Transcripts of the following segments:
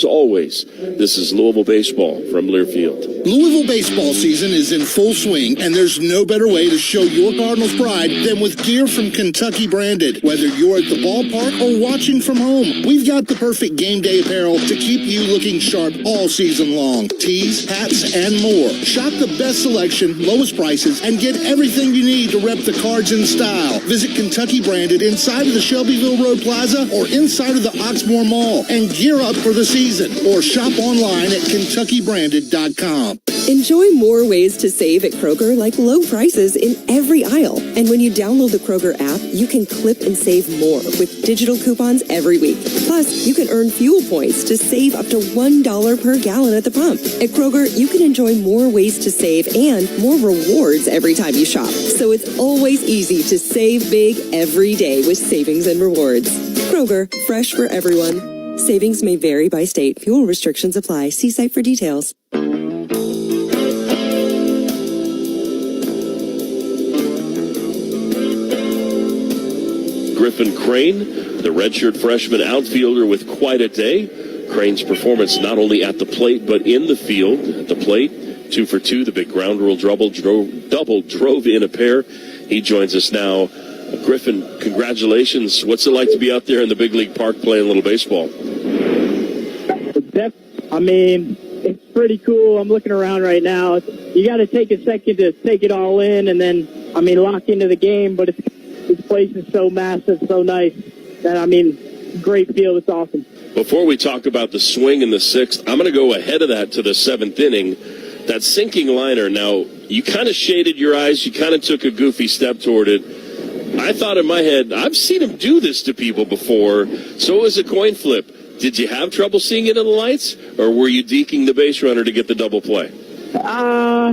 As always, this is Louisville Baseball from Learfield. Louisville baseball season is in full swing, and there's no better way to show your Cardinals pride than with gear from Kentucky Branded. Whether you're at the ballpark or watching from home, we've got the perfect game day apparel to keep you looking sharp all season long. Tees, hats, and more. Shop the best selection, lowest prices, and get everything you need to rep the Cards in style. Visit Kentucky Branded inside of the Shelbyville Road Plaza or inside of the Oxmoor Mall and gear up for the season. Or shop online at KentuckyBranded.com. Enjoy more ways to save at Kroger, like low prices in every aisle. And when you download the Kroger app, you can clip and save more with digital coupons every week. Plus, you can earn fuel points to save up to $1 per gallon at the pump. At Kroger, you can enjoy more ways to save and more rewards every time you shop. So it's always easy to save big every day with savings and rewards. Kroger, fresh for everyone. Savings may vary by state. Fuel restrictions apply. See site for details. Griffin Crane, the redshirt freshman outfielder, with quite a day. Crane's performance not only at the plate, but in the field. At the plate, 2 for 2, the big ground rule double drove in a pair. He joins us now. Griffin, congratulations. What's it like to be out there in the big league park playing a little baseball? It's pretty cool. I'm looking around right now. You got to take a second to take it all in and then, lock into the game. But this place is so massive, so nice. That, great field. It's awesome. Before we talk about the swing in the 6th, I'm going to go ahead of that to the 7th inning. That sinking liner, now, you kind of shaded your eyes. You kind of took a goofy step toward it. I thought in my head, I've seen him do this to people before, so it was a coin flip. Did you have trouble seeing it in the lights, or were you deking the base runner to get the double play? I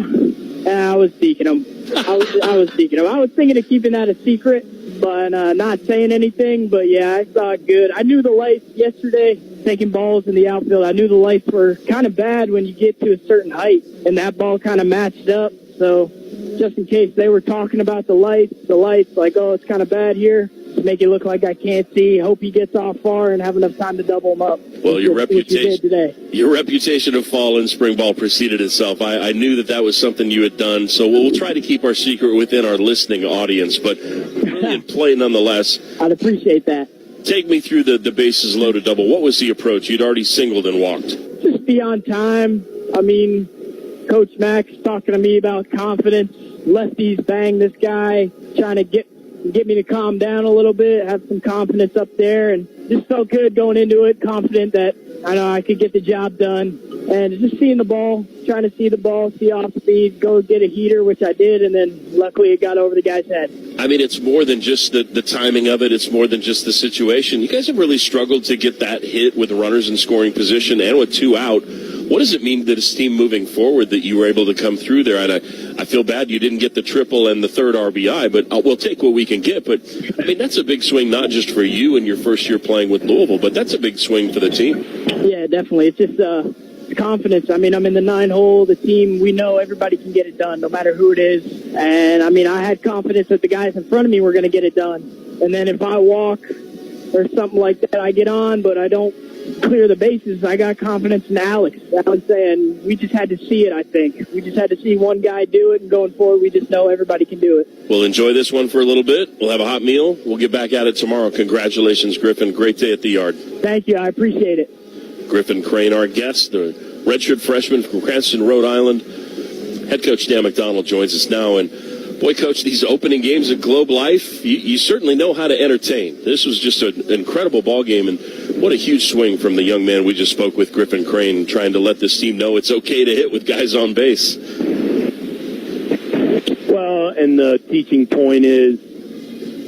was deking him. I was deking him. I was thinking of keeping that a secret, but not saying anything. But, yeah, I saw it good. I knew the lights yesterday, taking balls in the outfield. I knew the lights were kind of bad when you get to a certain height, and that ball kind of matched up. So just in case they were talking about the lights, like, oh, it's kind of bad here, to make it look like I can't see. Hope he gets off far and have enough time to double him up. Well, your reputation of fall in spring ball preceded itself. I knew that was something you had done, so we'll try to keep our secret within our listening audience, but brilliant play nonetheless. I'd appreciate that. Take me through the bases loaded double. What was the approach? You'd already singled and walked. Just be on time. Coach Max talking to me about confidence. Lefties bang this guy, trying to get me to calm down a little bit, have some confidence up there, and just felt good going into it, confident that I know I could get the job done. And just seeing the ball, trying to see the ball, see off speed, go get a heater, which I did, and then luckily it got over the guy's head. It's more than just the timing of it. It's more than just the situation. You guys have really struggled to get that hit with runners in scoring position and with 2 out. What does it mean to this team moving forward that you were able to come through there? And I feel bad you didn't get the triple and the 3rd RBI, but we'll take what we can get. But, that's a big swing, not just for you in your first year playing with Louisville, but that's a big swing for the team. Yeah, definitely. It's just confidence. I'm in the 9-hole. The team, we know everybody can get it done, no matter who it is. And, I had confidence that the guys in front of me were going to get it done. And then if I walk or something like that, I get on, but I don't clear the bases. I got confidence in Alex. And we just had to see it, I think. We just had to see one guy do it, and going forward, we just know everybody can do it. We'll enjoy this one for a little bit. We'll have a hot meal. We'll get back at it tomorrow. Congratulations, Griffin. Great day at the yard. Thank you. I appreciate it. Griffin Crane, our guest, the redshirt freshman from Cranston, Rhode Island. Head coach Dan McDonald joins us now. And, boy, Coach, these opening games at Globe Life, you certainly know how to entertain. This was just an incredible ball game, and what a huge swing from the young man we just spoke with, Griffin Crane, trying to let this team know it's okay to hit with guys on base. Well, and the teaching point is,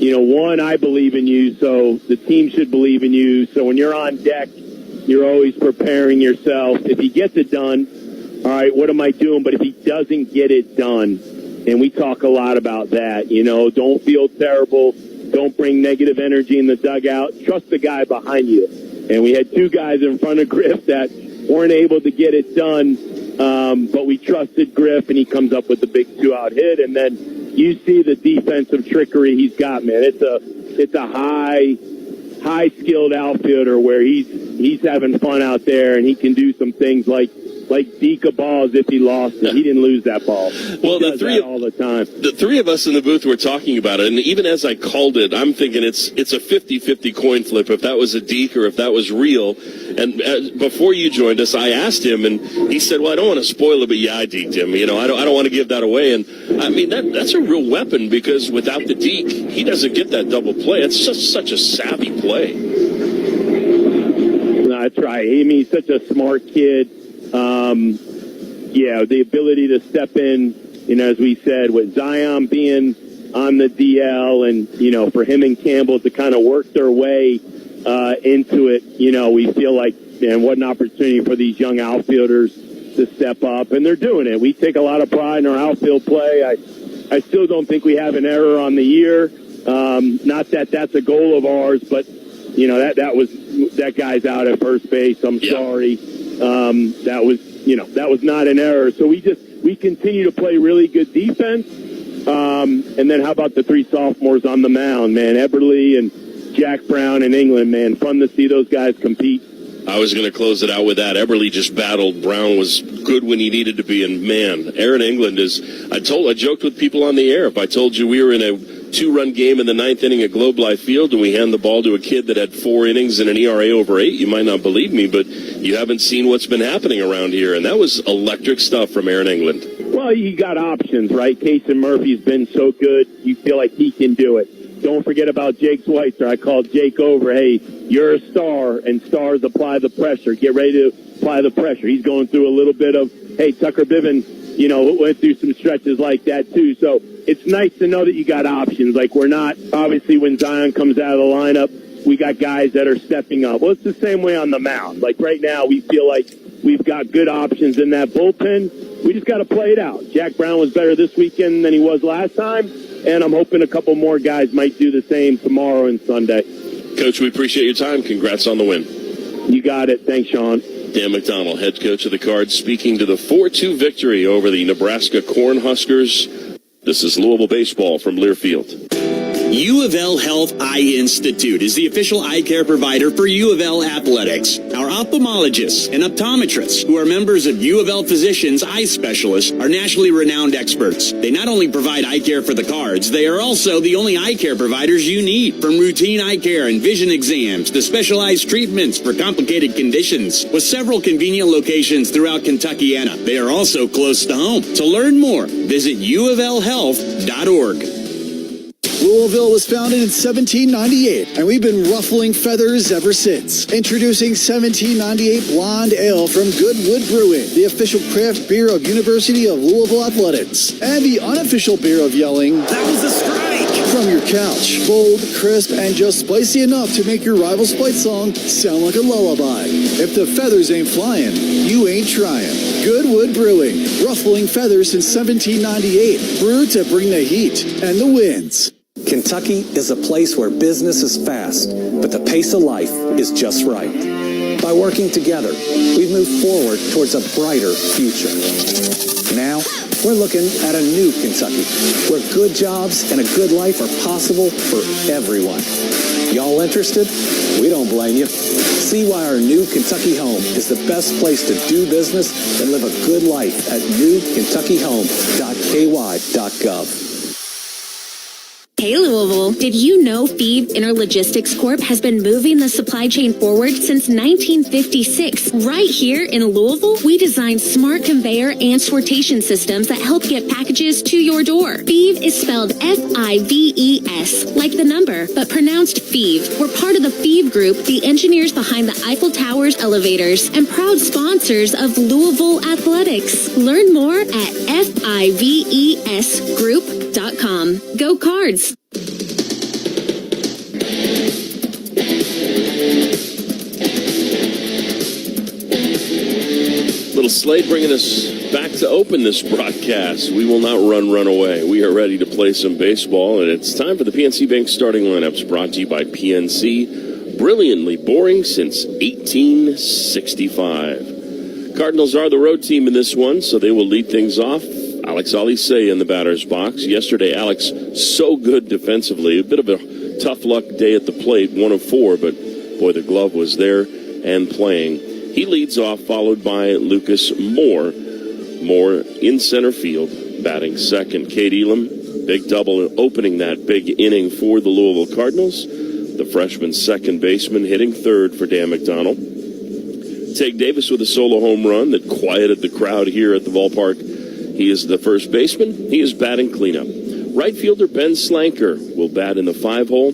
one, I believe in you, so the team should believe in you. So when you're on deck, you're always preparing yourself. If he gets it done, all right, what am I doing? But if he doesn't get it done, and we talk a lot about that, don't feel terrible. Don't bring negative energy in the dugout. Trust the guy behind you. And we had 2 guys in front of Griff that weren't able to get it done, but we trusted Griff, and he comes up with the big 2-out hit. And then you see the defensive trickery he's got, man. It's a high-skilled outfielder where he's he's having fun out there, and he can do some things like deke a ball as if he lost it. He didn't lose that ball. Well, he does that all the time. The three of us in the booth were talking about it, and even as I called it, I'm thinking it's a 50-50 coin flip if that was a deke or if that was real. And before you joined us, I asked him, and he said, well, I don't want to spoil it, but yeah, I deked him. I don't want to give that away. And, I mean, that's a real weapon because without the deke, he doesn't get that double play. It's just such a savvy play. That's right. I mean, he's such a smart kid. The ability to step in, as we said, with Zion being on the DL and, for him and Campbell to kind of work their way into it, we feel like, man, what an opportunity for these young outfielders to step up. And they're doing it. We take a lot of pride in our outfield play. I still don't think we have an error on the year. Not that that's a goal of ours, but, that guy's out at first base. I'm sorry. That was not an error. So we continue to play really good defense. And then how about the three sophomores on the mound, man? Eberle and Jack Brown and England, man. Fun to see those guys compete. I was going to close it out with that. Eberle just battled. Brown was good when he needed to be. And, man, Aaron England I joked with people on the air. If I told you we were in a 2-run game in the 9th inning at Globe Life Field and we hand the ball to a kid that had 4 innings and an ERA over 8, you might not believe me, but you haven't seen what's been happening around here. And that was electric stuff from Aaron England. Well, you got options, right? Casey Murphy's been so good. You feel like he can do it. Don't forget about Jake Schweitzer. I called Jake over. Hey, you're a star, and stars apply the pressure. Get ready to apply the pressure. He's going through a little bit of, hey, Tucker Biven, went through some stretches like that too. So it's nice to know that you got options. Like we're not, obviously when Zion comes out of the lineup, we got guys that are stepping up. Well, it's the same way on the mound. Like right now, we feel like we've got good options in that bullpen. We just got to play it out. Jack Brown was better this weekend than he was last time. And I'm hoping a couple more guys might do the same tomorrow and Sunday. Coach, we appreciate your time. Congrats on the win. You got it. Thanks, Sean. Dan McDonald, head coach of the Cards, speaking to the 4-2 victory over the Nebraska Cornhuskers. This is Louisville baseball from Learfield. U of L Health Eye Institute is the official eye care provider for U of L athletics. Our ophthalmologists and optometrists, who are members of U of L Physicians Eye Specialists, are nationally renowned experts. They not only provide eye care for the Cards, they are also the only eye care providers you need. From routine eye care and vision exams to specialized treatments for complicated conditions. With several convenient locations throughout Kentuckiana, they are also close to home. To learn more, visit uoflhealth.org. Louisville was founded in 1798, and we've been ruffling feathers ever since. Introducing 1798 Blonde Ale from Goodwood Brewing, the official craft beer of University of Louisville Athletics, and the unofficial beer of yelling, "That was a strike!" from your couch. Bold, crisp, and just spicy enough to make your rival's fight song sound like a lullaby. If the feathers ain't flying, you ain't trying. Goodwood Brewing, ruffling feathers since 1798. Brewed to bring the heat and the winds. Kentucky is a place where business is fast, but the pace of life is just right. By working together, we've moved forward towards a brighter future. Now, we're looking at a new Kentucky, where good jobs and a good life are possible for everyone. Y'all interested? We don't blame you. See why our new Kentucky home is the best place to do business and live a good life at newkentuckyhome.ky.gov. Hey Louisville, did you know Phoebe Interlogistics Corp has been moving the supply chain forward since 1956? Right here in Louisville, we designed smart conveyor and sortation systems that help get packages to your door. Phoebe is spelled F-I-V-E-S, like the number, but pronounced Phoebe. We're part of the Phoebe Group, the engineers behind the Eiffel Tower's elevators, and proud sponsors of Louisville Athletics. Learn more at FIVESgroup.com. Go Cards! Little Slade bringing us back to open this broadcast. We will not run away. We are ready to play some baseball, and it's time for the PNC Bank starting lineups, brought to you by PNC. Brilliantly boring since 1865. Cardinals are the road team in this one, so they will lead things off. Alex Alise in the batter's box. Yesterday, Alex so good defensively. A bit of a tough luck day at the plate, 1 of 4, but boy, the glove was there. and playing. He leads off, followed by Lucas Moore. Moore in center field, batting second. Cade Elam, big double opening that big inning for the Louisville Cardinals. The freshman second baseman hitting third for Dan McDonald. Tig Davis with a solo home run that quieted the crowd here at the ballpark. He is the first baseman. He is batting cleanup. Right fielder Ben Slanker will bat in the 5-hole.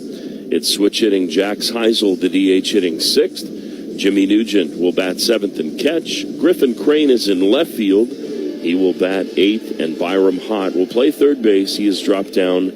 It's switch hitting Jax Heisel, the DH, hitting 6th. Jimmy Nugent will bat 7th and catch. Griffin Crane is in left field. He will bat 8th, and Byram Hott will play third base. He has dropped down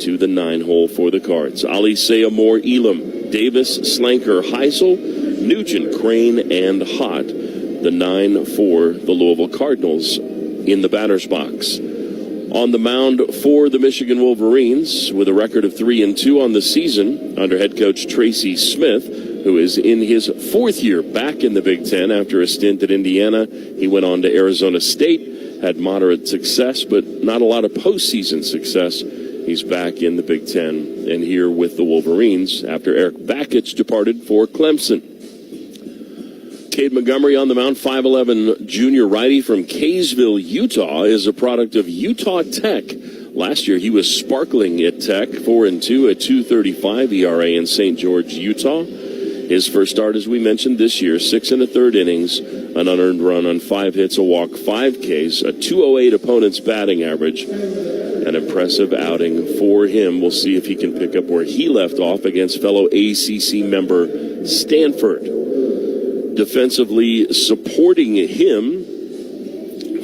to the 9-hole for the Cards. Ali Saya, Moore, Elam, Davis, Slanker, Heisel, Nugent, Crane, and Hott. The 9 for the Louisville Cardinals in the batter's box. On the mound for the Michigan Wolverines, with a record of 3-2 on the season, under head coach Tracy Smith, who is in his 4th year back in the Big Ten after a stint at Indiana. He went on to Arizona State, had moderate success, but not a lot of postseason success. He's back in the Big Ten and here with the Wolverines after Eric Bakich departed for Clemson. Cade Montgomery on the mound, 5'11" junior righty from Kaysville, Utah, is a product of Utah Tech. Last year he was sparkling at Tech, 4-2 at 2.35 ERA in St. George, Utah. His first start, as we mentioned, this year, 6 1/3 innings, an unearned run on 5 hits, a walk, 5 Ks, a 208 opponent's batting average. An impressive outing for him. We'll see if he can pick up where he left off against fellow ACC member Stanford. Defensively supporting him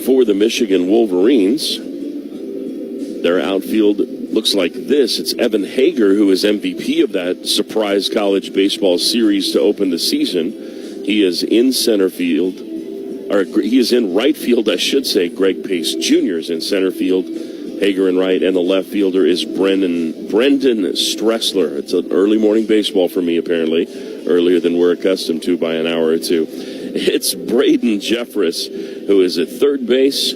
for the Michigan Wolverines, their outfield looks like this. It's Evan Hager, who is MVP of that surprise college baseball series to open the season. He is in center field, or he is in right field, I should say. Greg Pace Jr. is in center field. Hager in right, and the left fielder is Brendan Stressler. It's an early morning baseball for me, apparently, earlier than we're accustomed to by an hour or two. It's Braden Jeffress, who is at third base.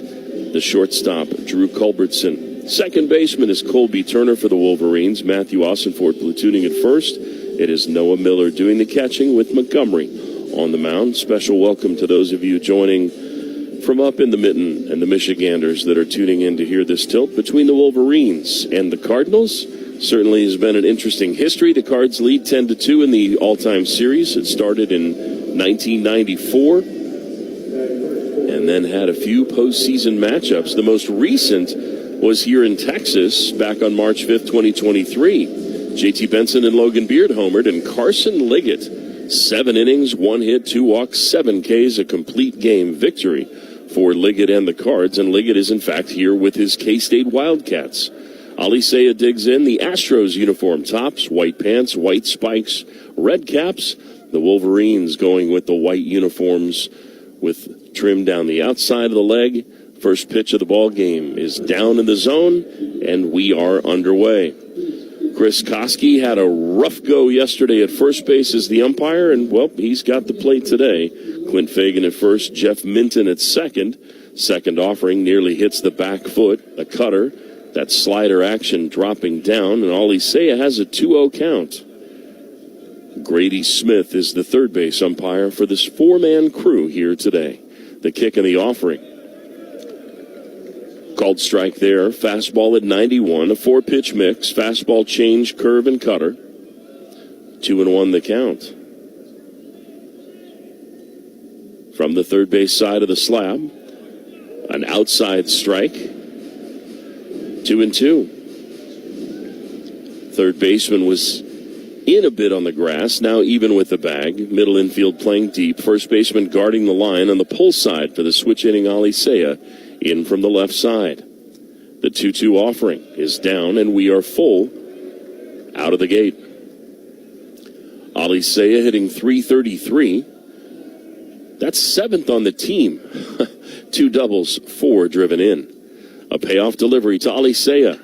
The shortstop, Drew Culbertson. Second baseman is Colby Turner for the Wolverines. Matthew Ossenfort platooning at first. It is Noah Miller doing the catching with Montgomery on the mound. Special welcome to those of you joining from up in the Mitten and the Michiganders that are tuning in to hear this tilt between the Wolverines and the Cardinals. Certainly has been an interesting history. The Cards lead 10-2 in the all-time series. It started in 1994 and then had a few postseason matchups. The most recent was here in Texas back on March 5th, 2023. J.T. Benson and Logan Beard homered, and Carson Liggett, 7 innings, 1 hit, 2 walks, 7 Ks, a complete game victory for Liggett and the Cards. And Liggett is, in fact, here with his K-State Wildcats. Ali Saya digs in, the Astros uniform tops, white pants, white spikes, red caps. The Wolverines going with the white uniforms with trim down the outside of the leg. First pitch of the ball game is down in the zone, and we are underway. Chris Koski had a rough go yesterday at first base as the umpire, and, well, he's got the plate today. Clint Fagan at first, Jeff Minton at second. Second offering nearly hits the back foot, a cutter. That slider action dropping down, and Ali Saya has a 2-0 count. Grady Smith is the third base umpire for this 4-man crew here today. The kick and the offering. Called strike there. Fastball at 91. A 4-pitch mix. Fastball change, curve, and cutter. 2-1 the count. From the third base side of the slab, an outside strike. 2-2. Third baseman was in a bit on the grass, now even with the bag. Middle infield playing deep. First baseman guarding the line on the pull side for the switch hitting Ali Saya. In from the left side. The 2-2 offering is down, and we are full out of the gate. Ali Saya hitting .333. That's 7th on the team. 2 doubles, 4 driven in. A payoff delivery to Ali Saya.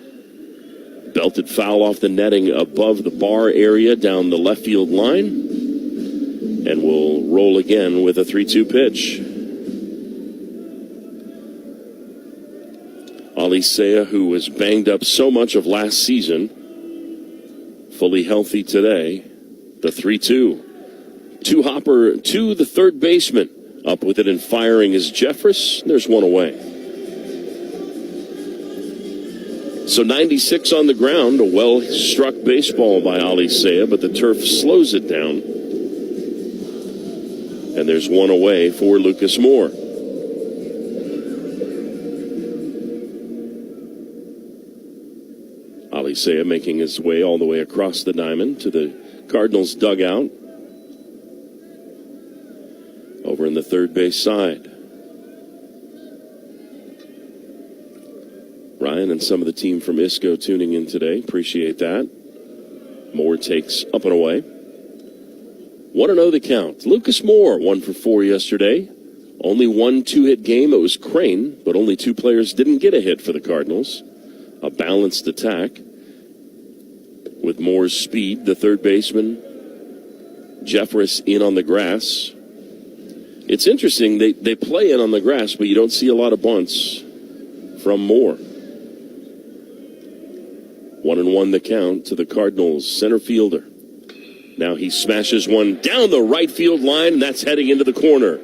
Belted foul off the netting above the bar area down the left field line. And we'll roll again with a 3-2 pitch. Ali Saya, who was banged up so much of last season, fully healthy today. The 3-2. Two-hopper to the third baseman. Up with it and firing is Jeffress. There's one away. So 96 on the ground. A well-struck baseball by Ali Seiya, but the turf slows it down. And there's one away for Lucas Moore. Ali Seiya making his way all the way across the diamond to the Cardinals dugout. Over in the third base side. Ryan and some of the team from ISCO tuning in today. Appreciate that. Moore takes up and away. 1-0 the count. Lucas Moore, 1 for 4 yesterday. Only one two-hit game. It was Crane, but only two players didn't get a hit for the Cardinals. A balanced attack. With Moore's speed, the third baseman, Jeffress, in on the grass. It's interesting, they play in on the grass, but you don't see a lot of bunts from Moore. 1-1 the count to the Cardinals center fielder. Now he smashes one down the right field line, and that's heading into the corner.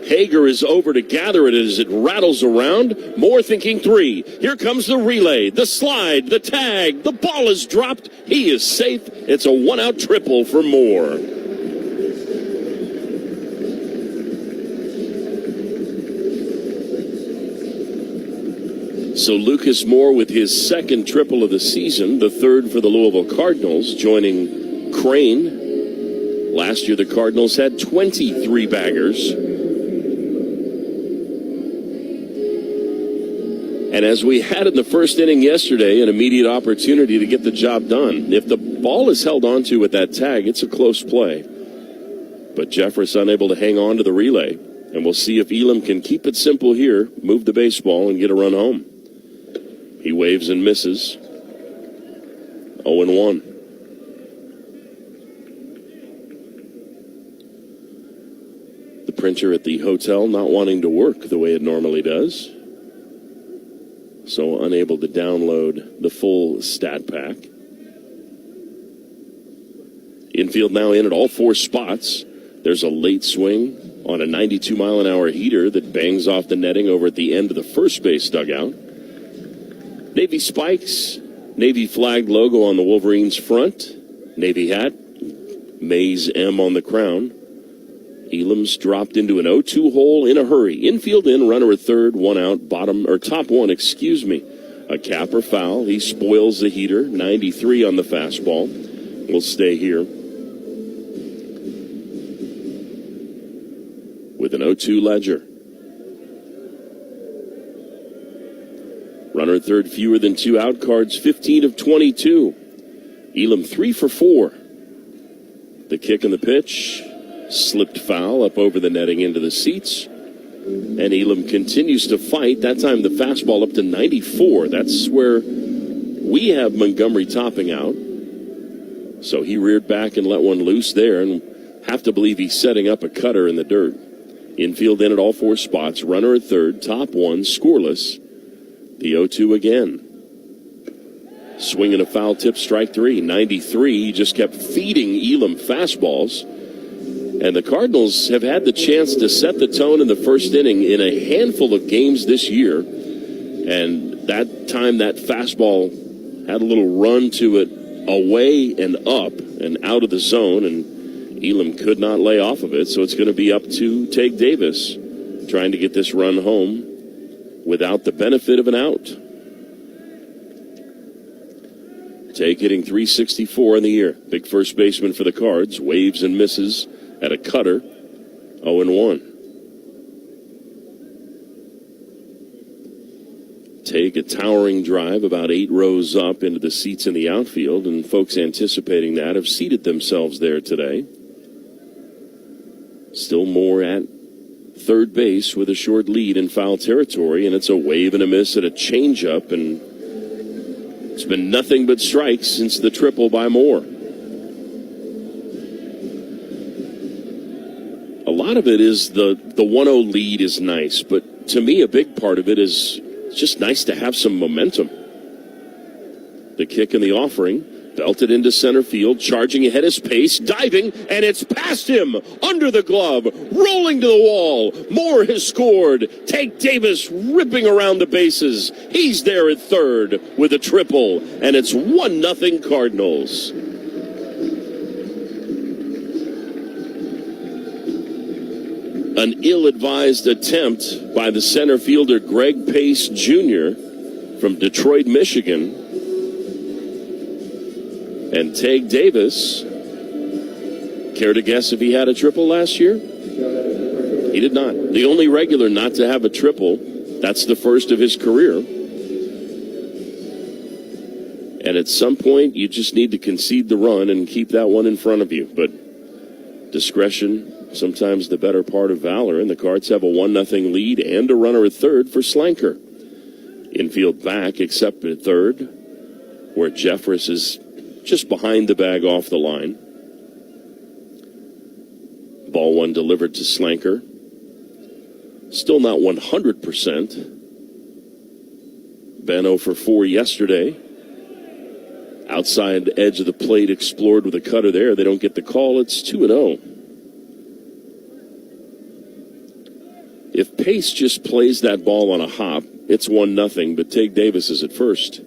Hager is over to gather it as it rattles around. Moore thinking 3. Here comes the relay, the slide, the tag. The ball is dropped. He is safe. It's a one-out triple for Moore. So Lucas Moore with his second triple of the season, the third for the Louisville Cardinals, joining Crane. Last year the Cardinals had 23 baggers. And as we had in the first inning yesterday, an immediate opportunity to get the job done. If the ball is held onto with that tag, it's a close play. But Jeffress unable to hang on to the relay. And we'll see if Elam can keep it simple here, move the baseball, and get a run home. He waves and misses. 0-1. The printer at the hotel not wanting to work the way it normally does. So unable to download the full stat pack. Infield now in at all 4 spots. There's a late swing on a 92-mile-an-hour heater that bangs off the netting over at the end of the first base dugout. Navy spikes, Navy flag logo on the Wolverines front. Navy hat, Mays M on the crown. Elam's dropped into an 0-2 hole in a hurry. Infield in, runner at third, one out, top one, A cap or foul. He spoils the heater. 93 on the fastball. Will stay here. With an 0-2 ledger. Runner at third, fewer than 2 out, Cards 15 of 22. Elam 3 for 4. The kick and the pitch. Slipped foul up over the netting into the seats. And Elam continues to fight. That time the fastball up to 94. That's where we have Montgomery topping out. So he reared back and let one loose there, and have to believe he's setting up a cutter in the dirt. Infield in at all 4 spots. Runner at third, top one, scoreless. The 0-2 again. Swinging a foul tip, strike 3. 93. He just kept feeding Elam fastballs. And the Cardinals have had the chance to set the tone in the first inning in a handful of games this year. And that time that fastball had a little run to it away and up and out of the zone. And Elam could not lay off of it. So it's going to be up to Tage Davis trying to get this run home without the benefit of an out. Tage hitting .364 in the year. Big first baseman for the Cards. Waves and misses at a cutter. 0-1. Take a towering drive about 8 rows up into the seats in the outfield, and folks anticipating that have seated themselves there today. Still Moore at third base with a short lead in foul territory, and it's a wave and a miss at a changeup, and it's been nothing but strikes since the triple by Moore. A lot of it is the 1-0 lead is nice, but to me a big part of it is just nice to have some momentum. The kick and the offering. Belted into center field, charging ahead is Pace, diving, and it's past him, under the glove, rolling to the wall. Moore has scored. Tank Davis ripping around the bases. He's there at third with a triple, and it's 1-0 Cardinals. An ill-advised attempt by the center fielder Greg Pace Jr. from Detroit, Michigan. And Tank Davis, care to guess if he had a triple last year? He did not. The only regular not to have a triple. That's the first of his career. And at some point, you just need to concede the run and keep that one in front of you. But discretion, sometimes the better part of valor, and the Cards have a 1-0 lead and a runner at third for Slanker. Infield back, except at third, where Jeffress is just behind the bag off the line. Ball one delivered to Slanker. Still not 100%. Ben 0 for 4 yesterday. Outside edge of the plate explored with a cutter there. They don't get the call. It's 2-0. If Pace just plays that ball on a hop, it's 1-0, but Tank Davis is at first.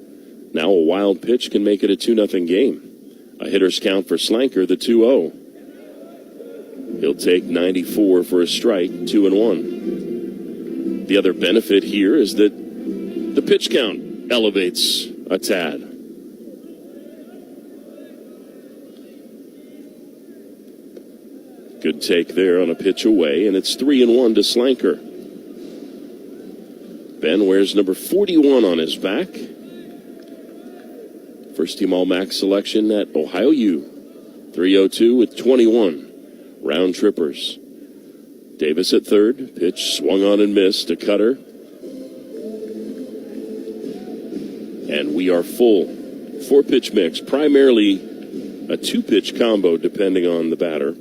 Now a wild pitch can make it a 2-0 game. A hitter's count for Slanker, the 2-0. He'll take 94 for a strike, 2-1. The other benefit here is that the pitch count elevates a tad. Good take there on a pitch away, and it's 3-1 to Slanker. Ben wears number 41 on his back. First team All-Max selection at Ohio U. 302 with 21. Round trippers. Davis at third. Pitch swung on and missed. A cutter. And we are full. 4-pitch mix. Primarily a 2-pitch combo depending on the batter.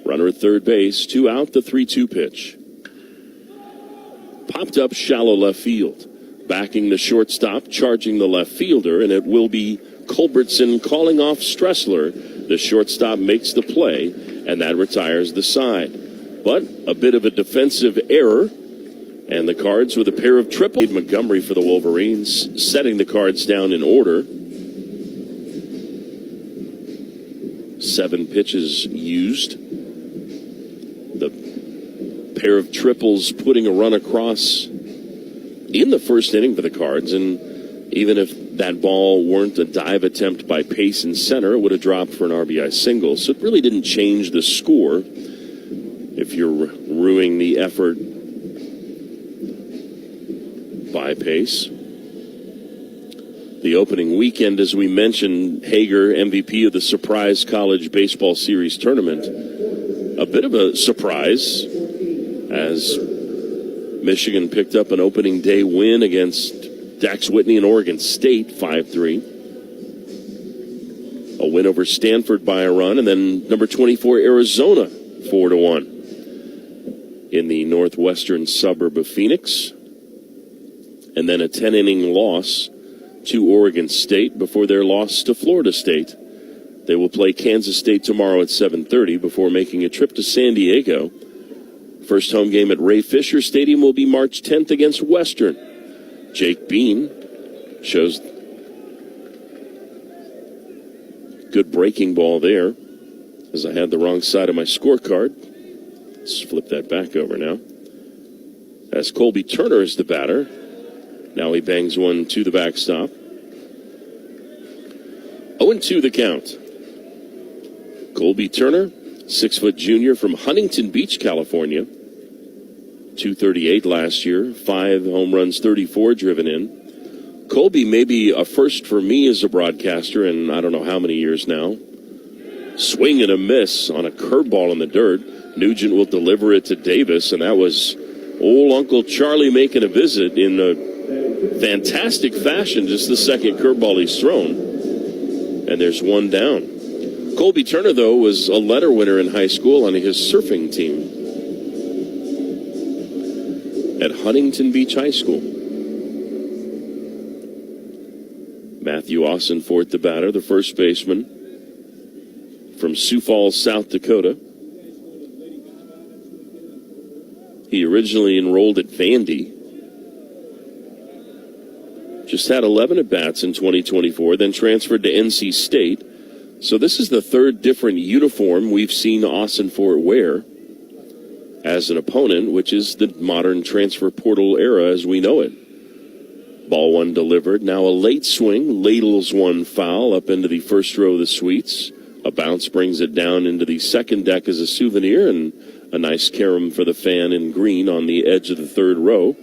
Runner at third base. 2 out, the 3-2 pitch. Popped up shallow left field. Backing the shortstop, charging the left fielder, and it will be Culbertson calling off Stressler. The shortstop makes the play, and that retires the side. But a bit of a defensive error, and the Cards with a pair of triples. Montgomery for the Wolverines, setting the Cards down in order. 7 pitches used. The pair of triples putting a run across in the first inning for the Cards, and even if that ball weren't a dive attempt by Pace in center, it would have dropped for an RBI single. So it really didn't change the score if you're ruining the effort by Pace. The opening weekend, as we mentioned, Hager, MVP of the Surprise College Baseball Series tournament. A bit of a surprise as Michigan picked up an opening day win against Dax Whitney and Oregon State, 5-3. A win over Stanford by a run, and then number 24, Arizona, 4-1 in the northwestern suburb of Phoenix. And then a 10-inning loss to Oregon State before their loss to Florida State. They will play Kansas State tomorrow at 7:30 before making a trip to San Diego. First home game at Ray Fisher Stadium will be March 10th against Western. Jake Bean shows good breaking ball there, as I had the wrong side of my scorecard. Let's flip that back over now. As Colby Turner is the batter. Now he bangs one to the backstop. 0-2 the count. Colby Turner, 6-foot junior from Huntington Beach, California. 238 last year, 5 home runs, 34 driven in. Colby may be a first for me as a broadcaster in I don't know how many years now. Swing and a miss on a curveball in the dirt. Nugent will deliver it to Davis, and that was old Uncle Charlie making a visit in a fantastic fashion, just the second curveball he's thrown. And there's one down. Colby Turner, though, was a letter winner in high school on his surfing team at Huntington Beach High School. Matthew Ossenfort, the batter, the first baseman from Sioux Falls, South Dakota. He originally enrolled at Vandy. Just had 11 at-bats in 2024, then transferred to NC State. So this is the third different uniform we've seen Ossenfort wear as an opponent, which is the modern transfer portal era as we know it. Ball one delivered. Now a late swing, ladles one foul up into the first row of the suites. A bounce brings it down into the second deck as a souvenir, and a nice carom for the fan in green on the edge of the third row.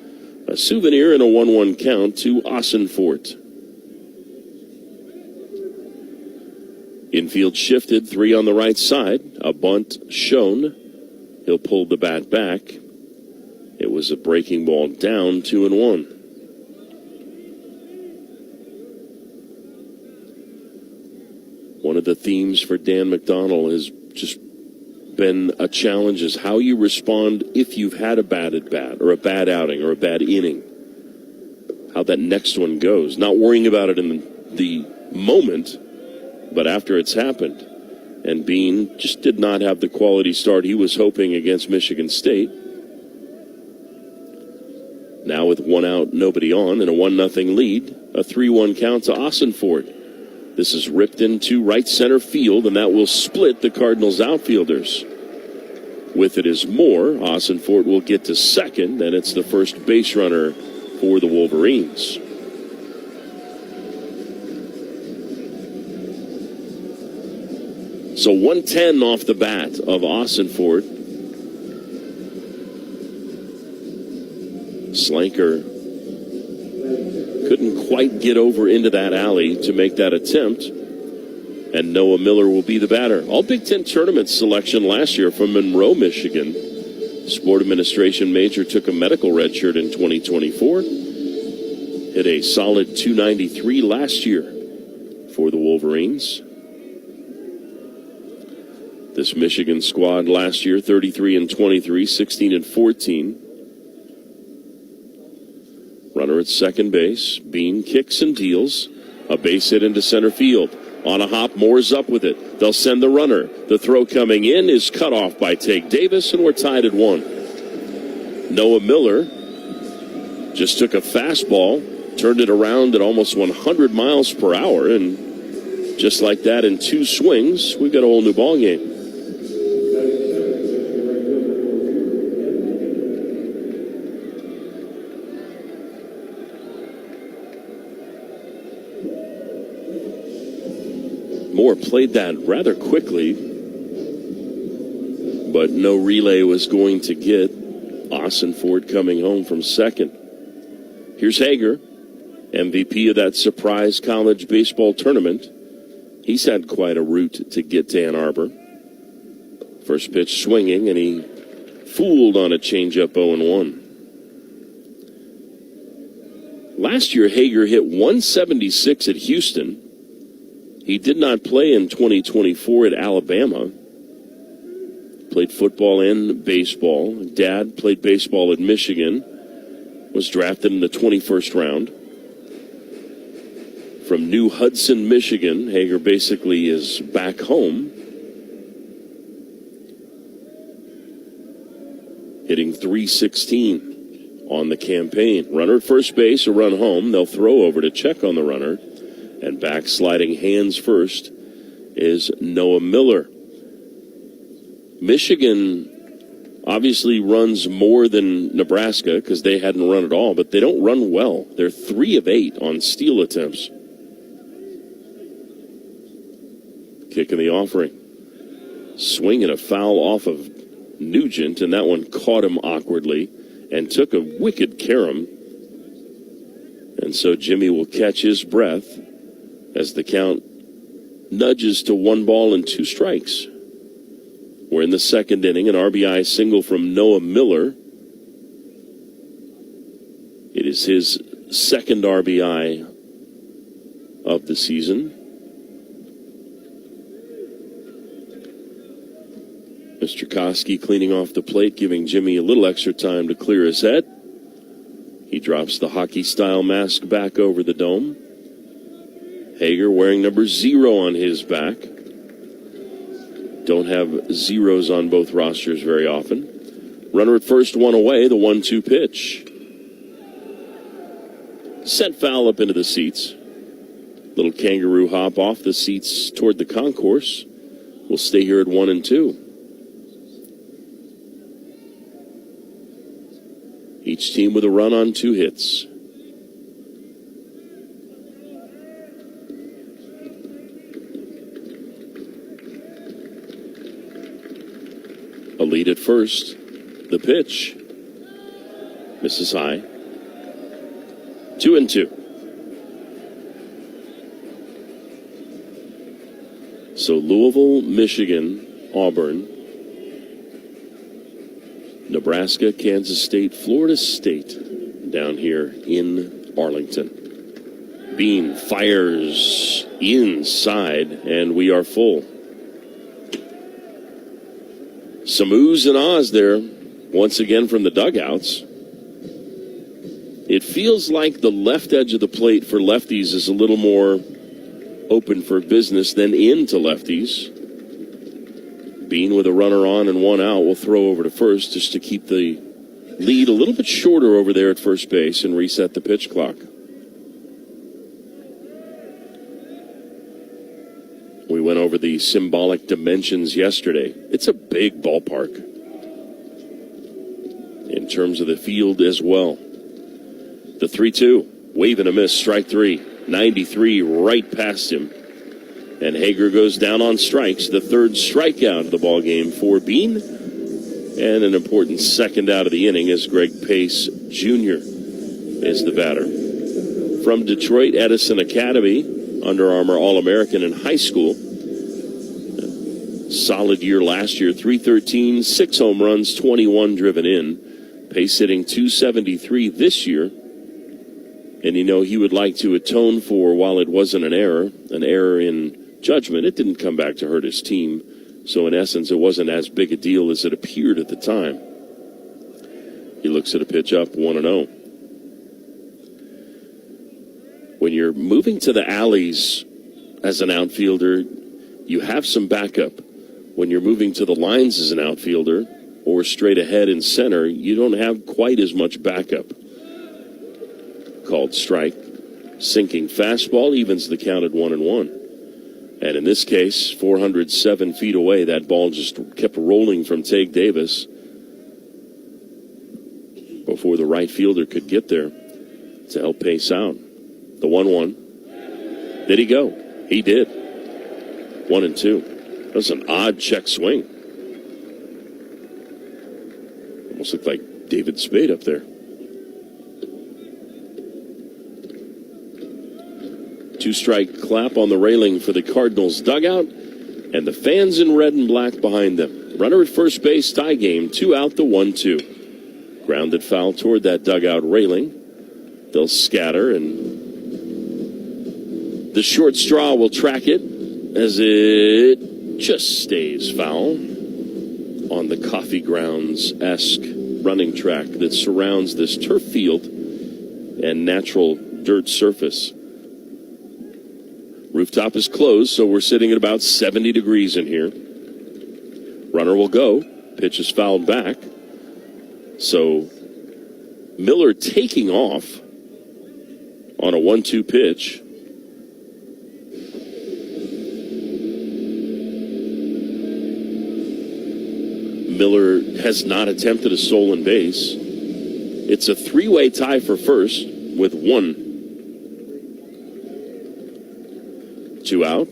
A souvenir and a 1-1 count to Ossenfort. Infield shifted, 3 on the right side. A bunt shown. He'll pull the bat back. It was a breaking ball down, 2-1. One of the themes for Dan McDonnell has just been a challenge is how you respond if you've had a bad at bat or a bad outing or a bad inning. How that next one goes. Not worrying about it in the moment, but after it's happened. And Bean just did not have the quality start he was hoping against Michigan State. Now with 1 out, nobody on, and a 1-0 lead, a 3-1 count to Ossenfort. This is ripped into right center field, and that will split the Cardinals outfielders. With it is Moore. Ossenfort will get to second, and it's the first base runner for the Wolverines. So 110 off the bat of Ossenfort. Slanker couldn't quite get over into that alley to make that attempt. And Noah Miller will be the batter. All Big Ten tournament selection last year from Monroe, Michigan. Sport administration major took a medical redshirt in 2024. Hit a solid .293 last year for the Wolverines. This Michigan squad last year, 33-23, 16-14. Runner at second base. Bean kicks and deals. A base hit into center field. On a hop, Moore's up with it. They'll send the runner. The throw coming in is cut off by Take Davis, and we're tied at 1. Noah Miller just took a fastball, turned it around at almost 100 miles per hour, and just like that in 2 swings, we've got a whole new ball game. Moore played that rather quickly, but no relay was going to get Ossenfort coming home from second. Here's Hager, MVP of that surprise college baseball tournament. He's had quite a route to get to Ann Arbor. First pitch swinging, and he fooled on a changeup 0-1. Last year, Hager hit 176 at Houston. He did not play in 2024 at Alabama. Played football and baseball. Dad played baseball at Michigan. Was drafted in the 21st round. From New Hudson, Michigan, Hager basically is back home. Hitting .316 on the campaign. Runner at first base, a run home. They'll throw over to check on the runner. And backsliding hands first is Noah Miller. Michigan obviously runs more than Nebraska because they hadn't run at all, but they don't run well. They're 3 of 8 on steal attempts. Kick in the offering. Swing and a foul off of Nugent, and that one caught him awkwardly and took a wicked carom. And so Jimmy will catch his breath as the count nudges to 1 ball and 2 strikes. We're in the second inning, an RBI single from Noah Miller. It is his second RBI of the season. Mr. Koski cleaning off the plate, giving Jimmy a little extra time to clear his head. He drops the hockey-style mask back over the dome. Hager wearing number 0 on his back. Don't have zeros on both rosters very often. Runner at first, one away, the 1-2 pitch. Set foul up into the seats. Little kangaroo hop off the seats toward the concourse. We'll stay here at 1 and 2. Each team with a run on 2 hits. A lead at first. The pitch. Misses high. 2 and 2. So Louisville, Michigan, Auburn, Nebraska, Kansas State, Florida State down here in Arlington. Bean fires inside, and we are full. Some oohs and ahs there, once again from the dugouts. It feels like the left edge of the plate for lefties is a little more open for business than into lefties. Bean with a runner on and 1 out will throw over to first just to keep the lead a little bit shorter over there at first base and reset the pitch clock. We went over the symbolic dimensions yesterday. It's a big ballpark in terms of the field as well. The 3-2, wave and a miss, strike 3. 93 right past him. And Hager goes down on strikes. The 3rd strikeout of the ball game for Bean. And an important second out of the inning as Greg Pace Jr. is the batter. From Detroit Edison Academy, Under Armour All-American in high school. Solid year last year, 313, 6 home runs, 21 driven in. Pace hitting .273 this year. And, you know, he would like to atone for, while it wasn't an error in judgment, it didn't come back to hurt his team. So, in essence, it wasn't as big a deal as it appeared at the time. He looks at a pitch up, 1-0. When you're moving to the alleys as an outfielder, you have some backup. When you're moving to the lines as an outfielder or straight ahead in center, you don't have quite as much backup. Called strike. Sinking fastball evens the count at 1-1. And in this case, 407 feet away, that ball just kept rolling from Tage Davis before the right fielder could get there to help Pace out. The 1-1. Did he go? He did. 1-2. That was an odd check swing. Almost looked like David Spade up there. 2-strike clap on the railing for the Cardinals dugout, and the fans in red and black behind them. Runner at first base, tie game, 2 out, the 1-2. Grounded foul toward that dugout railing. They'll scatter, and the short straw will track it as it just stays foul on the coffee grounds-esque running track that surrounds this turf field and natural dirt surface. Rooftop is closed, so we're sitting at about 70 degrees in here. Runner will go. Pitch is fouled back. So Miller taking off on a 1-2 pitch. Miller has not attempted a stolen base. It's a 3-way tie for first with 1. 2 out.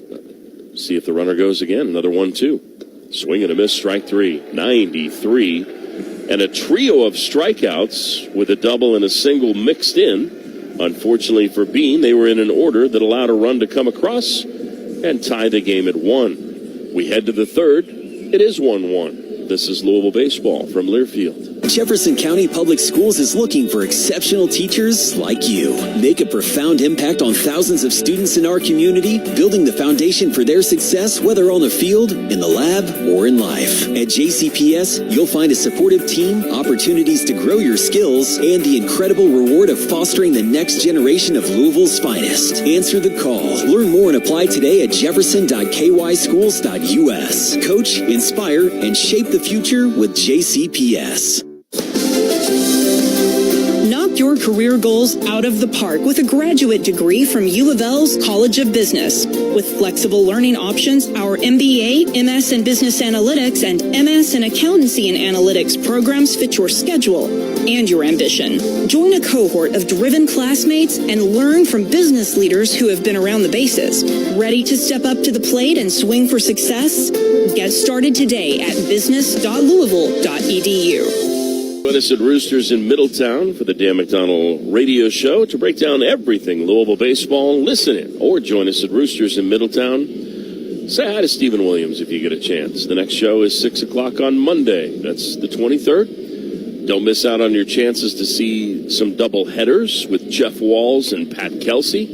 See if the runner goes again. Another 1-2. Swing and a miss, strike 3. 93. And a trio of strikeouts with a double and a single mixed in. Unfortunately for Bean, they were in an order that allowed a run to come across and tie the game at 1. We head to the 3rd. It is 1-1. This is Louisville baseball from Learfield. Jefferson County Public Schools is looking for exceptional teachers like you. Make a profound impact on thousands of students in our community, building the foundation for their success, whether on the field, in the lab, or in life. At JCPS, you'll find a supportive team, opportunities to grow your skills, and the incredible reward of fostering the next generation of Louisville's finest. Answer the call. Learn more and apply today at jefferson.kyschools.us. Coach, inspire, and shape the future with JCPS. Knock your career goals out of the park with a graduate degree from U of L's College of Business. With flexible learning options, our MBA, MS in Business Analytics, and MS in Accountancy and Analytics programs fit your schedule and your ambition. Join a cohort of driven classmates and learn from business leaders who have been around the bases. Ready to step up to the plate and swing for success? Get started today at business.louisville.edu. Join us at Roosters in Middletown for the Dan McDonald Radio Show to break down everything Louisville baseball. Listen in or join us at Roosters in Middletown. Say hi to Stephen Williams if you get a chance. The next show is 6 o'clock on Monday. That's the 23rd. Don't miss out on your chances to see some double headers with Jeff Walls and Pat Kelsey.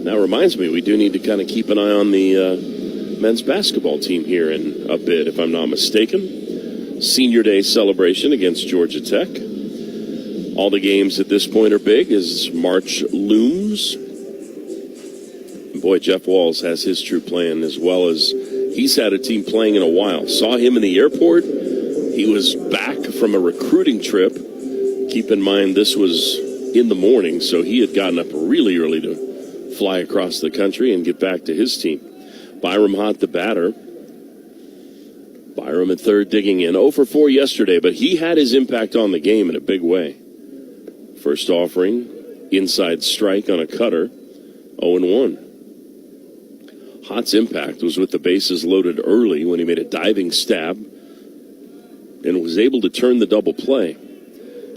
That reminds me, we do need to kind of keep an eye on the men's basketball team here in a bit, if I'm not mistaken. Senior Day celebration against Georgia Tech. All the games at this point are big as March looms. And boy, Jeff Walls has his true plan as well as he's had a team playing in a while. Saw him in the airport. He was back from a recruiting trip. Keep in mind this was in the morning, so he had gotten up really early to fly across the country and get back to his team. Byram Hott, the batter. Byram at third, digging in. 0 for 4 yesterday, but he had his impact on the game in a big way. First offering, inside strike on a cutter, 0-1. Hott's impact was with the bases loaded early when he made a diving stab and was able to turn the double play.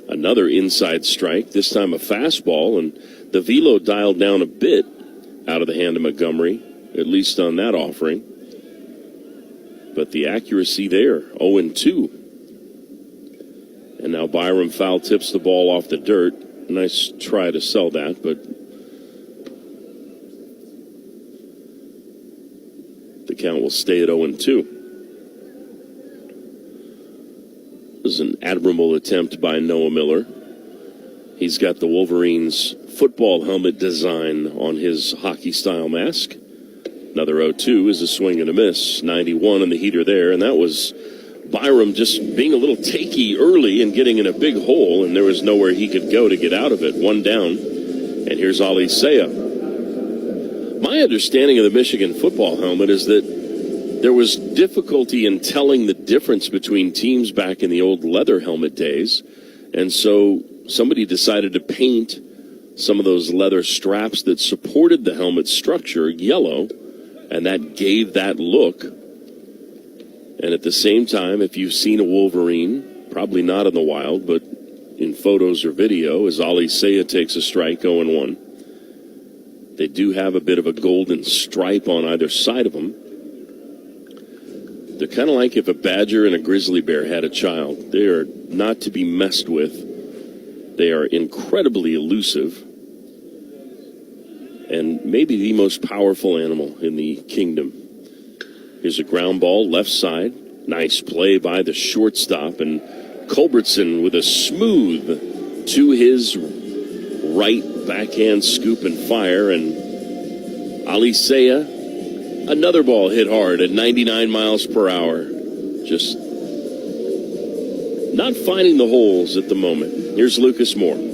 Another inside strike, this time a fastball, and the velo dialed down a bit out of the hand of Montgomery, at least on that offering. But the accuracy there, 0-2. And now Byram foul tips the ball off the dirt. Nice try to sell that, but the count will stay at 0-2. It was an admirable attempt by Noah Miller. He's got the Wolverines football helmet design on his hockey-style mask. Another 0-2 is a swing and a miss. 91 in the heater there, and that was Byram just being a little takey early and getting in a big hole, and there was nowhere he could go to get out of it. One down, and here's Ali Saya. My understanding of the Michigan football helmet is that there was difficulty in telling the difference between teams back in the old leather helmet days, and so somebody decided to paint some of those leather straps that supported the helmet structure yellow, and that gave that look. And at the same time, if you've seen a Wolverine, probably not in the wild, but in photos or video, as Ali Saya takes a strike, 0-1. They do have a bit of a golden stripe on either side of them. They're kind of like if a badger and a grizzly bear had a child. They are not to be messed with. They are incredibly elusive. And maybe the most powerful animal in the kingdom. Here's a ground ball, left side. Nice play by the shortstop. And Culbertson with a smooth to his right backhand scoop and fire. And Ali Saya, another ball hit hard at 99 miles per hour. Just not finding the holes at the moment. Here's Lucas Moore.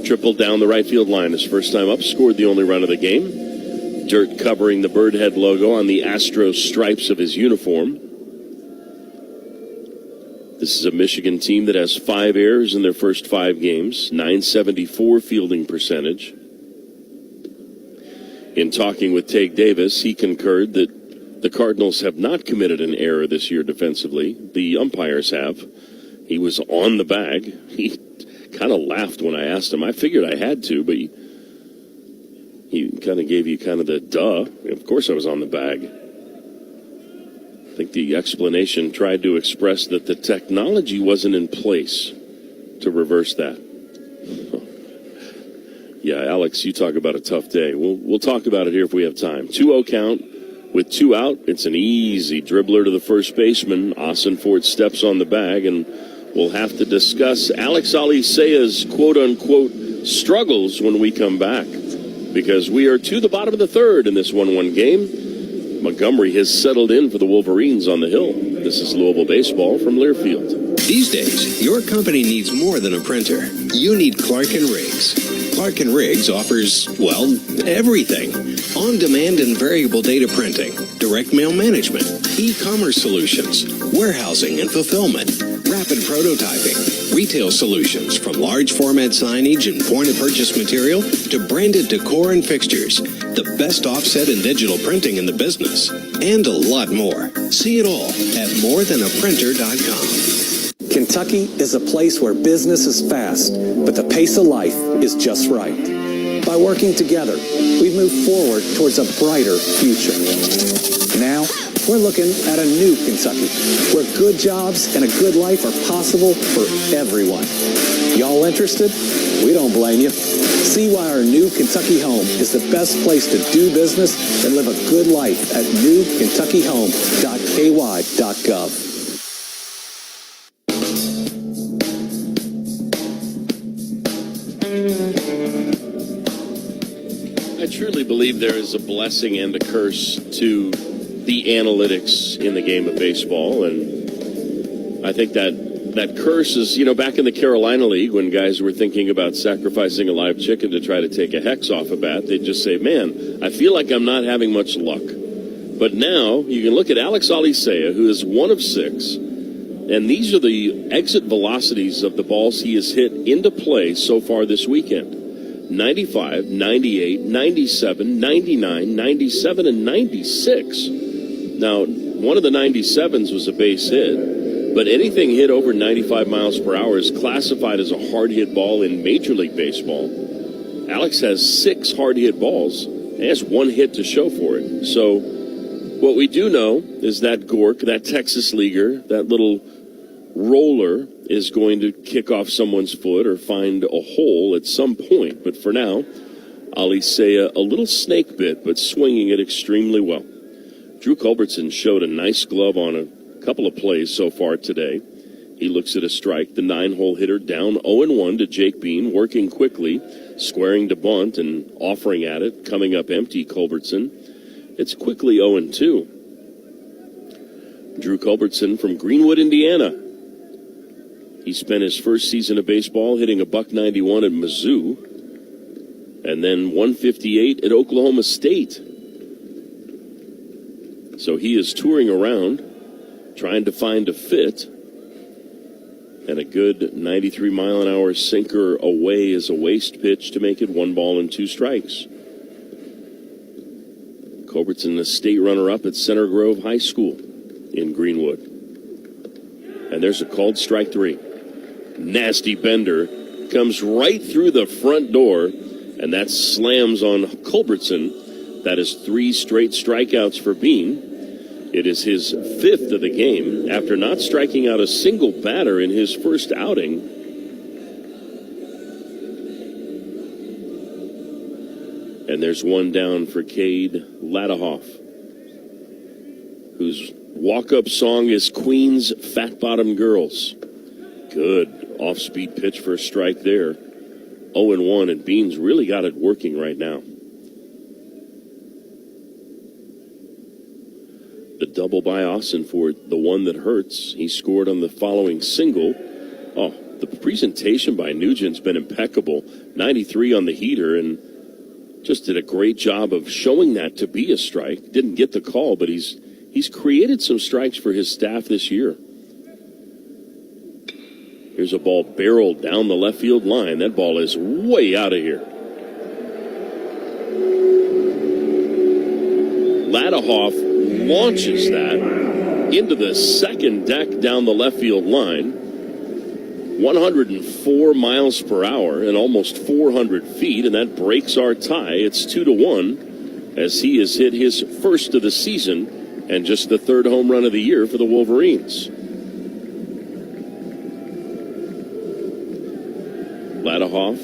Tripled down the right field line his first time up, scored the only run of the game. Dirt covering the Birdhead logo on the Astros stripes of his uniform. This is a Michigan team that has 5 errors in their first 5 games, 974 fielding percentage. In talking with Tate Davis, he concurred that the Cardinals have not committed an error this year defensively. The umpires have. He was on the bag. He kind of laughed when I asked him. I figured I had to, but he kind of gave you kind of the duh. Of course I was on the bag. I think the explanation tried to express that the technology wasn't in place to reverse that. Yeah, Alex, you talk about a tough day. We'll talk about it here if we have time. 2-0 count with 2 out. It's an easy dribbler to the first baseman. Austin Ford steps on the bag, and we'll have to discuss Alex Alicea's quote-unquote struggles when we come back, because we are to the bottom of the third in this 1-1 game. Montgomery has settled in for the Wolverines on the hill. This is Louisville baseball from Learfield. These days, your company needs more than a printer. You need Clark & Riggs. Clark & Riggs offers, well, everything. On-demand and variable data printing, direct mail management, e-commerce solutions, warehousing and fulfillment, rapid prototyping, retail solutions from large format signage and point-of-purchase material to branded decor and fixtures, the best offset and digital printing in the business, and a lot more. See it all at morethanaprinter.com. Kentucky is a place where business is fast, but the pace of life is just right. By working together, we've moved forward towards a brighter future. Now, we're looking at a new Kentucky, where good jobs and a good life are possible for everyone. Y'all interested? We don't blame you. See why our new Kentucky home is the best place to do business and live a good life at newkentuckyhome.ky.gov. I truly believe there is a blessing and a curse to the analytics in the game of baseball, and I think that curse is, back in the Carolina League when guys were thinking about sacrificing a live chicken to try to take a hex off a bat, they'd just say, man, I feel like I'm not having much luck. But now you can look at Alex Alicea, who is 1 of 6, and these are the exit velocities of the balls he has hit into play so far this weekend. 95, 98, 97, 99, 97, and 96. Now, one of the 97s was a base hit, but anything hit over 95 miles per hour is classified as a hard hit ball in Major League Baseball. Alex has 6 hard hit balls and has 1 hit to show for it. So what we do know is that Gork, that Texas leaguer, that little roller is going to kick off someone's foot or find a hole at some point. But for now, Alicea a little snake bit, but swinging it extremely well. Drew Culbertson showed a nice glove on a couple of plays so far today. He looks at a strike, the 9-hole hitter down 0-1 to Jake Bean, working quickly, squaring to bunt and offering at it, coming up empty. Culbertson. It's quickly 0-2. Drew Culbertson from Greenwood, Indiana. He spent his first season of baseball hitting a .191 at Mizzou, and then 158 at Oklahoma State. So he is touring around, trying to find a fit, and a good 93-mile-an-hour sinker away is a waste pitch to make it 1 ball and 2 strikes. Culbertson, a state runner-up at Center Grove High School in Greenwood. And there's a called strike 3. Nasty bender comes right through the front door, and that slams on Culbertson. That is 3 straight strikeouts for Bean. It is his 5th of the game after not striking out a single batter in his first outing. And there's 1 down for Cade Ladahoff, whose walk-up song is Queen's Fat Bottom Girls. Good off-speed pitch for a strike there. 0-1, and Bean's really got it working right now. The double by Austin for the one that hurts. He scored on the following single. Oh, the presentation by Nugent's been impeccable. 93 on the heater, and just did a great job of showing that to be a strike. Didn't get the call, but he's created some strikes for his staff this year. Here's a ball barreled down the left field line. That ball is way out of here. Ladahoff launches that into the second deck down the left field line. 104 miles per hour and almost 400 feet, and that breaks our tie. It's 2-1 as he has hit his first of the season and just the third home run of the year for the Wolverines. Ladahoff,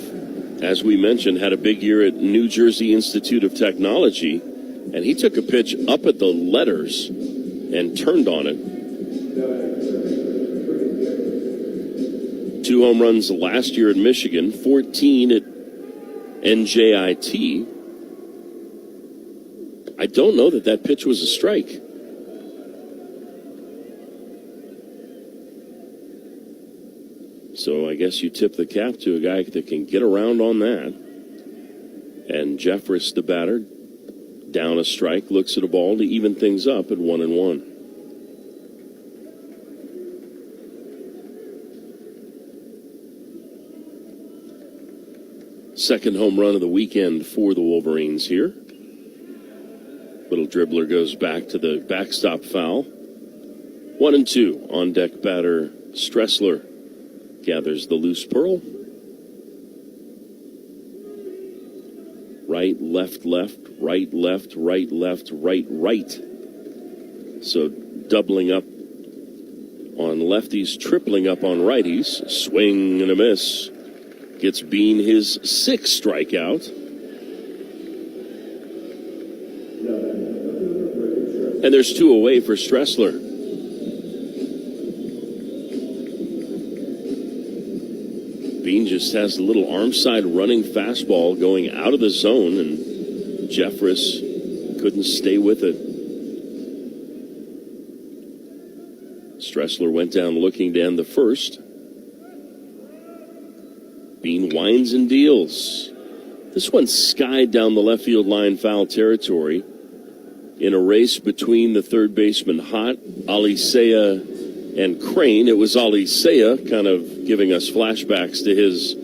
as we mentioned, had a big year at New Jersey Institute of Technology, and he took a pitch up at the letters and turned on it. 2 home runs last year at Michigan, 14 at NJIT. I don't know that pitch was a strike. So I guess you tip the cap to a guy that can get around on that. And Jeffress, the batter, down a strike, looks at a ball to even things up at 1-1. Second home run of the weekend for the Wolverines here. Little dribbler goes back to the backstop foul. 1-2. On deck batter Stressler gathers the loose pearl. Right, left, left, right, left, right, left, right, right. So doubling up on lefties, tripling up on righties. Swing and a miss. Gets Bean his 6th strikeout. And there's 2 away for Stressler. Bean just has a little arm side running fastball going out of the zone, and Jeffress couldn't stay with it. Stressler went down looking to end the first. Bean winds and deals. This one skied down the left field line, foul territory. In a race between the third baseman Hott, Alicea, and Crane. It was Alicea kind of giving us flashbacks to his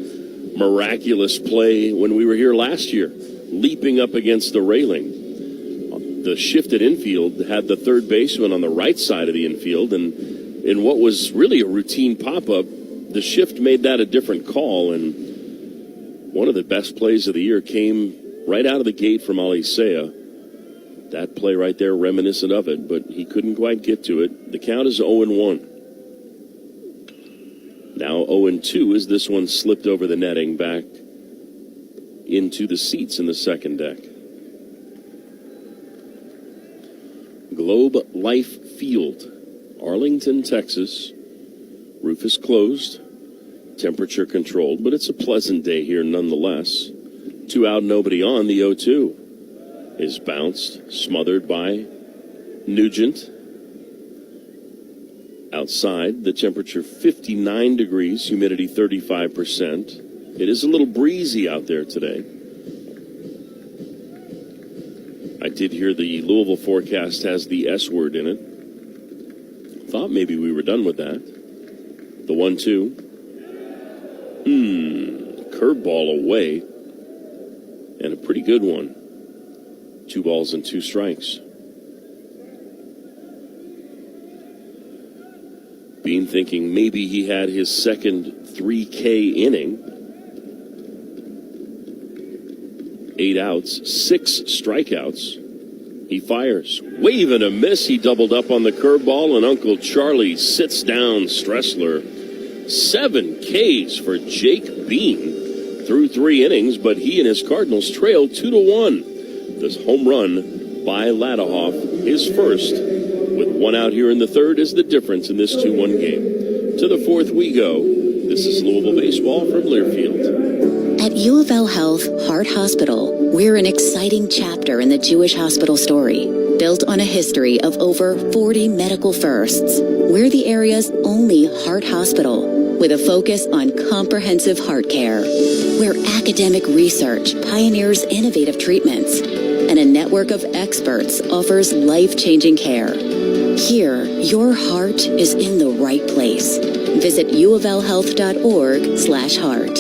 miraculous play when we were here last year, leaping up against the railing. The shifted infield had the third baseman on the right side of the infield, and in what was really a routine pop-up, the shift made that a different call, and one of the best plays of the year came right out of the gate from Alicea. That play right there reminiscent of it, but he couldn't quite get to it. The count is 0-1. Now 0-2 as this one slipped over the netting back into the seats in the second deck. Globe Life Field, Arlington, Texas. Roof is closed, temperature controlled, but it's a pleasant day here nonetheless. 2 out, nobody on. The 0-2 is bounced, smothered by Nugent. Outside, the temperature 59 degrees, humidity 35%. It is a little breezy out there today. I did hear the Louisville forecast has the S word in it. Thought maybe we were done with that. The 1-2. Curveball away. And a pretty good one. 2 balls and 2 strikes. Bean thinking maybe he had his second 3K inning. 8 outs, 6 strikeouts. He fires. Wave and a miss. He doubled up on the curveball, and Uncle Charlie sits down Stressler. 7 Ks for Jake Bean through 3 innings, but he and his Cardinals trail 2-1. This home run by Ladahoff, his first, with 1 out here in the third, is the difference in this 2-1 game. To the 4th we go. This is Louisville baseball from Learfield. At U of L Health Heart Hospital, we're an exciting chapter in the Jewish hospital story. Built on a history of over 40 medical firsts, we're the area's only heart hospital with a focus on comprehensive heart care, where academic research pioneers innovative treatments, and a network of experts offers life-changing care. Here, your heart is in the right place. Visit uoflhealth.org/heart.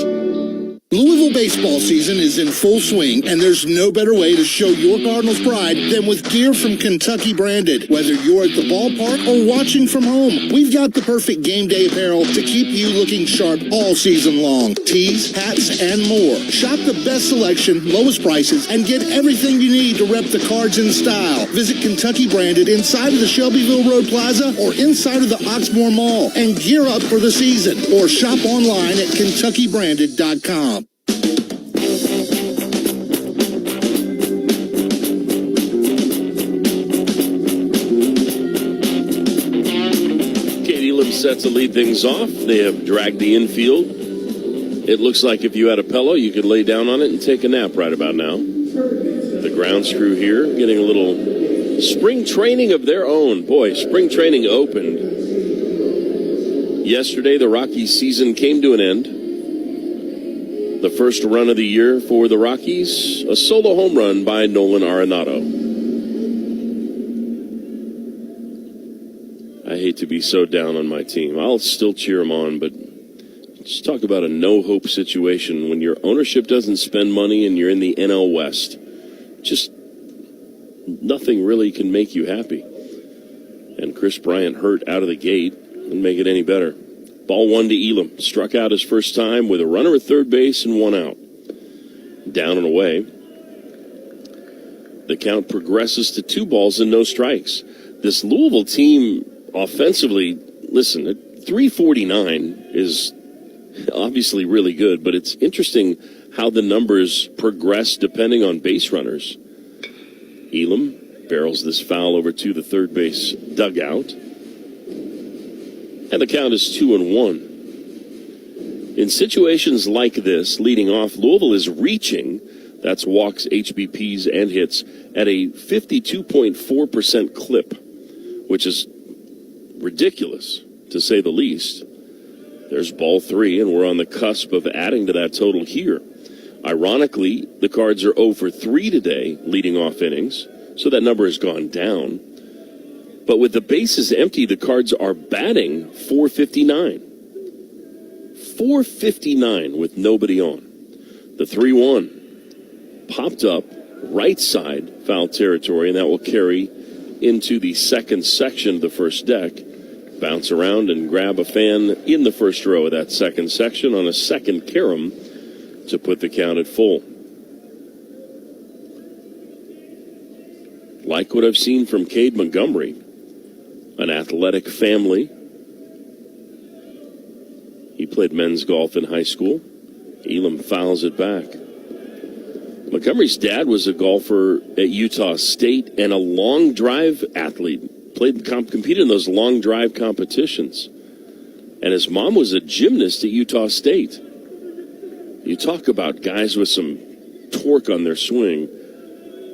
Louisville baseball season is in full swing, and there's no better way to show your Cardinals pride than with gear from Kentucky Branded. Whether you're at the ballpark or watching from home, we've got the perfect game day apparel to keep you looking sharp all season long. Tees, hats, and more. Shop the best selection, lowest prices, and get everything you need to rep the Cards in style. Visit Kentucky Branded inside of the Shelbyville Road Plaza or inside of the Oxmoor Mall and gear up for the season. Or shop online at KentuckyBranded.com. Set to lead things off. They have dragged the infield. It looks like if you had a pillow, you could lay down on it and take a nap right about now. The grounds crew here getting a little spring training of their own. Boy, spring training opened yesterday. The Rockies season came to an end. The first run of the year for the Rockies, a solo home run by Nolan Arenado. I hate to be so down on my team. I'll still cheer them on, but just talk about a no-hope situation when your ownership doesn't spend money and you're in the NL West. Just nothing really can make you happy. And Chris Bryant hurt out of the gate and make it any better. Ball one to Elam. Struck out his first time with a runner at third base and one out. Down and away. The count progresses to 2 balls and no strikes. This Louisville team offensively, listen, 349 is obviously really good, but it's interesting how the numbers progress depending on base runners. Elam barrels this foul over to the third base dugout. And the count is 2-1. In situations like this, leading off, Louisville is reaching, that's walks, HBPs, and hits, at a 52.4% clip, which is ridiculous, to say the least. There's ball 3, and we're on the cusp of adding to that total here. Ironically, the Cards are 0 for 3 today, leading off innings, so that number has gone down. But with the bases empty, the Cards are batting .459. .459 with nobody on. The 3-1 popped up right side foul territory, and that will carry into the second section of the first deck. Bounce around and grab a fan in the first row of that second section on a second carom to put the count at full. Like what I've seen from Cade Montgomery, an athletic family. He played men's golf in high school. Elam fouls it back. Montgomery's dad was a golfer at Utah State and a long drive athlete. Competed in those long drive competitions. And his mom was a gymnast at Utah State. You talk about guys with some torque on their swing.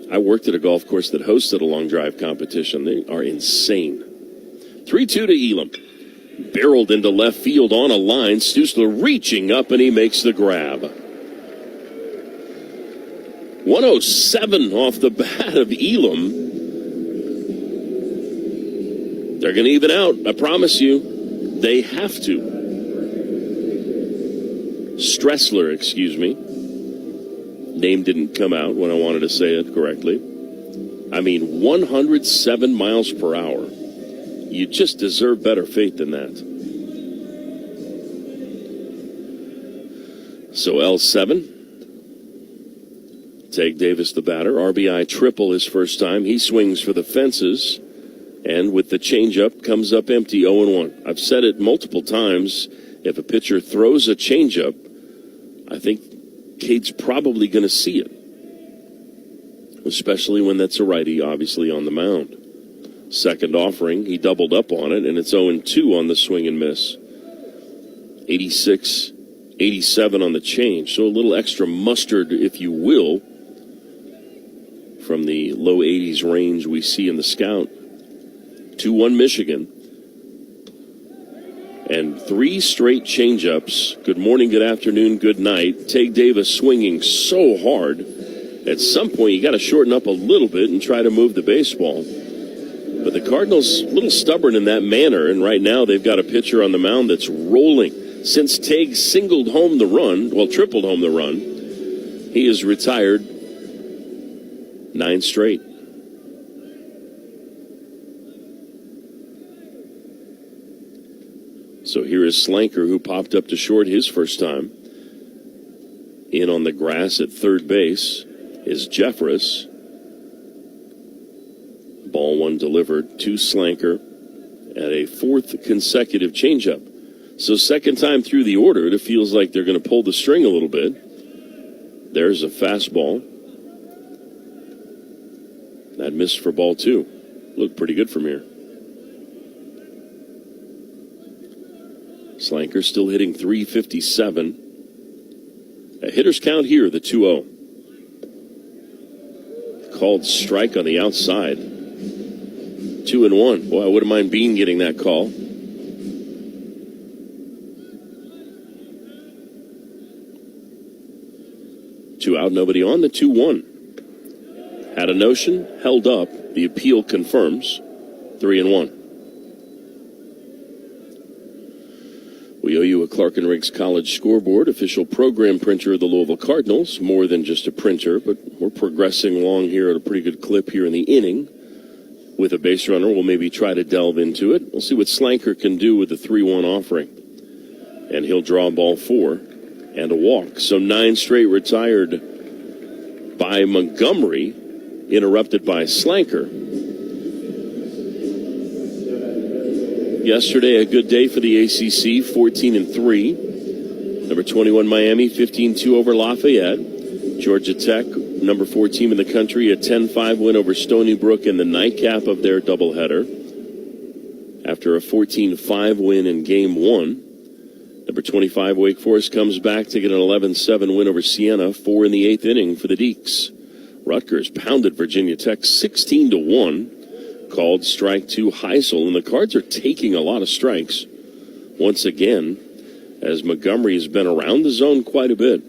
I worked at a golf course that hosted a long drive competition. They are insane. 3-2 to Elam. Barreled into left field on a line. Stusler reaching up, and he makes the grab. 107 off the bat of Elam. They're going to even out, I promise you. They have to. Stressler, excuse me. Name didn't come out when I wanted to say it correctly. I mean, 107 miles per hour. You just deserve better fate than that. So L7. Tag Davis, the batter. RBI triple his first time. He swings for the fences. And with the changeup, comes up empty, 0-1. I've said it multiple times. If a pitcher throws a changeup, I think Cade's probably going to see it. Especially when that's a righty, obviously, on the mound. Second offering, he doubled up on it, and it's 0-2 on the swing and miss. 86, 87 on the change. So a little extra mustard, if you will, from the low 80s range we see in the scout. 2-1 Michigan. And 3 straight changeups. Good morning, good afternoon, good night. Tag Davis swinging so hard. At some point, you got to shorten up a little bit and try to move the baseball. But the Cardinals, a little stubborn in that manner. And right now, they've got a pitcher on the mound that's rolling. Since Teague tripled home the run, he has retired 9 straight. So here is Slanker, who popped up to short his first time. In on the grass at third base is Jeffress. Ball one delivered to Slanker at a 4th consecutive changeup. So second time through the order, it feels like they're going to pull the string a little bit. There's a fastball. That missed for ball 2. Looked pretty good from here. Slanker still hitting .357. A hitter's count here, the 2-0. Called strike on the outside. 2-1. Boy, I wouldn't mind Bean getting that call. Two out, nobody on. The 2-1. Had a notion, held up. The appeal confirms. 3-1. We owe you a Clark & Riggs College scoreboard, official program printer of the Louisville Cardinals. More than just a printer, but we're progressing along here at a pretty good clip here in the inning. With a base runner, we'll maybe try to delve into it. We'll see what Slanker can do with the 3-1 offering. And he'll draw ball 4 and a walk. So 9 straight retired by Montgomery, interrupted by Slanker. Yesterday, a good day for the ACC, 14-3. Number 21, Miami, 15-2 over Lafayette. Georgia Tech, number 4 team in the country, a 10-5 win over Stony Brook in the nightcap of their doubleheader. After a 14-5 win in Game 1. Number 25, Wake Forest, comes back to get an 11-7 win over Siena, 4 in the 8th inning for the Deacs. Rutgers pounded Virginia Tech 16-1. Called strike 2 Heisel, and the Cards are taking a lot of strikes once again, as Montgomery has been around the zone quite a bit.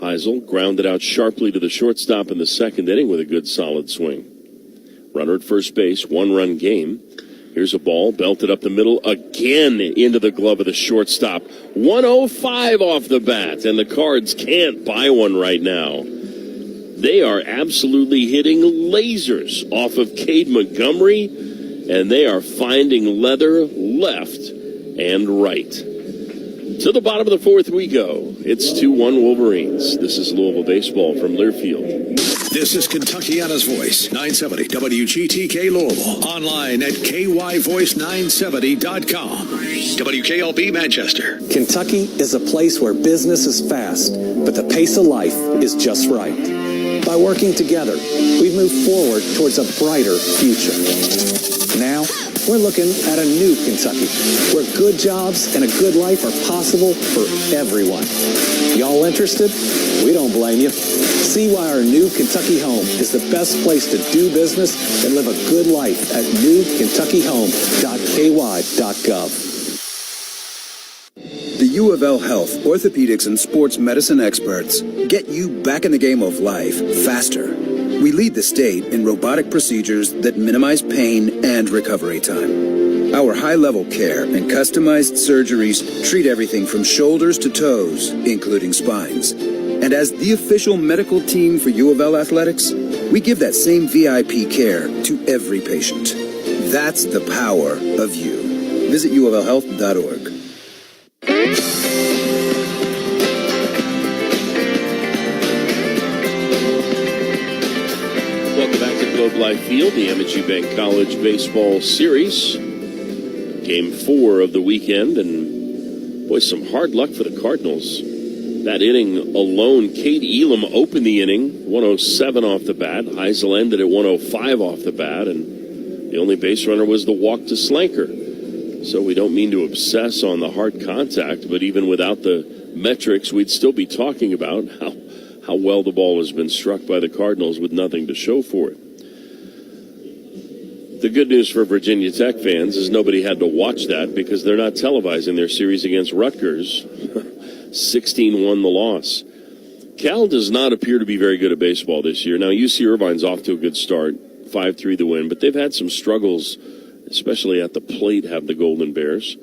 Heisel grounded out sharply to the shortstop in the 2nd inning with a good solid swing. Runner at first base, 1-run game. Here's a ball belted up the middle again into the glove of the shortstop. 105 off the bat, and the Cards can't buy one right now. They are absolutely hitting lasers off of Cade Montgomery, and they are finding leather left and right. To the bottom of the 4th we go. It's 2-1 Wolverines. This is Louisville baseball from Learfield. This is Kentuckiana's Voice, 970 WGTK Louisville. Online at kyvoice970.com. WKLB Manchester. Kentucky is a place where business is fast, but the pace of life is just right. By working together, we've moved forward towards a brighter future. Now, we're looking at a new Kentucky, where good jobs and a good life are possible for everyone. Y'all interested? We don't blame you. See why our new Kentucky home is the best place to do business and live a good life at newkentuckyhome.ky.gov. The U of L Health, Orthopedics, and Sports Medicine experts get you back in the game of life faster. We lead the state in robotic procedures that minimize pain and recovery time. Our high-level care and customized surgeries treat everything from shoulders to toes, including spines. And as the official medical team for U of L Athletics, we give that same VIP care to every patient. That's the power of you. Visit uoflhealth.org. Welcome back to Globe Life Field, the M&G Bank College Baseball Series. Game 4 of the weekend, and boy, some hard luck for the Cardinals. That inning alone, Cade Elam opened the inning, 107 off the bat. Heisel ended at 105 off the bat, and the only base runner was the walk to Slanker. So we don't mean to obsess on the hard contact, but even without the metrics, we'd still be talking about how well the ball has been struck by the Cardinals with nothing to show for it. The good news for Virginia Tech fans is nobody had to watch that because they're not televising their series against Rutgers. 16-1 the loss. Cal does not appear to be very good at baseball this year. Now, UC Irvine's off to a good start, 5-3 the win, but they've had some struggles especially at the plate, have the Golden Bears.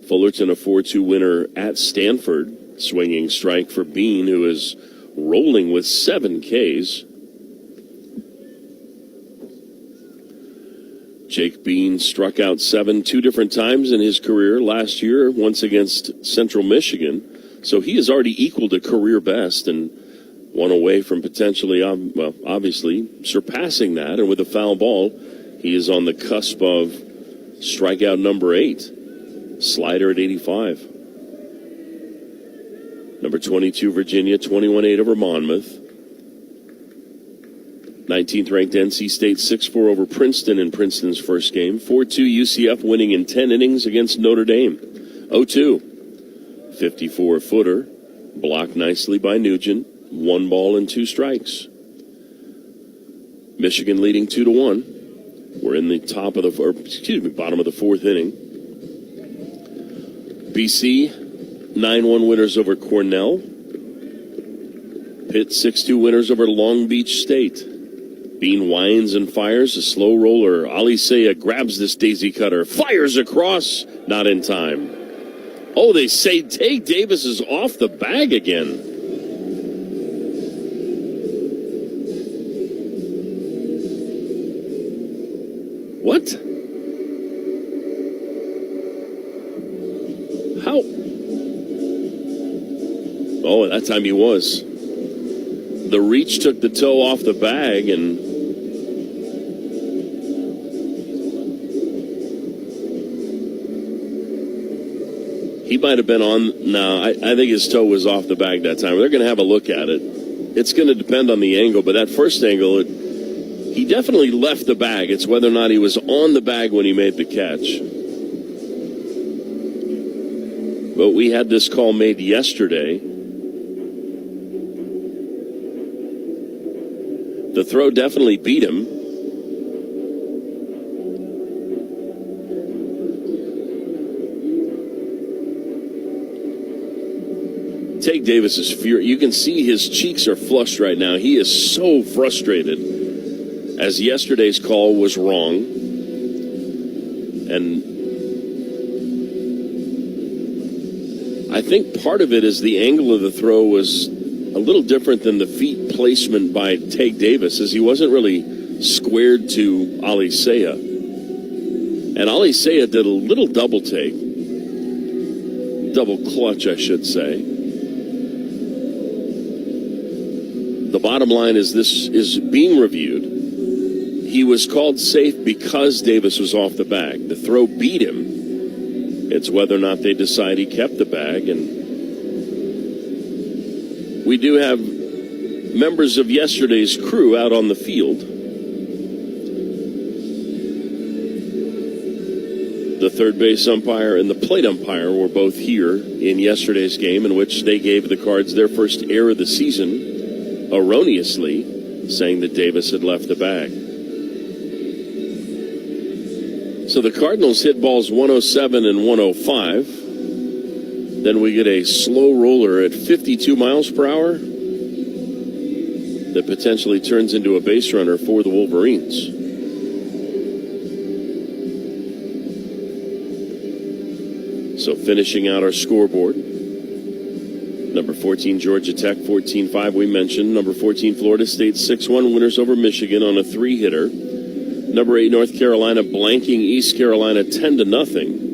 Fullerton, a 4-2 winner at Stanford. Swinging strike for Bean, who is rolling with 7 Ks. Jake Bean struck out 7 2 different times in his career last year, once against Central Michigan. So he has already equaled a career best and one away from potentially, obviously, surpassing that. And with a foul ball, he is on the cusp of strikeout number 8. Slider at 85. Number 22, Virginia, 21-8 over Monmouth. 19th ranked NC State, 6-4 over Princeton in Princeton's first game. 4-2 UCF winning in 10 innings against Notre Dame. 0-2. 54-footer, blocked nicely by Nugent. 1 ball and 2 strikes. Michigan leading 2-1. We're in the bottom of the 4th inning. BC, 9-1 winners over Cornell. Pitt, 6-2 winners over Long Beach State. Bean winds and fires a slow roller. Alisea grabs this daisy cutter, fires across, not in time. Oh, they say Tay Davis is off the bag again. What? How? Oh, at that time he was. The reach took the toe off the bag, and he might have been on. No, I think his toe was off the bag that time. They're going to have a look at it. It's going to depend on the angle, but that first angle, he definitely left the bag. It's whether or not he was on the bag when he made the catch. But we had this call made yesterday. The throw definitely beat him. Take Davis is furious. You can see his cheeks are flushed right now. He is so frustrated, as yesterday's call was wrong. And I think part of it is the angle of the throw was a little different than the feet placement by Take Davis, as he wasn't really squared to Alisea. And Alisea did a little double take. Double clutch, I should say. The bottom line is this is being reviewed. He was called safe because Davis was off the bag. The throw beat him. It's whether or not they decide he kept the bag. And we do have members of yesterday's crew out on the field. The third base umpire and the plate umpire were both here in yesterday's game, in which they gave the Cards their first error of the season, erroneously saying that Davis had left the bag. So the Cardinals hit balls 107 and 105. Then we get a slow roller at 52 miles per hour that potentially turns into a base runner for the Wolverines. So finishing out our scoreboard, number 14, Georgia Tech, 14-5, we mentioned. Number 14, Florida State, 6-1 winners over Michigan on a 3-hitter. Number 8, North Carolina blanking East Carolina 10-0.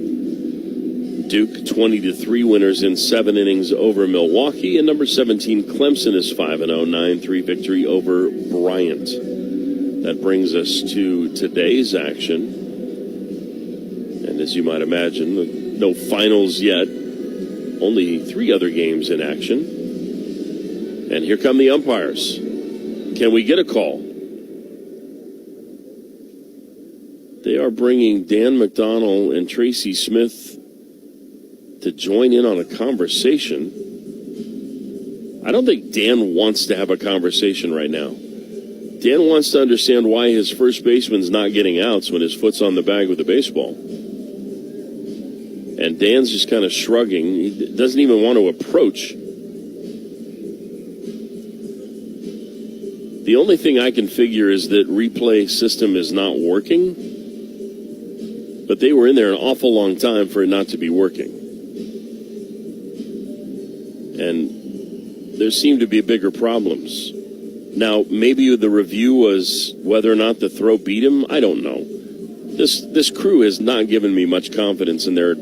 Duke, 20-3 winners in 7 innings over Milwaukee. And number 17, Clemson is 5-0, 9-3 victory over Bryant. That brings us to today's action. And as you might imagine, no finals yet. Only 3 other games in action. And here come the umpires. Can we get a call? They are bringing Dan McDonnell and Tracy Smith to join in on a conversation. I don't think Dan wants to have a conversation right now. Dan wants to understand why his first baseman's not getting outs when his foot's on the bag with the baseball. And Dan's just kind of shrugging. He doesn't even want to approach. The only thing I can figure is that replay system is not working. But they were in there an awful long time for it not to be working. And there seemed to be bigger problems. Now, maybe the review was whether or not the throw beat him. I don't know. This crew has not given me much confidence in their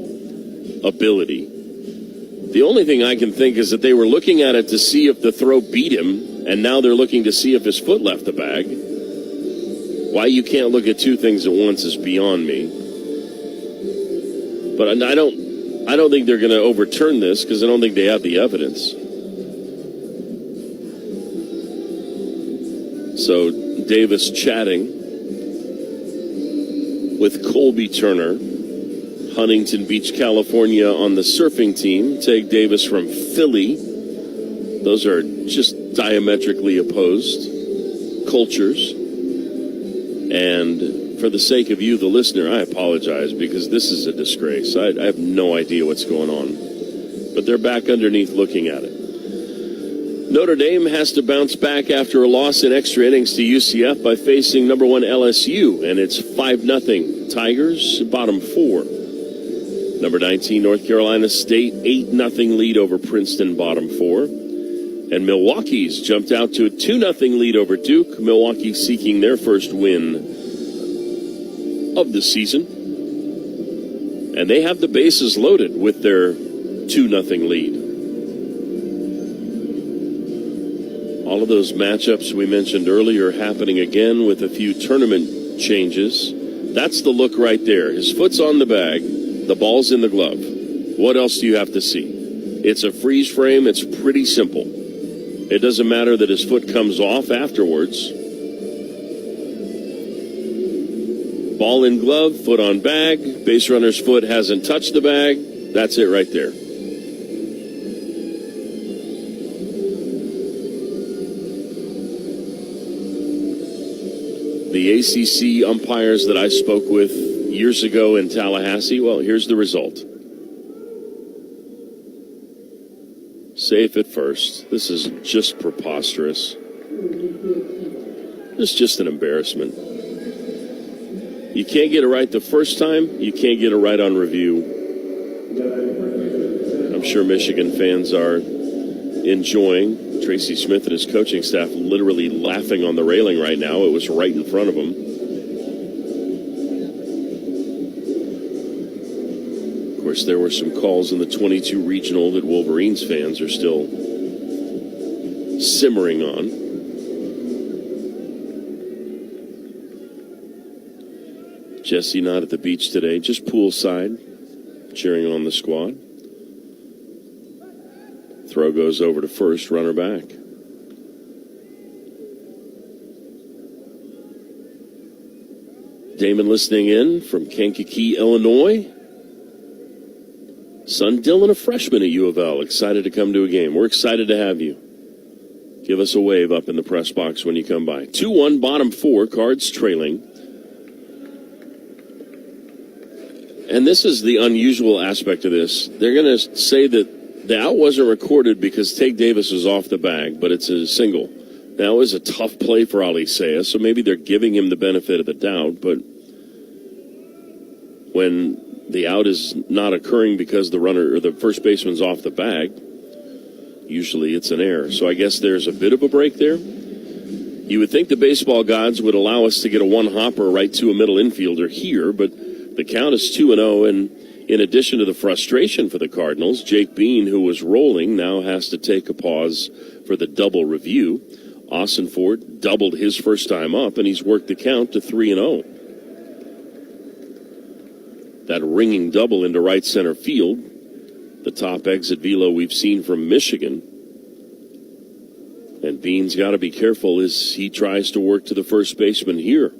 ability. The only thing I can think is that they were looking at it to see if the throw beat him, and now they're looking to see if his foot left the bag. Why you can't look at two things at once is beyond me. But I don't think they're going to overturn this because I don't think they have the evidence. So Davis chatting with Colby Turner, Huntington Beach, California, on the surfing team. Take Davis from Philly. Those are just diametrically opposed cultures. And for the sake of you, the listener, I apologize because this is a disgrace. I have no idea what's going on. But they're back underneath looking at it. Notre Dame has to bounce back after a loss in extra innings to UCF by facing number 1 LSU, and it's 5-0 Tigers, bottom 4. Number 19 North Carolina State, 8-0 lead over Princeton, bottom 4. And Milwaukee's jumped out to a 2-0 lead over Duke. Milwaukee seeking their first win of the season. And they have the bases loaded with their 2-0 lead. All of those matchups we mentioned earlier happening again with a few tournament changes. That's the look right there. His foot's on the bag. The ball's in the glove. What else do you have to see? It's a freeze frame. It's pretty simple. It doesn't matter that his foot comes off afterwards. Ball in glove, foot on bag. Base runner's foot hasn't touched the bag. That's it right there. The ACC umpires that I spoke with years ago in Tallahassee, well, here's the result. Safe at first. This is just preposterous. It's just an embarrassment. You can't get it right the first time. You can't get it right on review. I'm sure Michigan fans are enjoying. Tracy Smith and his coaching staff literally laughing on the railing right now. It was right in front of them. Of course, there were some calls in the 22 regional that Wolverines fans are still simmering on. Jesse not at the beach today, just poolside, cheering on the squad. Throw goes over to first, runner back. Damon listening in from Kankakee, Illinois. Son Dylan, a freshman at U of L, excited to come to a game. We're excited to have you. Give us a wave up in the press box when you come by. 2-1, bottom 4, Cards trailing. And this is the unusual aspect of this. They're going to say that the out wasn't recorded because Take Davis was off the bag, but it's a single. Now, it was a tough play for Alisea, so maybe they're giving him the benefit of the doubt, but when the out is not occurring because the runner or the first baseman's off the bag, usually it's an error. So I guess there's a bit of a break there. You would think the baseball gods would allow us to get a one-hopper right to a middle infielder here, but the count is 2-0, and in addition to the frustration for the Cardinals, Jake Bean, who was rolling, now has to take a pause for the double review. Austin Ford doubled his first time up, and he's worked the count to 3-0. That ringing double into right center field, the top exit velo we've seen from Michigan. And Bean's got to be careful as he tries to work to the first baseman here.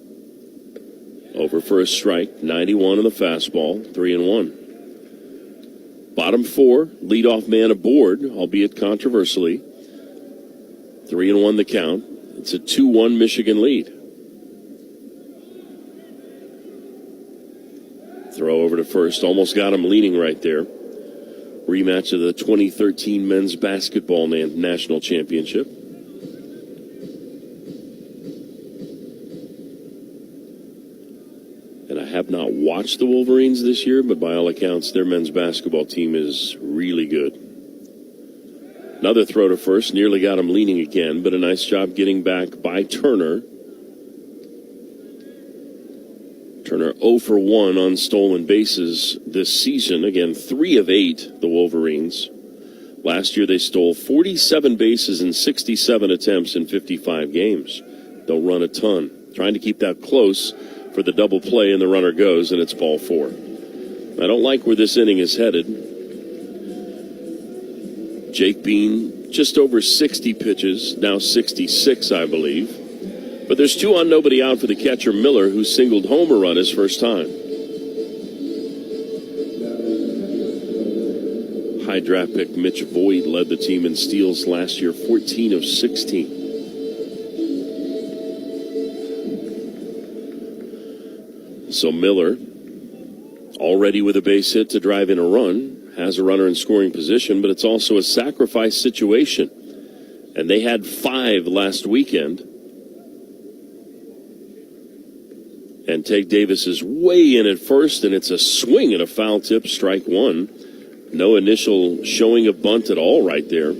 Over for a strike, 91 on the fastball, 3-1. Bottom 4, leadoff man aboard, albeit controversially. 3-1 the count. It's a 2-1 Michigan lead. Throw over to first, almost got him leaning right there. Rematch of the 2013 men's basketball national championship. And I have not watched watched the Wolverines this year, but by all accounts, their men's basketball team is really good. Another throw to first, nearly got him leaning again, but a nice job getting back by Turner. Turner 0 for 1 on stolen bases this season. Again, 3 of 8, the Wolverines. Last year they stole 47 bases in 67 attempts in 55 games. They'll run a ton. Trying to keep that close for the double play, and the runner goes, and it's ball 4. I don't like where this inning is headed. Jake Bean, just over 60 pitches, now 66, I believe. But there's 2 on, nobody out for the catcher Miller, who singled home a run his first time. High draft pick Mitch Voigt led the team in steals last year, 14 of 16. So Miller, already with a base hit to drive in a run, has a runner in scoring position, but it's also a sacrifice situation. And they had 5 last weekend. And Tate Davis is way in at first, and it's a swing and a foul tip, strike 1. No initial showing of bunt at all right there.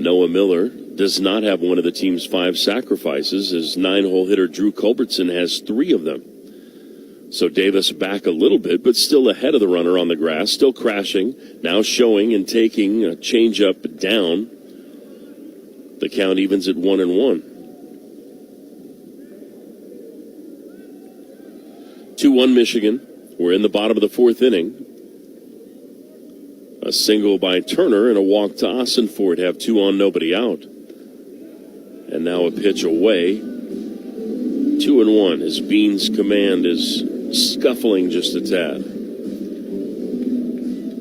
Noah Miller does not have one of the team's 5 sacrifices. His 9-hole hitter Drew Culbertson has 3 of them. So Davis back a little bit, but still ahead of the runner on the grass, still crashing, now showing and taking a changeup down. The count evens at 1-1. 2-1 Michigan. We're in the bottom of the 4th inning. A single by Turner and a walk to Ossenfort have 2 on, nobody out. And now a pitch away. 2-1 as Bean's command is scuffling just a tad.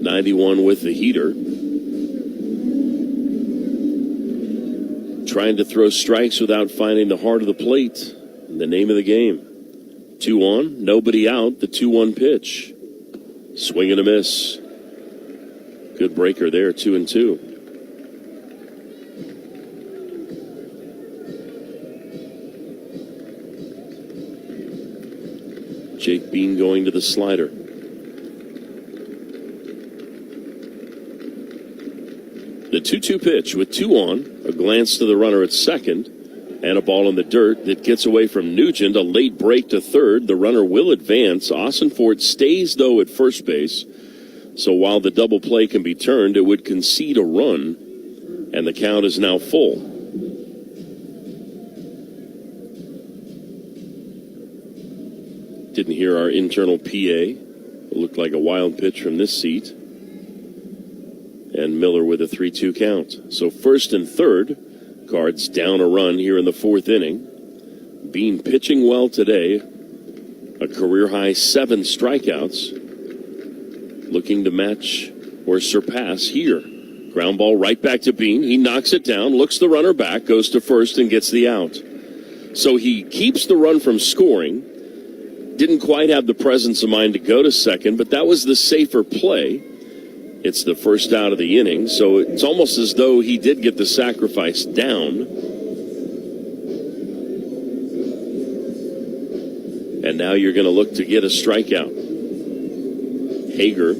91 with the heater. Trying to throw strikes without finding the heart of the plate. The name of the game. 2 on, nobody out, the 2-1 pitch. Swing and a miss. Good breaker there, 2-2. Jake Bean going to the slider. The 2-2 pitch with 2 on, a glance to the runner at second, and a ball in the dirt that gets away from Nugent. A late break to third. The runner will advance. Ossenfort stays, though, at first base. So while the double play can be turned, it would concede a run, and the count is now full. Didn't hear our internal PA. It looked like a wild pitch from this seat. And Miller with a 3-2 count. So first and third, Cards down a run here in the 4th inning. Bean pitching well today. A career-high 7 strikeouts. Looking to match or surpass here. Ground ball right back to Bean. He knocks it down, looks the runner back, goes to first and gets the out. So he keeps the run from scoring. Didn't quite have the presence of mind to go to second, but that was the safer play. It's the first out of the inning, so it's almost as though he did get the sacrifice down. And now you're going to look to get a strikeout. Hager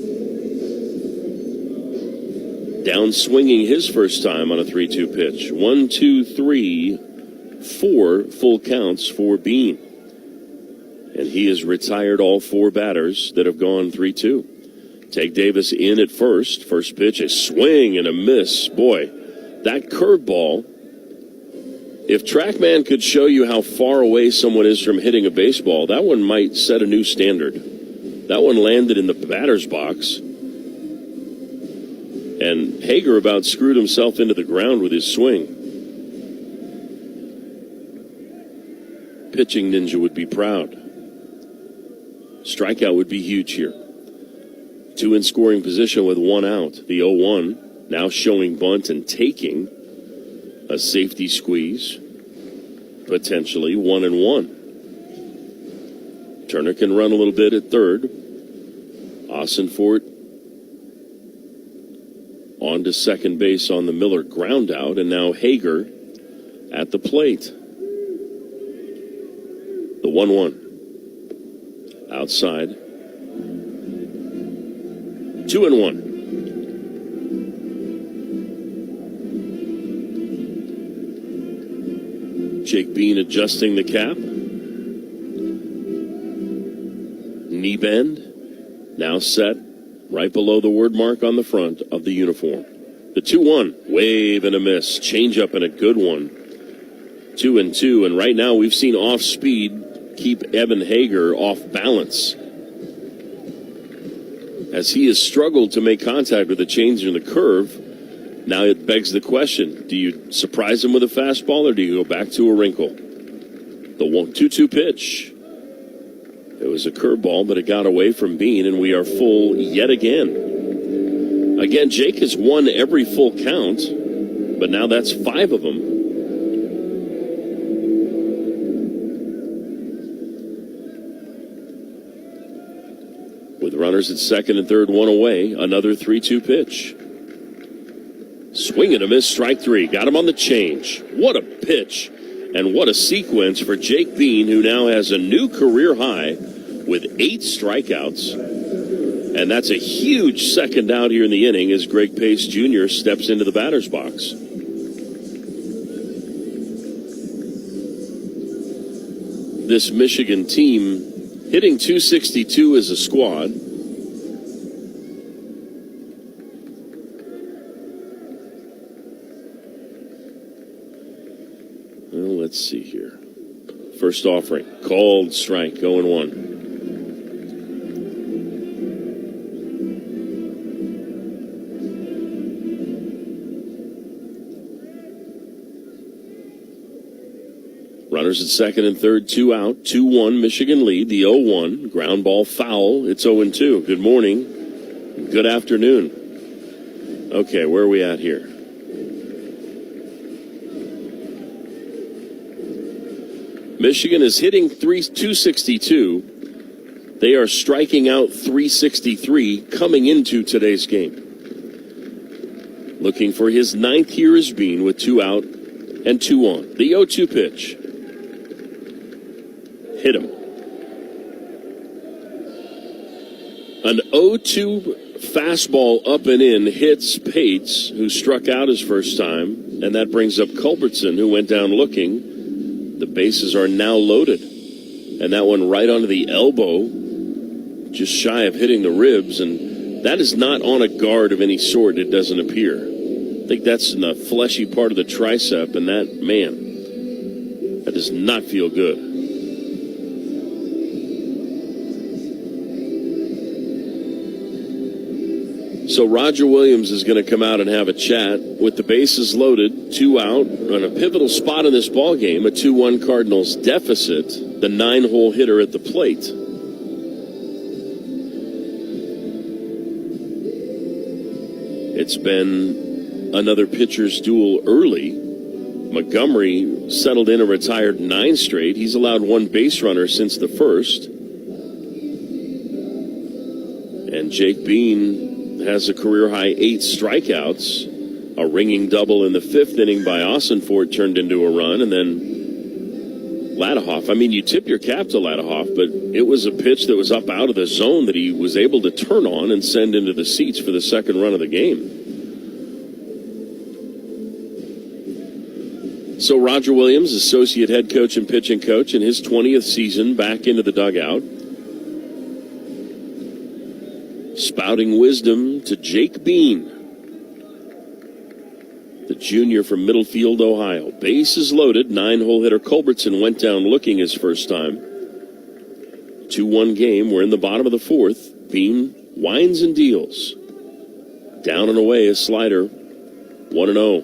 down swinging his first time on a 3-2 pitch. 1, 2, 3, 4 full counts for Bean. And he has retired all 4 batters that have gone 3-2. Take Davis in at first. First pitch, a swing and a miss. Boy, that curveball. If TrackMan could show you how far away someone is from hitting a baseball, that one might set a new standard. That one landed in the batter's box. And Hager about screwed himself into the ground with his swing. Pitching ninja would be proud. Strikeout would be huge here. 2 in scoring position with 1 out. The 0-1 now showing bunt and taking a safety squeeze. Potentially 1-1. Turner can run a little bit at third. Ossenfort on to second base on the Miller ground out, and now Hager at the plate. 1-1. Outside. 2-1. Jake Bean adjusting the cap. Knee bend. Now set right below the word mark on the front of the uniform. The 2-1. Wave and a miss. Change up and a good one. 2-2. And right now we've seen off speed keep Evan Hager off balance, as he has struggled to make contact with the change in the curve. Now it begs the question, do you surprise him with a fastball or do you go back to a wrinkle? The 1-2 pitch. It was a curveball, but it got away from Bean, and we are full yet again. Again, Jake has won every full count, but now that's 5 of them. With runners at second and third, 1 away, another 3-2 pitch. Swing and a miss, strike 3. Got him on the change. What a pitch, and what a sequence for Jake Bean, who now has a new career high with 8 strikeouts. And that's a huge second out here in the inning as Greg Pace Jr. steps into the batter's box. This Michigan team hitting .262 as a squad. Well, let's see here. First offering, called strike, 0-1. Runners at second and third, 2 out, 2-1, Michigan lead. The 0-1, ground ball foul. It's 0-2. Good morning. Good afternoon. Okay, where are we at here? Michigan is hitting .262. They are striking out .363 coming into today's game. Looking for his 9th year as Bean with 2 out and 2 on. The 0-2 pitch. Hit him. An 0-2 fastball up and in hits Pates, who struck out his first time, and that brings up Culbertson, who went down looking. The bases are now loaded, and that one right onto the elbow, just shy of hitting the ribs, and that is not on a guard of any sort, it doesn't appear. I think that's in the fleshy part of the tricep, and that, man, that does not feel good. So Roger Williams is going to come out and have a chat with the bases loaded, 2 out, on a pivotal spot in this ball game, a 2-1 Cardinals deficit, the 9-hole hitter at the plate. It's been another pitcher's duel early. Montgomery settled in and retired 9 straight. He's allowed 1 base runner since the first. And Jake Bean has a career-high 8 strikeouts. A ringing double in the 5th inning by Ossenfort turned into a run, and then Ladahoff. I mean, you tip your cap to Ladahoff, but it was a pitch that was up out of the zone that he was able to turn on and send into the seats for the second run of the game. So Roger Williams, associate head coach and pitching coach, in his 20th season back into the dugout, spouting wisdom to Jake Bean, the junior from Middlefield, Ohio. Bases loaded, 9-hole hitter Culbertson went down looking his first time. 2-1 game. We're in the bottom of the 4th. Bean winds and deals. Down and away, a slider. 1-0.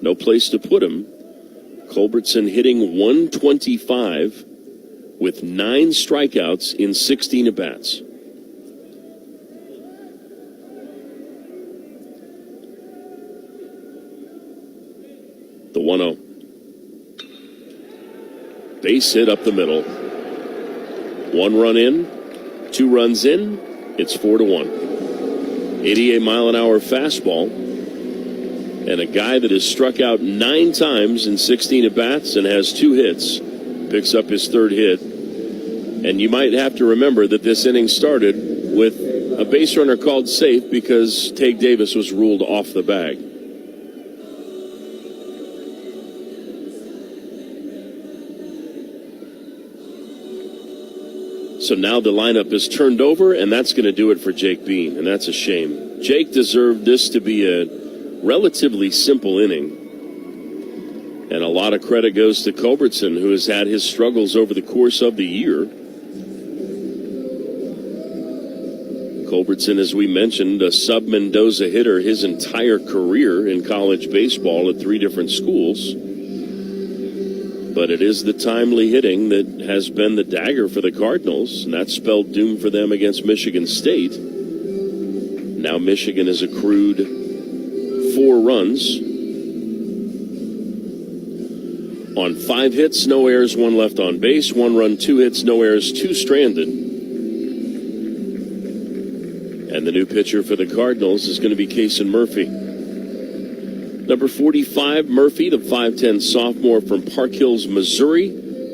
No place to put him. Culbertson hitting .125 with 9 strikeouts in 16 at-bats. The 1-0. Base hit up the middle. 1 run in, 2 runs in, it's 4-1. 88-mile-an-hour fastball. And a guy that has struck out 9 times in 16 at-bats and has 2 hits picks up his 3rd hit And you might have to remember that this inning started with a base runner called safe because Tage Davis was ruled off the bag. So now the lineup is turned over, and that's going to do it for Jake Bean, and that's a shame. Jake deserved this to be a relatively simple inning. And a lot of credit goes to Culbertson, who has had his struggles over the course of the year. Culbertson, as we mentioned, a sub-Mendoza hitter his entire career in college baseball at 3 different schools. But it is the timely hitting that has been the dagger for the Cardinals, and that spelled doom for them against Michigan State. Now Michigan has accrued 4 runs on 5 hits, no errors, 1 left on base, 1 run, 2 hits, no errors, 2 stranded. And the new pitcher for the Cardinals is going to be Kason Murphy. Number 45, Murphy, the 5'10 sophomore from Park Hills, Missouri,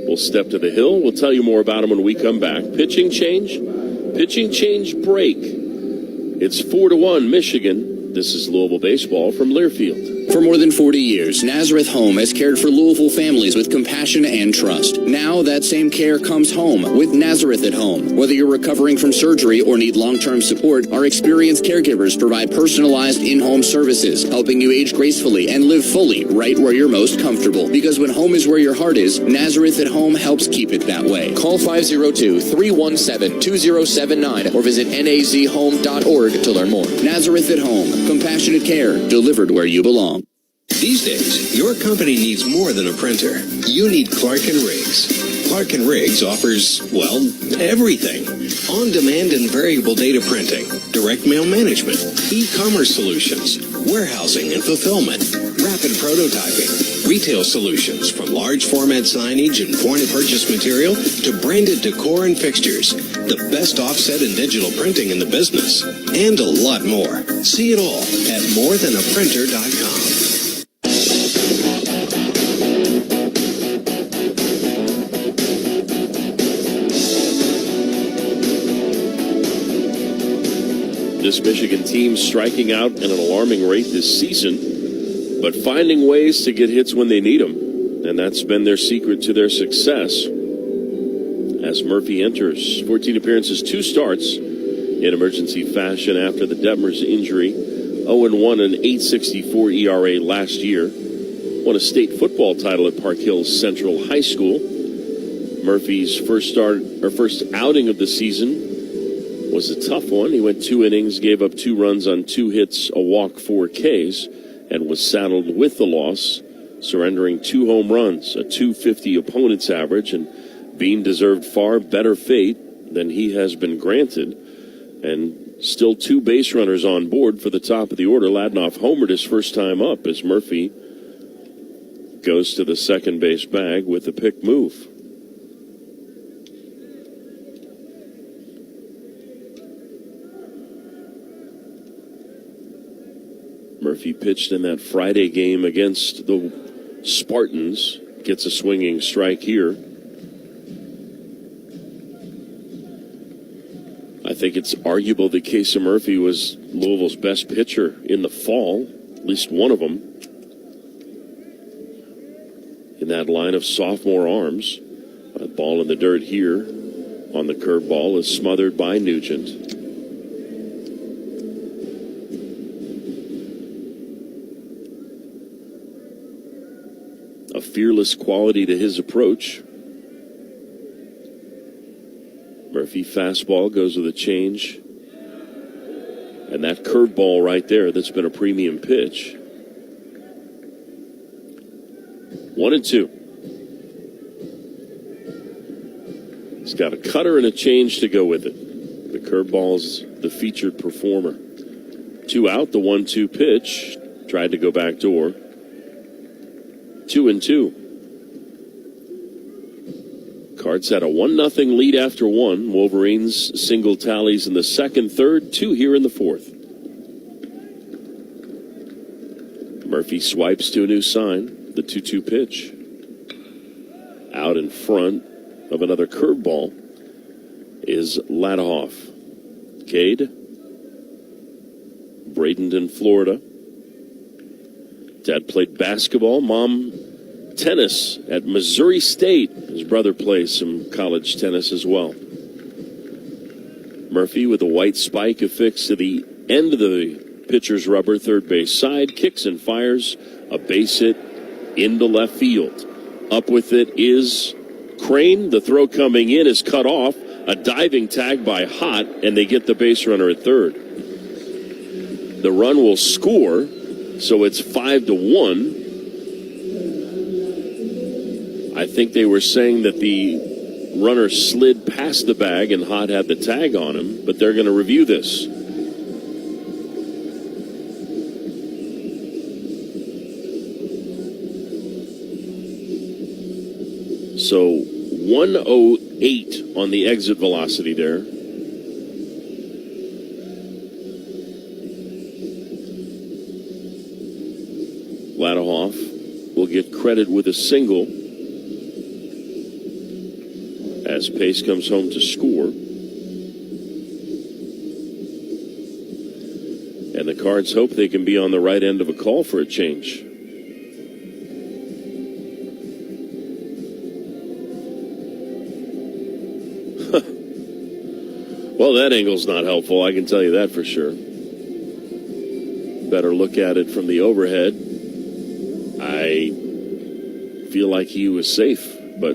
will step to the hill. We'll tell you more about him when we come back. Pitching change break. It's 4-1 Michigan. This is Louisville baseball from Learfield. For more than 40 years, Nazareth Home has cared for Louisville families with compassion and trust. Now that same care comes home with Nazareth at Home. Whether you're recovering from surgery or need long-term support, our experienced caregivers provide personalized in-home services, helping you age gracefully and live fully right where you're most comfortable. Because when home is where your heart is, Nazareth at Home helps keep it that way. Call 502-317-2079 or visit nazhome.org to learn more. Nazareth at Home. Compassionate care delivered where you belong. These days, your company needs more than a printer. You need Clark & Riggs. Clark & Riggs offers, well, everything. On-demand and variable data printing, direct mail management, e-commerce solutions, warehousing and fulfillment, rapid prototyping, retail solutions from large format signage and point-of-purchase material to branded decor and fixtures, the best offset and digital printing in the business, and a lot more. See it all at morethanaprinter.com. This Michigan team striking out at an alarming rate this season, but finding ways to get hits when they need them. And that's been their secret to their success. As Murphy enters, 14 appearances, 2 starts in emergency fashion after the Detmers injury. 0-1, an 8.64 ERA last year. Won a state football title at Park Hills Central High School. Murphy's first outing of the season was a tough one. He went 2 innings, gave up 2 runs on 2 hits, a walk, 4 Ks, and was saddled with the loss, surrendering 2 home runs, a .250 opponent's average, and Bean deserved far better fate than he has been granted. And still 2 base runners on board for the top of the order. Ladnoff homered his first time up as Murphy goes to the second base bag with a pick move. Murphy pitched in that Friday game against the Spartans. Gets a swinging strike here. I think it's arguable that Kason Murphy was Louisville's best pitcher in the fall, at least one of them, in that line of sophomore arms. A ball in the dirt here on the curveball is smothered by Nugent. A fearless quality to his approach. Murphy fastball goes with a change. And that curveball right there, that's been a premium pitch. 1-2. He's got a cutter and a change to go with it. The curveball's the featured performer. 2 out, the 1-2 pitch. Tried to go back door. 2-2. Cards had a 1-0 lead after 1. Wolverines single tallies in the second, third, 2 here in the fourth. Murphy swipes to a new sign. The 2-2 pitch. Out in front of another curveball. is Ladahoff. Cade, Bradenton, Florida. Dad played basketball. Mom, tennis at Missouri State. His brother plays some college tennis as well. Murphy with a white spike affixed to the end of the pitcher's rubber, third base side, kicks and fires a base hit into left field. Up with it is Crane. The throw coming in is cut off. A diving tag by Hott, and they get the base runner at third. The run will score, so it's 5-1. I think they were saying that the runner slid past the bag and Hott had the tag on him, but they're going to review this. So 108 on the exit velocity there. Ladahoff will get credit with a single as Pace comes home to score. And the Cards hope they can be on the right end of a call for a change. Well, that angle's not helpful, I can tell you that for sure. Better look at it from the overhead. I feel like he was safe, but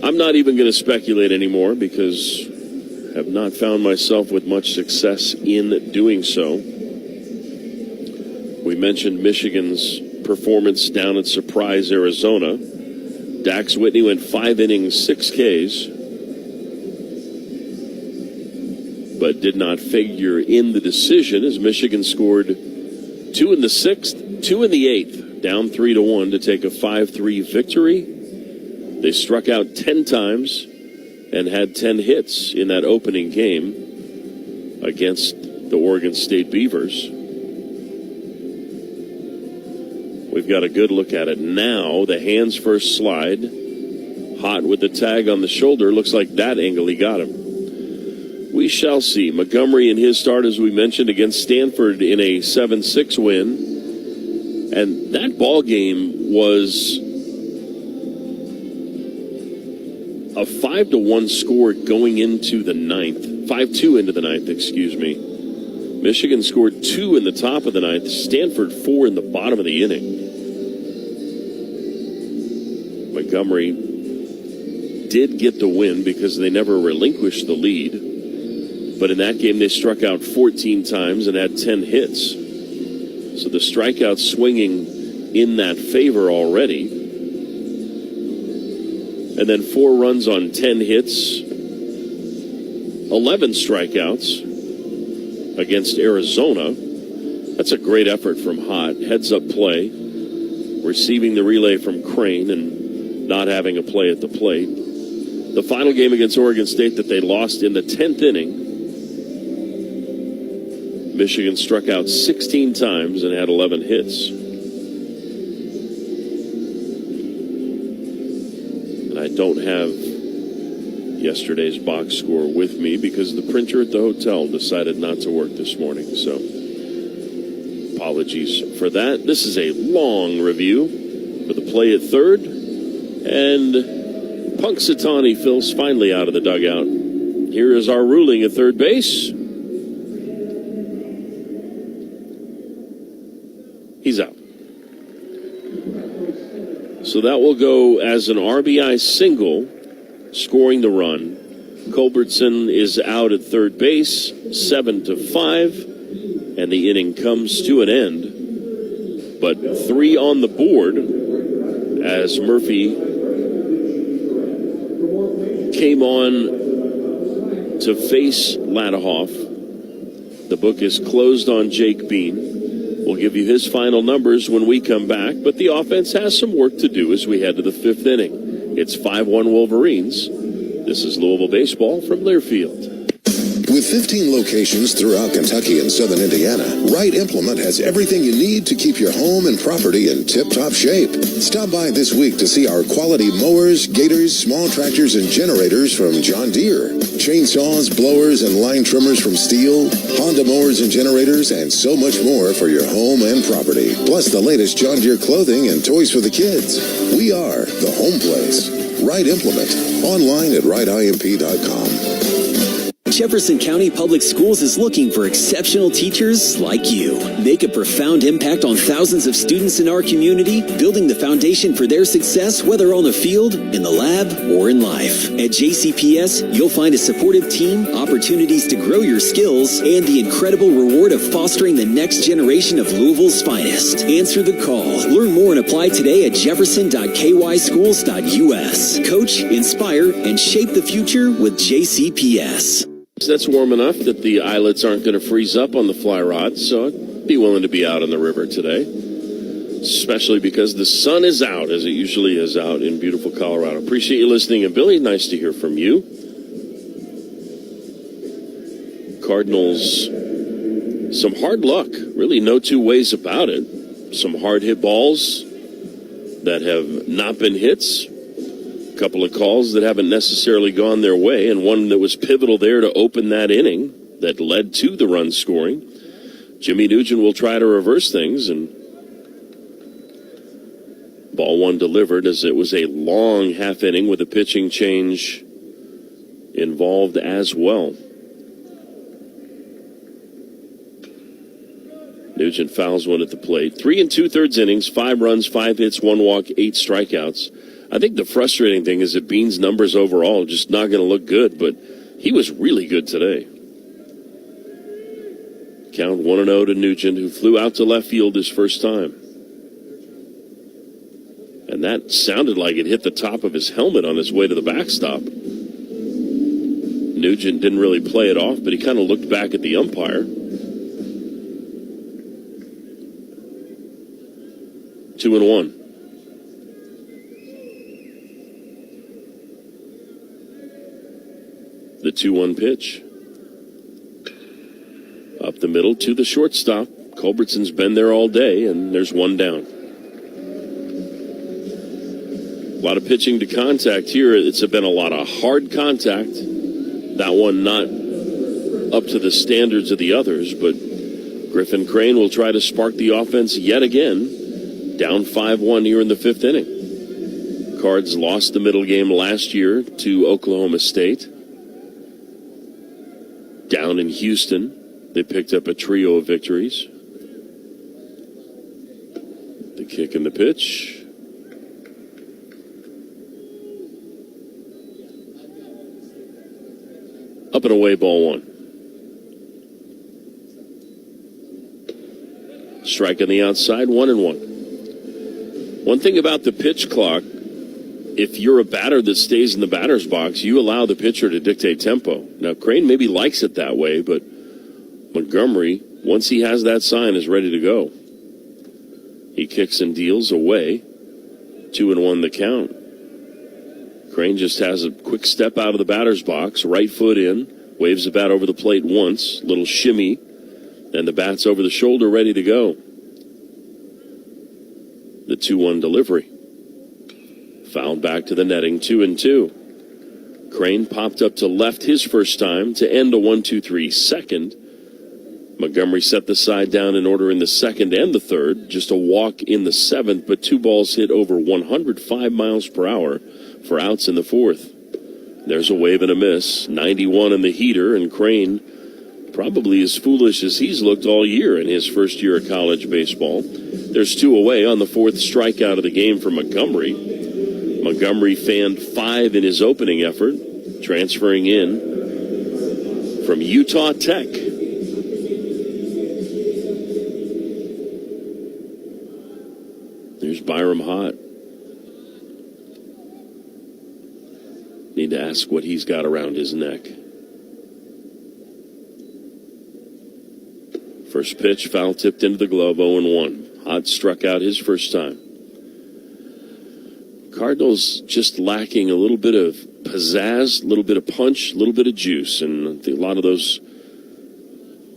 I'm not even going to speculate anymore because I have not found myself with much success in doing so. We mentioned Michigan's performance down at Surprise, Arizona. Dax Whitney went 5 innings, 6 Ks, but did not figure in the decision as Michigan scored 2 in the 6th, 2 in the 8th, down 3-1 to take a 5-3 victory. They struck out 10 times and had 10 hits in that opening game against the Oregon State Beavers. We've got a good look at it now. The hands first slide. Hott with the tag on the shoulder. Looks like that angle he got him. We shall see. Montgomery in his start, as we mentioned, against Stanford in a 7-6 win. And that ball game was a 5-1 score going into the 9th. 5-2 into the 9th, excuse me. Michigan scored 2 in the top of the 9th. Stanford 4 in the bottom of the inning. Montgomery did get the win because they never relinquished the lead. But in that game, they struck out 14 times and had 10 hits. So the strikeouts swinging in that favor already. And then 4 runs on 10 hits, 11 strikeouts against Arizona. That's a great effort from Hott. Heads up play, receiving the relay from Crane and not having a play at the plate. The final game against Oregon State that they lost in the 10th inning, Michigan struck out 16 times and had 11 hits. And I don't have yesterday's box score with me because the printer at the hotel decided not to work this morning. So apologies for that. This is a long review for the play at third. And Punxsutawney Phil's finally out of the dugout. Here is our ruling at third base. He's out. So that will go as an RBI single, scoring the run. Culbertson is out at third base, 7-5, and the inning comes to an end. But 3 on the board as Murphy came on to face Ladahoff. The book is closed on Jake Bean. We'll give you his final numbers when we come back, but the offense has some work to do as we head to the 5th inning. It's 5-1 Wolverines. This is Louisville Baseball from Learfield. With 15 locations throughout Kentucky and southern Indiana, Wright Implement has everything you need to keep your home and property in tip-top shape. Stop by this week to see our quality mowers, gators, small tractors, and generators from John Deere. Chainsaws, blowers, and line trimmers from Steel, Honda mowers and generators, and so much more for your home and property. Plus the latest John Deere clothing and toys for the kids. We are the home place. Wright Implement. Online at wrightimp.com. Jefferson County Public Schools is looking for exceptional teachers like you. Make a profound impact on thousands of students in our community, building the foundation for their success, whether on the field, in the lab, or in life. At JCPS, you'll find a supportive team, opportunities to grow your skills, and the incredible reward of fostering the next generation of Louisville's finest. Answer the call. Learn more and apply today at jefferson.kyschools.us. Coach, inspire, and shape the future with JCPS. That's warm enough that the eyelets aren't going to freeze up on the fly rod, so I'd be willing to be out on the river today, especially because the sun is out, as it usually is out in beautiful Colorado. Appreciate you listening, and Billy, nice to hear from you. Cardinals, some hard luck, really no two ways about it. Some hard hit balls that have not been hits. Couple of calls that haven't necessarily gone their way, and one that was pivotal there to open that inning that led to the run scoring. Jimmy Nugent will try to reverse things, and ball one delivered as it was a long half inning with a pitching change involved as well. Nugent fouls one at the plate. 3 2/3 innings, 5 runs, 5 hits, 1 walk, 8 strikeouts. I think the frustrating thing is that Bean's numbers overall are just not going to look good, but he was really good today. Count 1-0 to Nugent, who flew out to left field his first time. And that sounded like it hit the top of his helmet on his way to the backstop. Nugent didn't really play it off, but he kind of looked back at the umpire. 2-1. The 2-1 pitch. Up the middle to the shortstop. Culbertson's been there all day, and there's one down. A lot of pitching to contact here. It's been a lot of hard contact. That one not up to the standards of the others, but Griffin Crane will try to spark the offense yet again. Down 5-1 here in the 5th inning. Cards lost the middle game last year to Oklahoma State. Down in Houston, they picked up a trio of victories. The kick and the pitch. Up and away, ball one. Strike on the outside, 1-1. One thing about the pitch clock, if you're a batter that stays in the batter's box, you allow the pitcher to dictate tempo. Now, Crane maybe likes it that way, but Montgomery, once he has that sign, is ready to go. He kicks and deals away. 2-1 the count. Crane just has a quick step out of the batter's box, right foot in, waves the bat over the plate once, little shimmy, and the bat's over the shoulder, ready to go. The 2-1 delivery. Fouled back to the netting, 2-2. Crane popped up to left his first time to end a 1-2-3 second. Montgomery set the side down in order in the second and the third. Just a walk in the 7th, but 2 balls hit over 105 miles per hour for outs in the 4th. There's a wave and a miss. 91 in the heater, and Crane probably as foolish as he's looked all year in his first year of college baseball. There's 2 away on the 4th strikeout of the game for Montgomery. Montgomery fanned 5 in his opening effort, transferring in from Utah Tech. There's Byram Hott. Need to ask what he's got around his neck. First pitch, foul tipped into the glove, 0-1. Hott struck out his first time. Cardinals just lacking a little bit of pizzazz, a little bit of punch, a little bit of juice. And I think a lot of those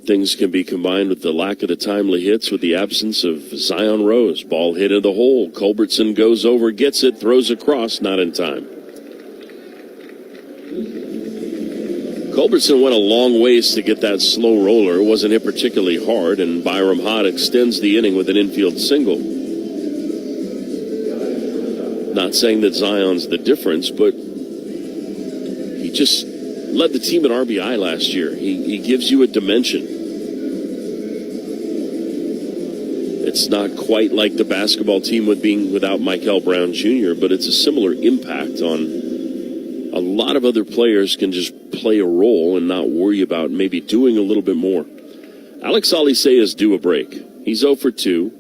things can be combined with the lack of the timely hits, with the absence of Zion Rose. Ball hit into the hole. Culbertson goes over, gets it, throws across, not in time. Culbertson went a long ways to get that slow roller. It wasn't hit particularly hard, and Byram Hott extends the inning with an infield single. Not saying that Zion's the difference, but he just led the team in RBI last year. He gives you a dimension. It's not quite like the basketball team without Michael Brown Jr., but it's a similar impact on a lot of other players can just play a role and not worry about maybe doing a little bit more. Alex Alicea is due a break. He's 0 for 2.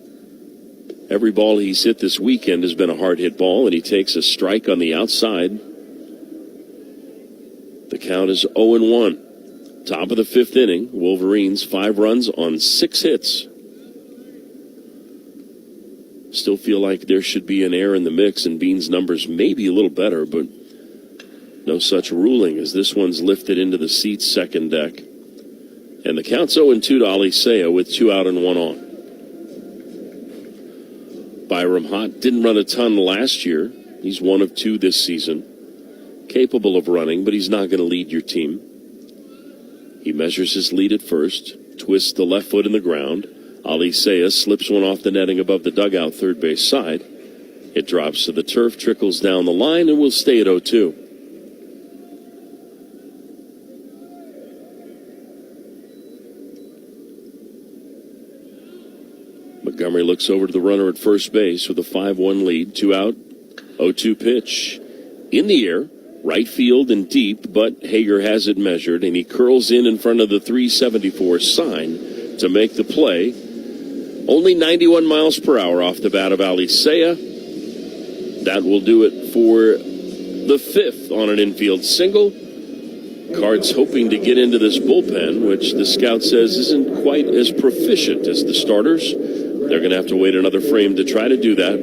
Every ball he's hit this weekend has been a hard hit ball, and he takes a strike on the outside. The count is 0-1. Top of the 5th inning, Wolverines 5 runs on 6 hits. Still feel like there should be an error in the mix, and Bean's numbers may be a little better, but no such ruling, as this one's lifted into the seats second deck. And the count's 0-2 to Alicea with 2 out and 1 on. Byram Hott didn't run a ton last year. He's 1 of 2 this season. Capable of running, but he's not going to lead your team. He measures his lead at first, twists the left foot in the ground. Alicea slips one off the netting above the dugout third base side. It drops to the turf, trickles down the line, and will stay at 0-2. Montgomery looks over to the runner at first base with a 5-1 lead. 2 out, 0-2 pitch. In the air, right field and deep, but Hager has it measured, and he curls in front of the 374 sign to make the play. Only 91 miles per hour off the bat of Alicea. That will do it for the 5th on an infield single. Cards hoping to get into this bullpen, which the scout says isn't quite as proficient as the starters. They're going to have to wait another frame to try to do that,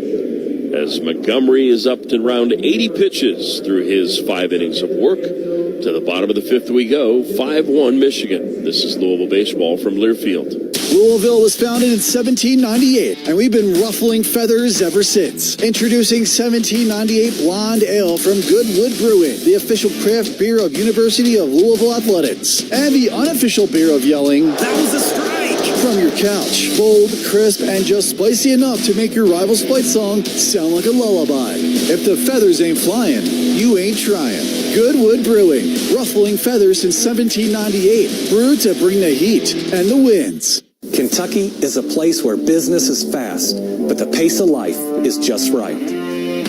as Montgomery is up to around 80 pitches through his 5 innings of work. To the bottom of the 5th we go. 5-1 Michigan. This is Louisville baseball from Learfield. Louisville was founded in 1798, and we've been ruffling feathers ever since. Introducing 1798 Blonde Ale from Goodwood Brewing, the official craft beer of University of Louisville Athletics, and the unofficial beer of yelling, "That was a strike!" from your couch. Bold, crisp, and just spicy enough to make your rival's fight song sound like a lullaby. If the feathers ain't flying, you ain't trying. Goodwood Brewing, ruffling feathers since 1798. Brewed to bring the heat and the winds. Kentucky is a place where business is fast, but the pace of life is just right.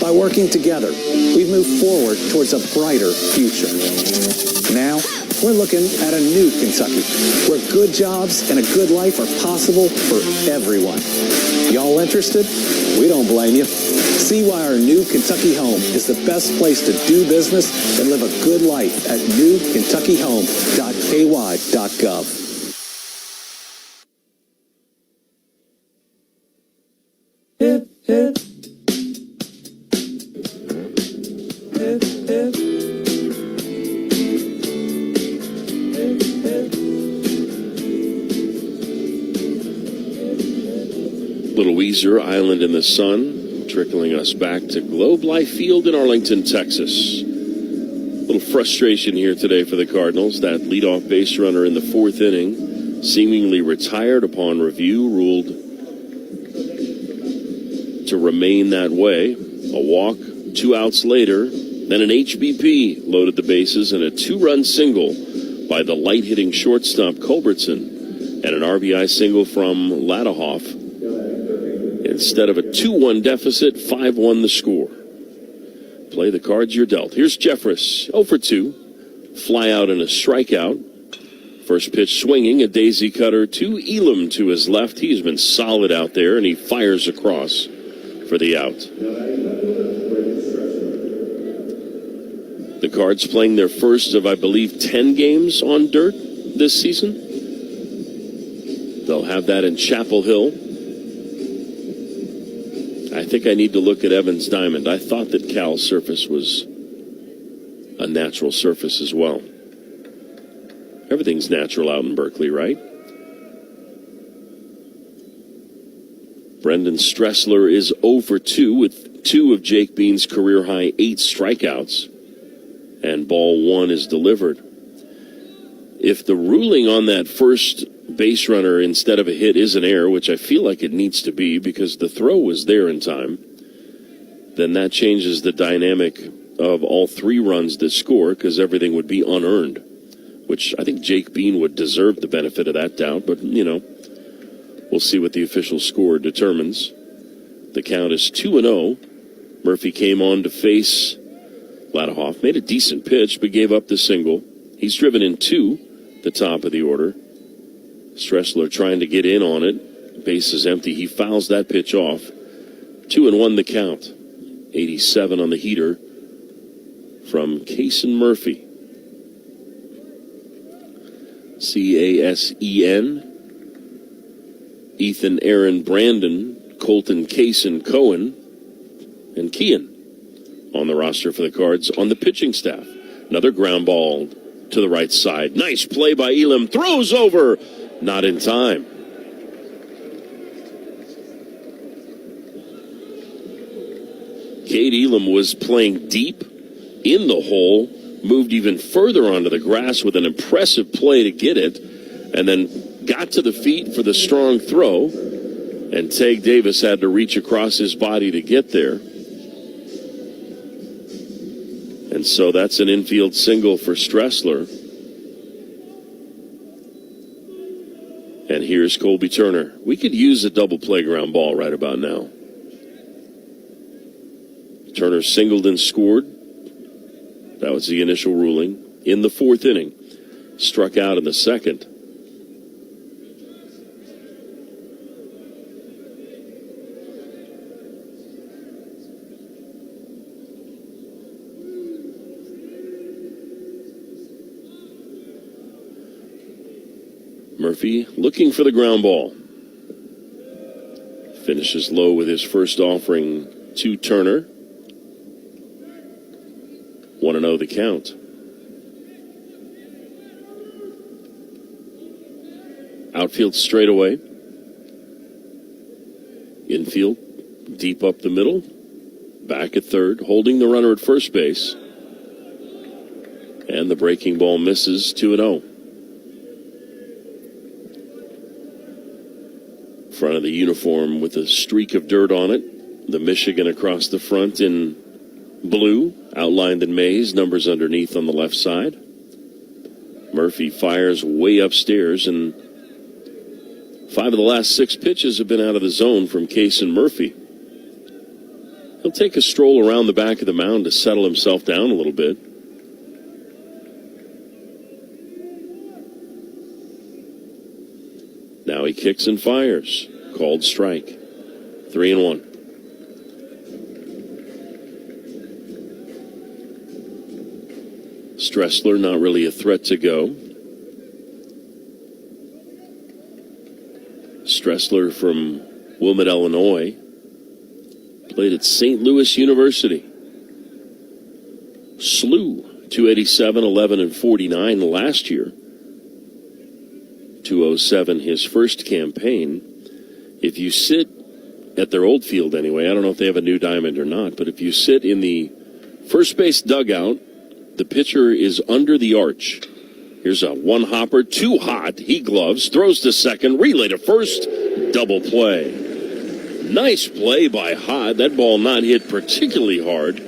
By working together, we've moved forward towards a brighter future. Now, we're looking at a new Kentucky, where good jobs and a good life are possible for everyone. Y'all interested? We don't blame you. See why our new Kentucky home is the best place to do business and live a good life at newkentuckyhome.ky.gov. Hip, hip. Hip, hip. Little Weezer, Island in the Sun, trickling us back to Globe Life Field in Arlington, Texas. Little frustration here today for the Cardinals. That leadoff base runner in the 4th inning, seemingly retired upon review, ruled to remain that way. A walk, 2 outs later, then an HBP loaded the bases and a 2-run single by the light-hitting shortstop Culbertson, and an RBI single from Ladahoff. Instead of a 2-1 deficit, 5-1 the score. Play the cards you're dealt. Here's Jeffress, 0 for 2. Fly out and a strikeout. First pitch swinging, a daisy cutter to Elam to his left. He's been solid out there, and he fires across for the out. The Cards playing their first of, I believe, 10 games on dirt this season. They'll have that in Chapel Hill. I think I need to look at Evans Diamond. I thought that Cal's surface was a natural surface as well. Everything's natural out in Berkeley, right? Brendan Stressler is 0 for 2 with 2 of Jake Bean's career-high 8 strikeouts. And ball 1 is delivered. If the ruling on that first base runner instead of a hit is an error, which I feel like it needs to be because the throw was there in time, then that changes the dynamic of all 3 runs that score because everything would be unearned, which I think Jake Bean would deserve the benefit of that doubt, but, we'll see what the official score determines. The count is 2-0. Murphy came on to face Ladahoff, made a decent pitch, but gave up the single. He's driven in 2, the top of the order. Stressler trying to get in on it. Base is empty. He fouls that pitch off. 2-1 the count. 87 on the heater from Cason Murphy. Casen. Ethan, Aaron, Brandon, Colton, Cason, Cohen, and Kean on the roster for the Cards on the pitching staff. Another ground ball to the right side. Nice play by Elam. Throws over. Not in time. Cade Elam was playing deep in the hole, moved even further onto the grass with an impressive play to get it, and then got to the feet for the strong throw, and Tag Davis had to reach across his body to get there. And so that's an infield single for Stressler. And here's Colby Turner. We could use a double play ground ball right about now. Turner singled and scored. That was the initial ruling in the 4th inning. Struck out in the 2nd. Murphy looking for the ground ball. Finishes low with his first offering to Turner. 1-0 the count. Outfield straightaway. Infield deep up the middle. Back at third, holding the runner at first base. And the breaking ball misses. 2-0. Front of the uniform with a streak of dirt on it. The Michigan across the front in blue, outlined in maize, numbers underneath on the left side. Murphy fires way upstairs, and 5 of the last 6 pitches have been out of the zone from Cason Murphy. He'll take a stroll around the back of the mound to settle himself down a little bit. Now he kicks and fires. Called strike. 3-1. Stressler not really a threat to go. Stressler from Wilmette, Illinois. Played at St. Louis University. Slew 287, 11, and 49 last year. 207 his first campaign. If you sit at their old field anyway, I don't know if they have a new diamond or not, but if you sit in the first base dugout, the pitcher is under the arch. Here's a 1-hopper, 2 hot. He gloves, throws to second, relay to first, double play. Nice play by Hott. That ball not hit particularly hard,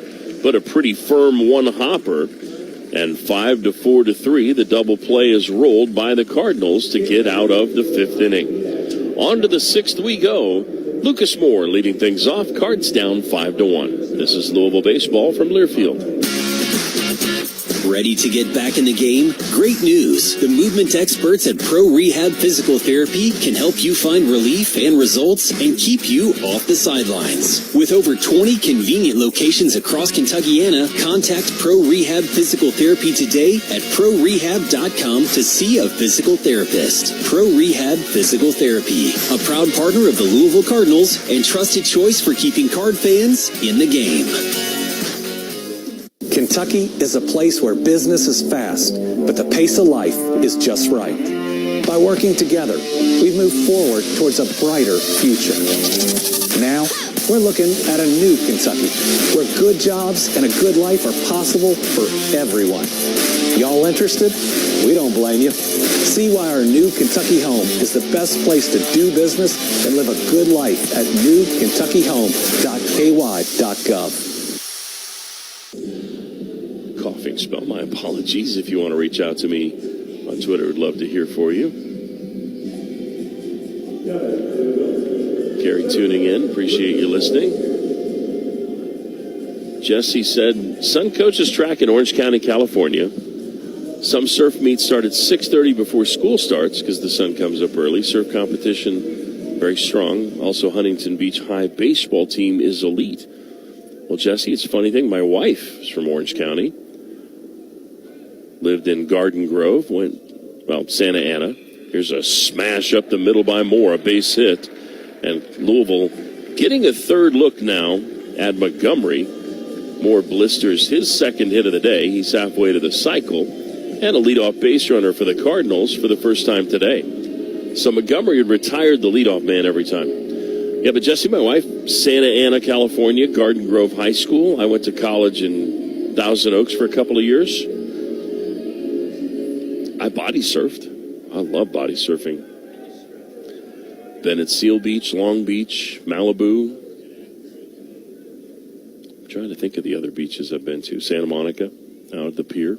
but a pretty firm 1-hopper. And 5-4-3, the double play is rolled by the Cardinals to get out of the 5th inning. On to the 6th we go. Lucas Moore leading things off. Cards down 5-1. This is Louisville baseball from Learfield. Ready to get back in the game? Great news! The movement experts at Pro Rehab Physical Therapy can help you find relief and results and keep you off the sidelines. With over 20 convenient locations across Kentuckiana, contact Pro Rehab Physical Therapy today at ProRehab.com to see a physical therapist. Pro Rehab Physical Therapy, a proud partner of the Louisville Cardinals and trusted choice for keeping Card fans in the game. Kentucky is a place where business is fast, but the pace of life is just right. By working together, we've moved forward towards a brighter future. Now, we're looking at a new Kentucky, where good jobs and a good life are possible for everyone. Y'all interested? We don't blame you. See why our new Kentucky home is the best place to do business and live a good life at newkentuckyhome.ky.gov. Coughing spell. My apologies. If you want to reach out to me on Twitter, I'd love to hear for you. Gary tuning in. Appreciate you listening. Jesse said, son coaches track in Orange County, California. Some surf meets start at 6:30 before school starts because the sun comes up early. Surf competition, very strong. Also, Huntington Beach High baseball team is elite. Well, Jesse, it's a funny thing. My wife is from Orange County. Lived in Garden Grove, Santa Ana. Here's a smash up the middle by Moore, a base hit. And Louisville getting a third look now at Montgomery. Moore blisters his second hit of the day. He's halfway to the cycle. And a leadoff base runner for the Cardinals for the first time today. So Montgomery had retired the leadoff man every time. Yeah, but Jesse, my wife, Santa Ana, California, Garden Grove High School. I went to college in Thousand Oaks for a couple of years. I body surfed. I love body surfing. Then at Seal Beach, Long Beach, Malibu. I'm trying to think of the other beaches I've been to. Santa Monica, out at the pier.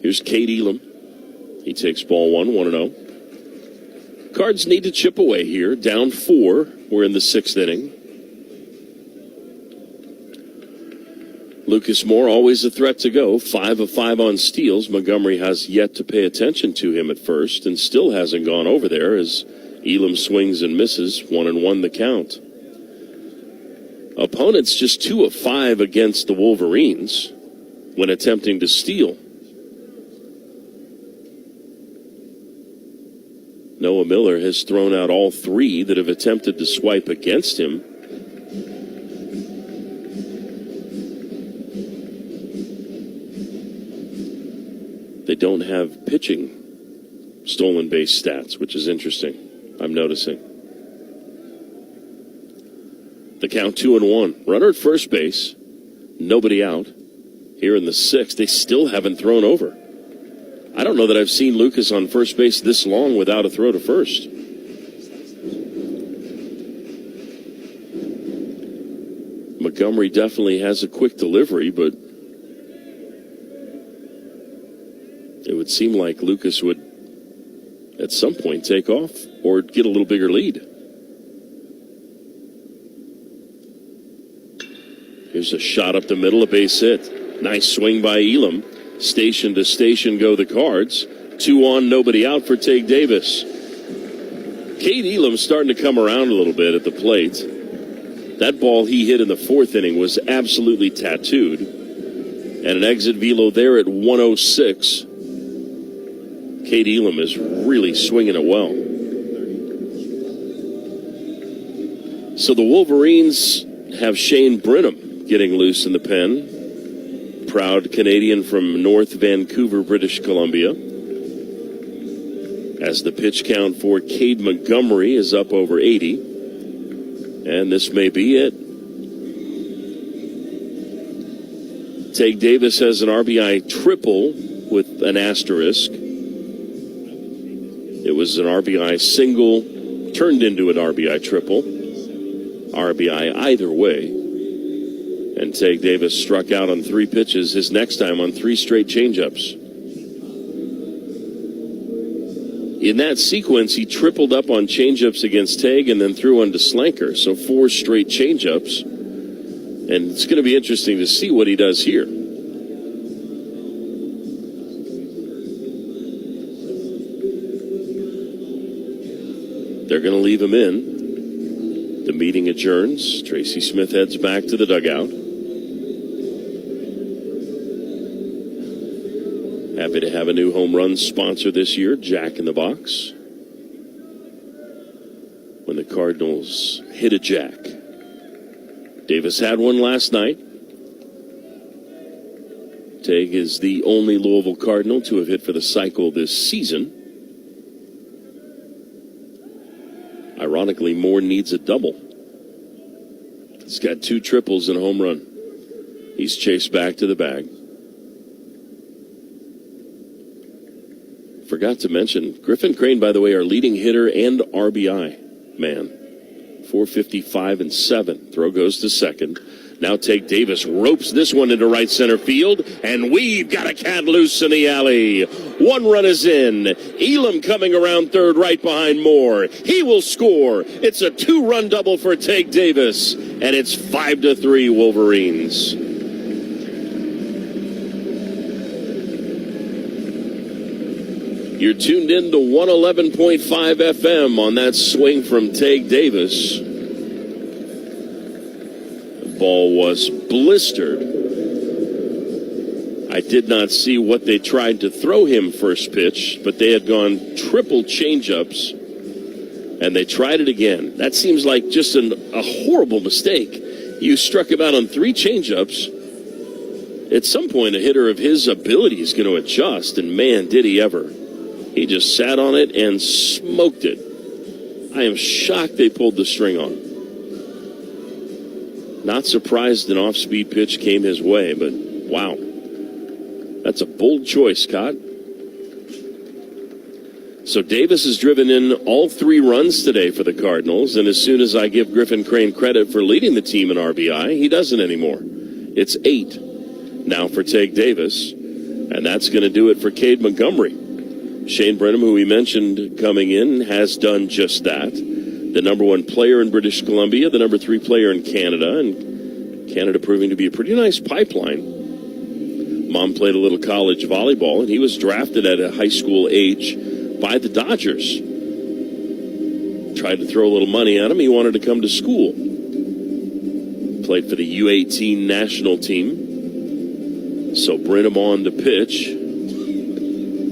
Here's Cade Elam. He takes ball 1-0. Cards need to chip away here. Down 4. We're in the 6th inning. Lucas Moore, always a threat to go. 5 of 5 on steals. Montgomery has yet to pay attention to him at first and still hasn't gone over there as Elam swings and misses. 1-1 the count. Opponents just 2 of 5 against the Wolverines when attempting to steal. Noah Miller has thrown out all 3 that have attempted to swipe against him. They don't have pitching stolen base stats, which is interesting. I'm noticing. The count 2-1. Runner at first base. Nobody out. Here in the 6th, they still haven't thrown over. I don't know that I've seen Lucas on first base this long without a throw to first. Montgomery definitely has a quick delivery, but it would seem like Lucas would at some point take off or get a little bigger lead. Here's a shot up the middle, a base hit. Nice swing by Elam. Station to station go the Cards. 2 on, nobody out for Tate Davis. Cade Elam starting to come around a little bit at the plate. That ball he hit in the 4th inning was absolutely tattooed. And an exit velo there at 106. Cade Elam is really swinging it well. So the Wolverines have Shane Brenham getting loose in the pen. Proud Canadian from North Vancouver, British Columbia. As the pitch count for Cade Montgomery is up over 80. And this may be it. Tate Davis has an RBI triple with an asterisk. It was an RBI single turned into an RBI triple. RBI either way. And Tate Davis struck out on 3 pitches, his next time on 3 straight changeups. In that sequence, he tripled up on changeups against Tague and then threw on to Slanker. So 4 straight changeups. And it's going to be interesting to see what he does here. They're going to leave him in. The meeting adjourns. Tracy Smith heads back to the dugout. Happy to have a new home run sponsor this year, Jack in the Box. When the Cardinals hit a jack. Davis had one last night. Teague is the only Louisville Cardinal to have hit for the cycle this season. Ironically, Moore needs a double. He's got 2 triples and a home run. He's chased back to the bag. Forgot to mention, Griffin Crane, by the way, our leading hitter and RBI man. 455 and 7. Throw goes to second. Now Teague Davis ropes this one into right center field, and we've got a cat loose in the alley. 1 run is in. Elam coming around third right behind Moore. He will score. It's a 2-run double for Teague Davis, and it's 5-3 Wolverines. You're tuned in to 111.5 FM on that swing from Teague Davis. Ball was blistered. I did not see what they tried to throw him first pitch, but they had gone triple changeups, and they tried it again. That seems like just a horrible mistake. You struck him out on 3 changeups. At some point, a hitter of his ability is going to adjust, and man, did he ever. He just sat on it and smoked it. I am shocked they pulled the string on. Not surprised an off-speed pitch came his way, but wow. That's a bold choice, Scott. So Davis has driven in all 3 runs today for the Cardinals, and as soon as I give Griffin Crane credit for leading the team in RBI, he doesn't anymore. It's 8 now for Teague Davis, and that's going to do it for Cade Montgomery. Shane Brenham, who we mentioned coming in, has done just that. The number 1 player in British Columbia, the number 3 player in Canada, and Canada proving to be a pretty nice pipeline. Mom played a little college volleyball, and he was drafted at a high school age by the Dodgers. Tried to throw a little money at him. He wanted to come to school. Played for the U18 national team. So Brenham on to pitch.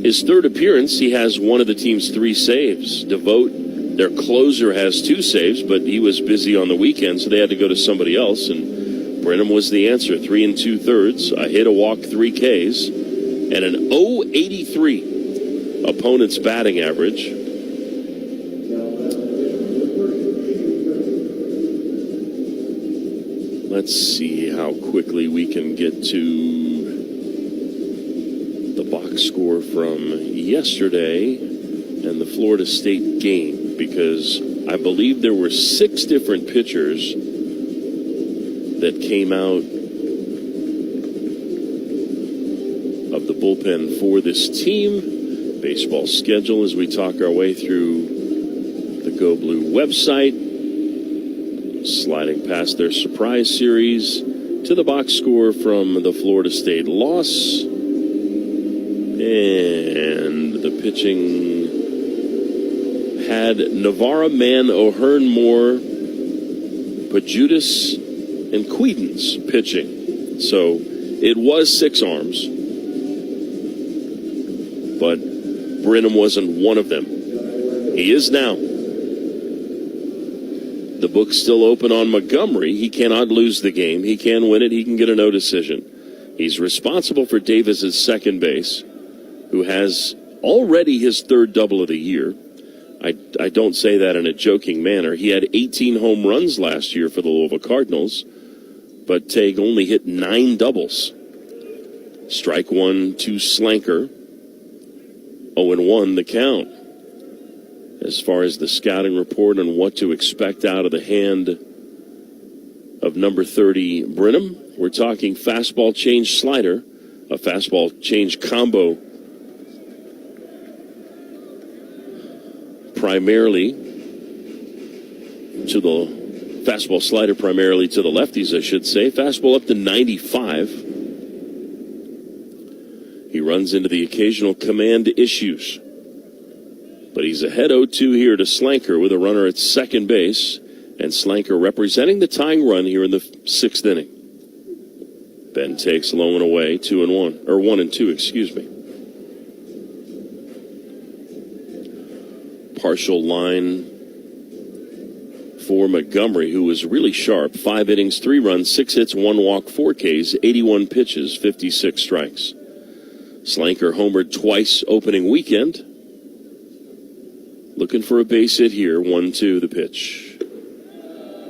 His 3rd appearance, he has one of the team's 3 saves. Devote, their closer, has 2 saves, but he was busy on the weekend, so they had to go to somebody else, and Brenham was the answer. 3 2/3, a hit, a walk, 3 Ks, and an .083 opponent's batting average. Let's see how quickly we can get to the box score from yesterday and the Florida State game, because I believe there were 6 different pitchers that came out of the bullpen for this team. Baseball schedule as we talk our way through the Go Blue website. Sliding past their surprise series to the box score from the Florida State loss. And the pitching had Navarra, Mann, O'Hearn, Moore, Pajudas, and Quedens pitching. So it was 6 arms. But Brenham wasn't one of them. He is now. The book's still open on Montgomery. He cannot lose the game. He can win it. He can get a no decision. He's responsible for Davis's second base, who has already his 3rd double of the year. I don't say that in a joking manner. He had 18 home runs last year for the Louisville Cardinals, but Teague only hit 9 doubles. Strike 1 to Slanker. 0-1 the count. As far as the scouting report on what to expect out of the hand of number 30 Brenham, we're talking fastball change slider, a fastball change combo primarily to the fastball slider primarily to the lefties, I should say. Fastball up to 95. He runs into the occasional command issues. But he's ahead 0-2 here to Slanker with a runner at second base. And Slanker representing the tying run here in the 6th inning. Ben takes low and away, 2-1, or 1-2, excuse me. Partial line for Montgomery, who was really sharp. 5 innings, 3 runs, 6 hits, 1 walk, 4 Ks, 81 pitches, 56 strikes. Slanker homered twice opening weekend. Looking for a base hit here. 1-2 the pitch.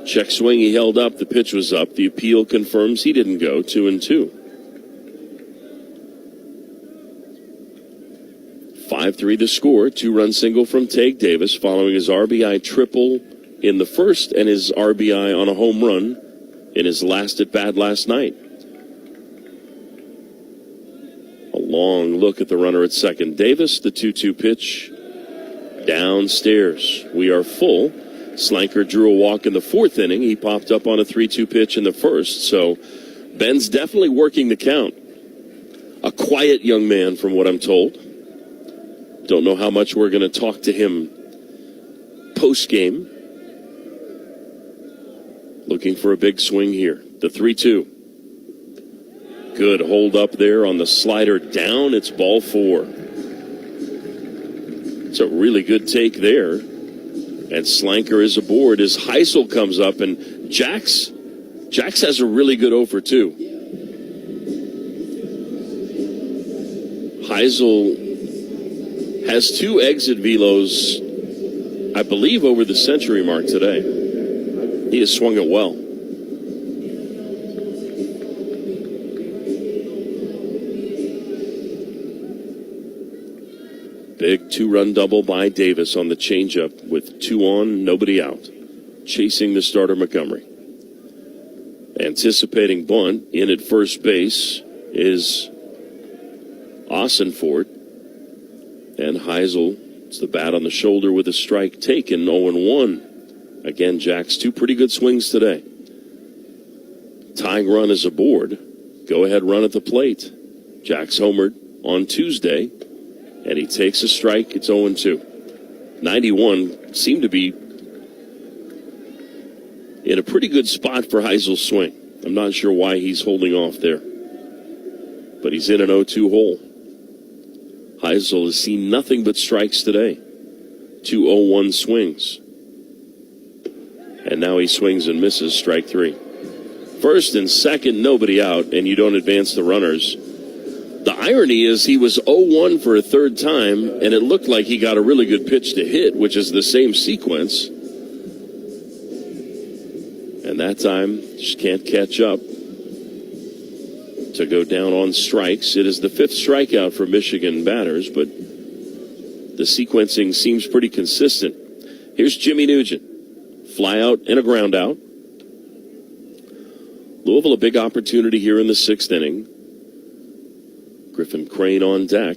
Check swing, he held up. The pitch was up. The appeal confirms he didn't go. 2-2. 5-3 the score. 2-run single from Tage Davis following his RBI triple in the first and his RBI on a home run in his last at bat last night. A long look at the runner at second. Davis, the 2-2 pitch. Downstairs. We are full. Slanker drew a walk in the 4th inning. He popped up on a 3-2 pitch in the first. So Ben's definitely working the count. A quiet young man from what I'm told. Don't know how much we're going to talk to him post-game. Looking for a big swing here. The 3-2. Good hold up there on the slider down. It's ball 4. It's a really good take there. And Slanker is aboard as Heisel comes up. And Jax has a really good 0 for 2. Heisel has 2 exit velos, I believe, over the century mark today. He has swung it well. Big 2-run double by Davis on the changeup with 2 on, nobody out. Chasing the starter Montgomery. Anticipating bunt in at first base is Ossenfort. And Heisel, it's the bat on the shoulder with a strike taken, 0-1. Again, Jack's 2 pretty good swings today. Tying run is aboard. Go-ahead run at the plate. Jack's homered on Tuesday, and he takes a strike. It's 0-2. 91 seemed to be in a pretty good spot for Heisel's swing. I'm not sure why he's holding off there. But he's in an 0-2 hole. Heisel has seen nothing but strikes today. 2 0-1 swings. And now he swings and misses, strike 3. First and second, nobody out, and you don't advance the runners. The irony is he was 0-1 for a 3rd time, and it looked like he got a really good pitch to hit, which is the same sequence. And that time, just can't catch up to go down on strikes. It is the 5th strikeout for Michigan batters, but the sequencing seems pretty consistent. Here's Jimmy Nugent. Fly out and a ground out. Louisville, a big opportunity here in the 6th inning. Griffin Crane on deck.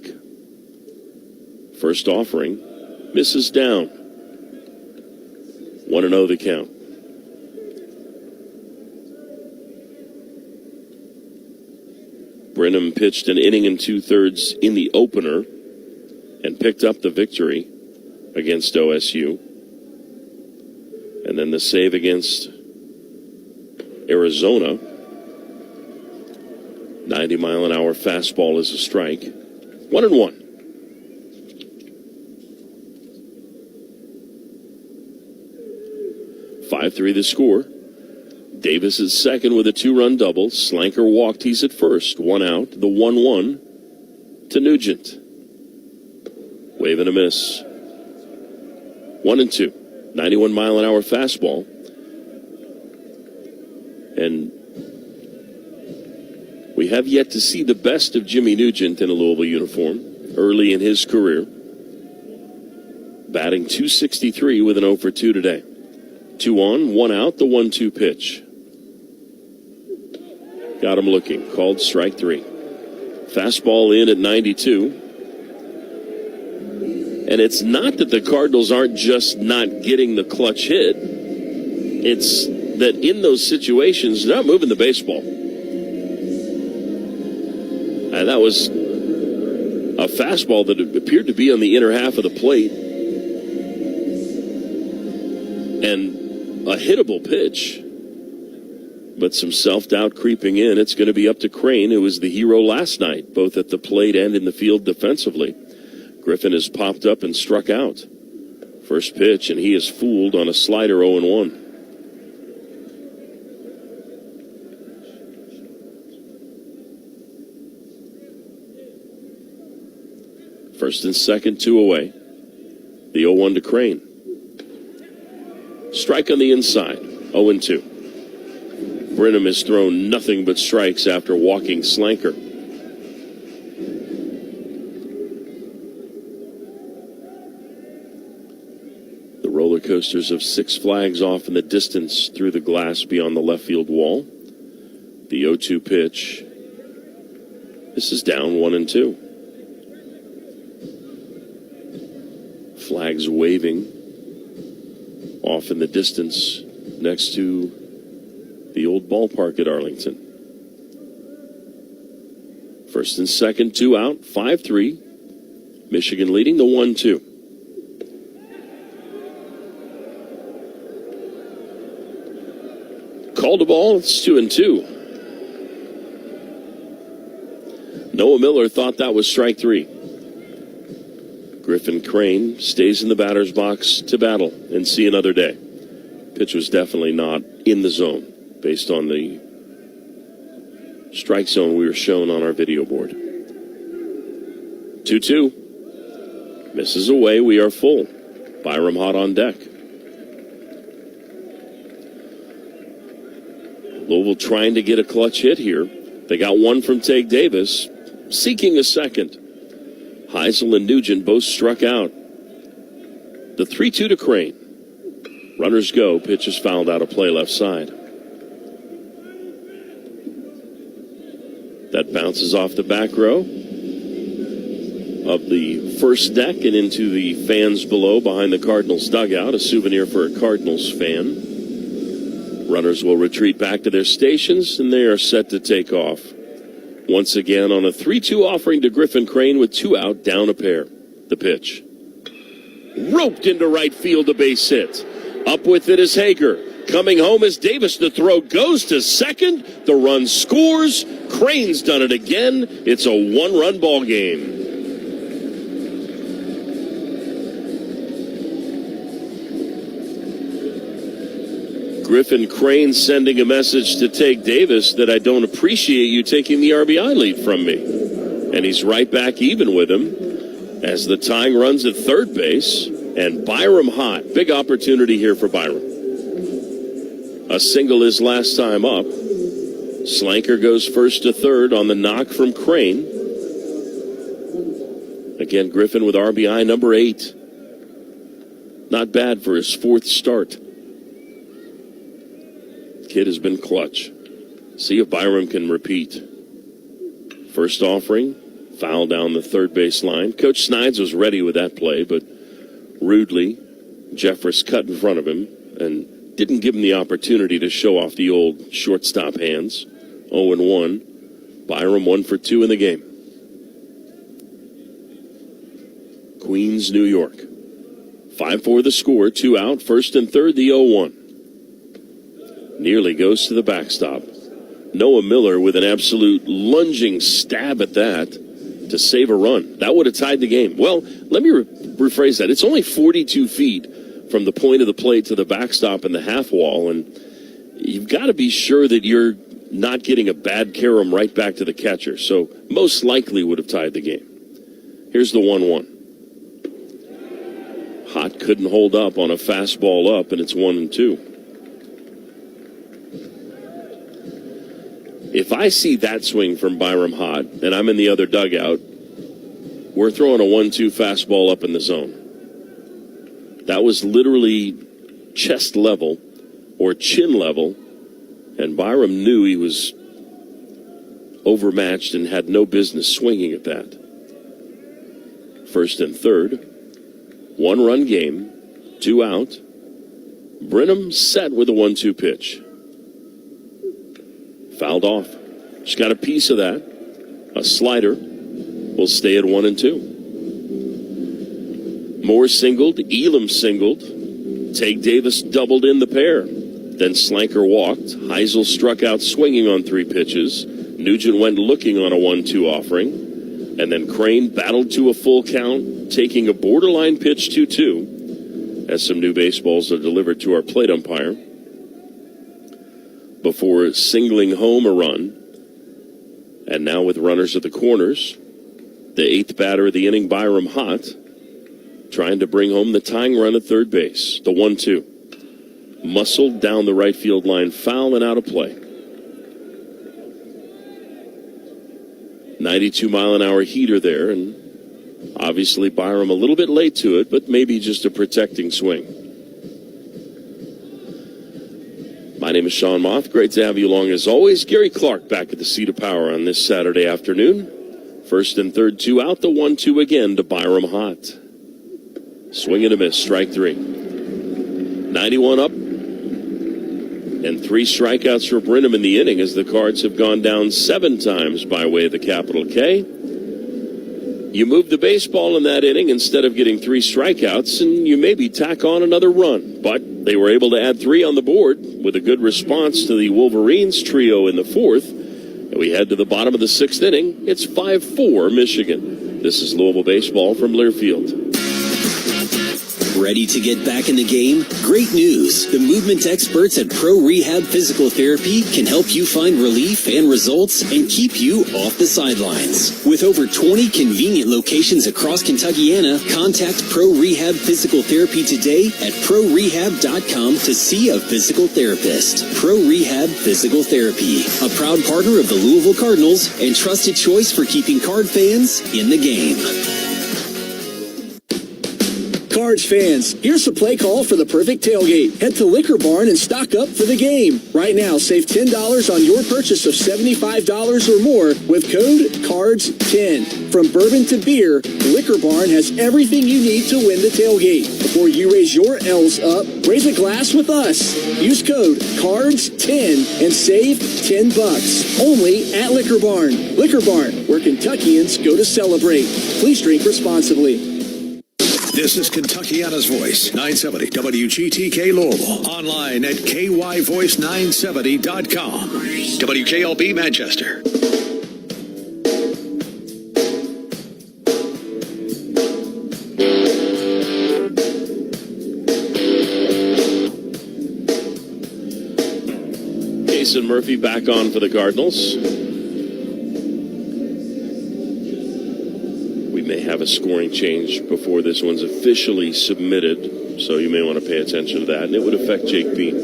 First offering. Misses down. 1-0 the count. Brenham pitched an inning and 2/3 in the opener and picked up the victory against OSU. And then the save against Arizona. 90-mile-an-hour fastball is a strike. 1-1. (5-3) the score. Davis is second with a 2-run double. Slanker walked. He's at first. 1 out. The 1-1 to Nugent. Wave and a miss. 1-2. 91-mile-an-hour fastball. And we have yet to see the best of Jimmy Nugent in a Louisville uniform early in his career. Batting .263 with an 0 for 2 today. 2 on, 1 out, the 1-2 pitch. Got him looking. Called strike 3. Fastball in at 92. And it's not that the Cardinals aren't just not getting the clutch hit. It's that in those situations, they're not moving the baseball. And that was a fastball that appeared to be on the inner half of the plate. And a hittable pitch. But some self-doubt creeping in. It's going to be up to Crane, who was the hero last night, both at the plate and in the field defensively. Griffin has popped up and struck out. First pitch, and he is fooled on a slider 0-1. First and second, 2 away. The 0-1 to Crane. Strike on the inside, 0-2. Brenham has thrown nothing but strikes after walking Slanker. The roller coasters of Six Flags off in the distance through the glass beyond the left field wall. The 0-2 pitch. This is down 1-2. Flags waving off in the distance next to the old ballpark at Arlington. First and second, 2 out, 5-3. Michigan leading the 1-2. Called a ball, it's 2-2. Noah Miller thought that was strike 3. Griffin Crane stays in the batter's box to battle and see another day. Pitch was definitely not in the zone based on the strike zone we were shown on our video board. 2-2. Misses away. We are full. Byram hot on deck. Louisville trying to get a clutch hit here. They got one from Tage Davis, seeking a second. Heisel and Nugent both struck out. The 3-2 to Crane. Runners go. Pitch is fouled out of play left side. That bounces off the back row of the first deck and into the fans below behind the Cardinals dugout. A souvenir for a Cardinals fan. Runners will retreat back to their stations, and they are set to take off. Once again on a 3-2 offering to Griffin Crane with 2 out, down a pair. The pitch. Roped into right field, a base hit. Up with it is Hager. Coming home is Davis. The throw goes to second. The run scores. Crane's done it again. It's a 1-run ball game. Griffin Crane sending a message to Tage Davis that I don't appreciate you taking the RBI lead from me. And he's right back even with him as the tying runs at third base. And Byram hot. Big opportunity here for Byram. A single his last time up. Slanker goes first to third on the knock from Crane. Again, Griffin with RBI number 8. Not bad for his 4th start. Kid has been clutch. See if Byram can repeat. First offering, foul down the third base line. Coach Snides was ready with that play, but rudely, Jeffress cut in front of him and didn't give him the opportunity to show off the old shortstop hands. 0-1. Byram 1 for 2 in the game. Queens, New York. 5-4 the score, 2 out, first and third, the 0-1. Nearly goes to the backstop. Noah Miller with an absolute lunging stab at that to save a run. That would have tied the game. Well, let me rephrase that. It's only 42 feet from the point of the plate to the backstop and the half wall, and you've got to be sure that you're not getting a bad carom right back to the catcher. So most likely would have tied the game. Here's the 1-1. Hot couldn't hold up on a fastball up, and it's 1-2. If I see that swing from Byram Hot and I'm in the other dugout, we're throwing a 1-2 fastball up in the zone. That was literally chest level or chin level, and Byram knew he was overmatched and had no business swinging at that. First and third, 1-run game, 2 out. Brenham set with a 1-2 pitch. Fouled off. Just got a piece of that. A slider. Will stay at 1-2. Moore singled. Elam singled. Tage Davis doubled in the pair. Then Slanker walked. Heisel struck out swinging on 3 pitches. Nugent went looking on a 1-2 offering. And then Crane battled to a full count, taking a borderline pitch 2-2 as some new baseballs are delivered to our plate umpire before singling home a run. And now with runners at the corners, The 8th batter of the inning, Byram Hott, trying to bring home the tying run at third base. The 1-2. Muscled down the right field line, foul and out of play. 92-mile-an-hour heater there, and obviously Byram a little bit late to it, but maybe just a protecting swing. My name is Sean Moth. Great to have you along as always. Gary Clark back at the seat of power on this Saturday afternoon. First and third, 2 out. The 1-2 again to Byram Hott. Swing and a miss, strike 3. 91 up. And 3 strikeouts for Brenham in the inning as the Cards have gone down 7 times by way of the capital K. You move the baseball in that inning instead of getting 3 strikeouts, and you maybe tack on another run. But they were able to add 3 on the board with a good response to the Wolverines trio in the 4th. And we head to the bottom of the 6th inning. It's 5-4 Michigan. This is Louisville baseball from Learfield. Ready to get back in the game? Great news! The movement experts at Pro Rehab Physical Therapy can help you find relief and results and keep you off the sidelines. With over 20 convenient locations across Kentuckiana, contact Pro Rehab Physical Therapy today at ProRehab.com to see a physical therapist. Pro Rehab Physical Therapy, a proud partner of the Louisville Cardinals and trusted choice for keeping Card fans in the game. Cards fans, here's a play call for the perfect tailgate. Head to Liquor Barn and stock up for the game. Right now, save $10 on your purchase of $75 or more with code CARDS10. From bourbon to beer, Liquor Barn has everything you need to win the tailgate. Before you raise your L's up, raise a glass with us. Use code CARDS10 and save $10. Only at Liquor Barn. Liquor Barn, where Kentuckians go to celebrate. Please drink responsibly. This is Kentuckiana's Voice, 970 WGTK Louisville. Online at kyvoice970.com. WKLB Manchester. Jason Murphy back on for the Cardinals. May have a scoring change before this one's officially submitted, so you may want to pay attention to that, and it would affect Jake Bean.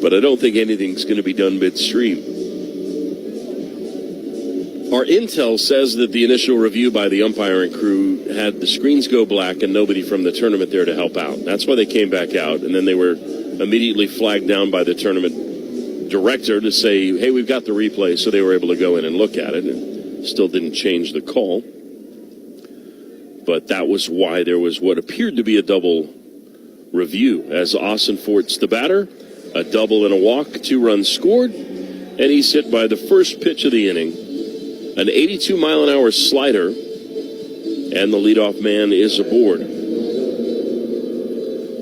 But I don't think anything's going to be done midstream. Our intel says that the initial review by the umpiring crew had the screens go black and nobody from the tournament there to help out. That's why they came back out, and then they were immediately flagged down by the tournament director to say, hey, we've got the replay, so they were able to go in and look at it. And still didn't change the call. But that was why there was what appeared to be a double review. As Austin Fort's the batter, a double and a walk, 2 runs scored, and he's hit by the first pitch of the inning, an 82-mile-an-hour slider, and the leadoff man is aboard.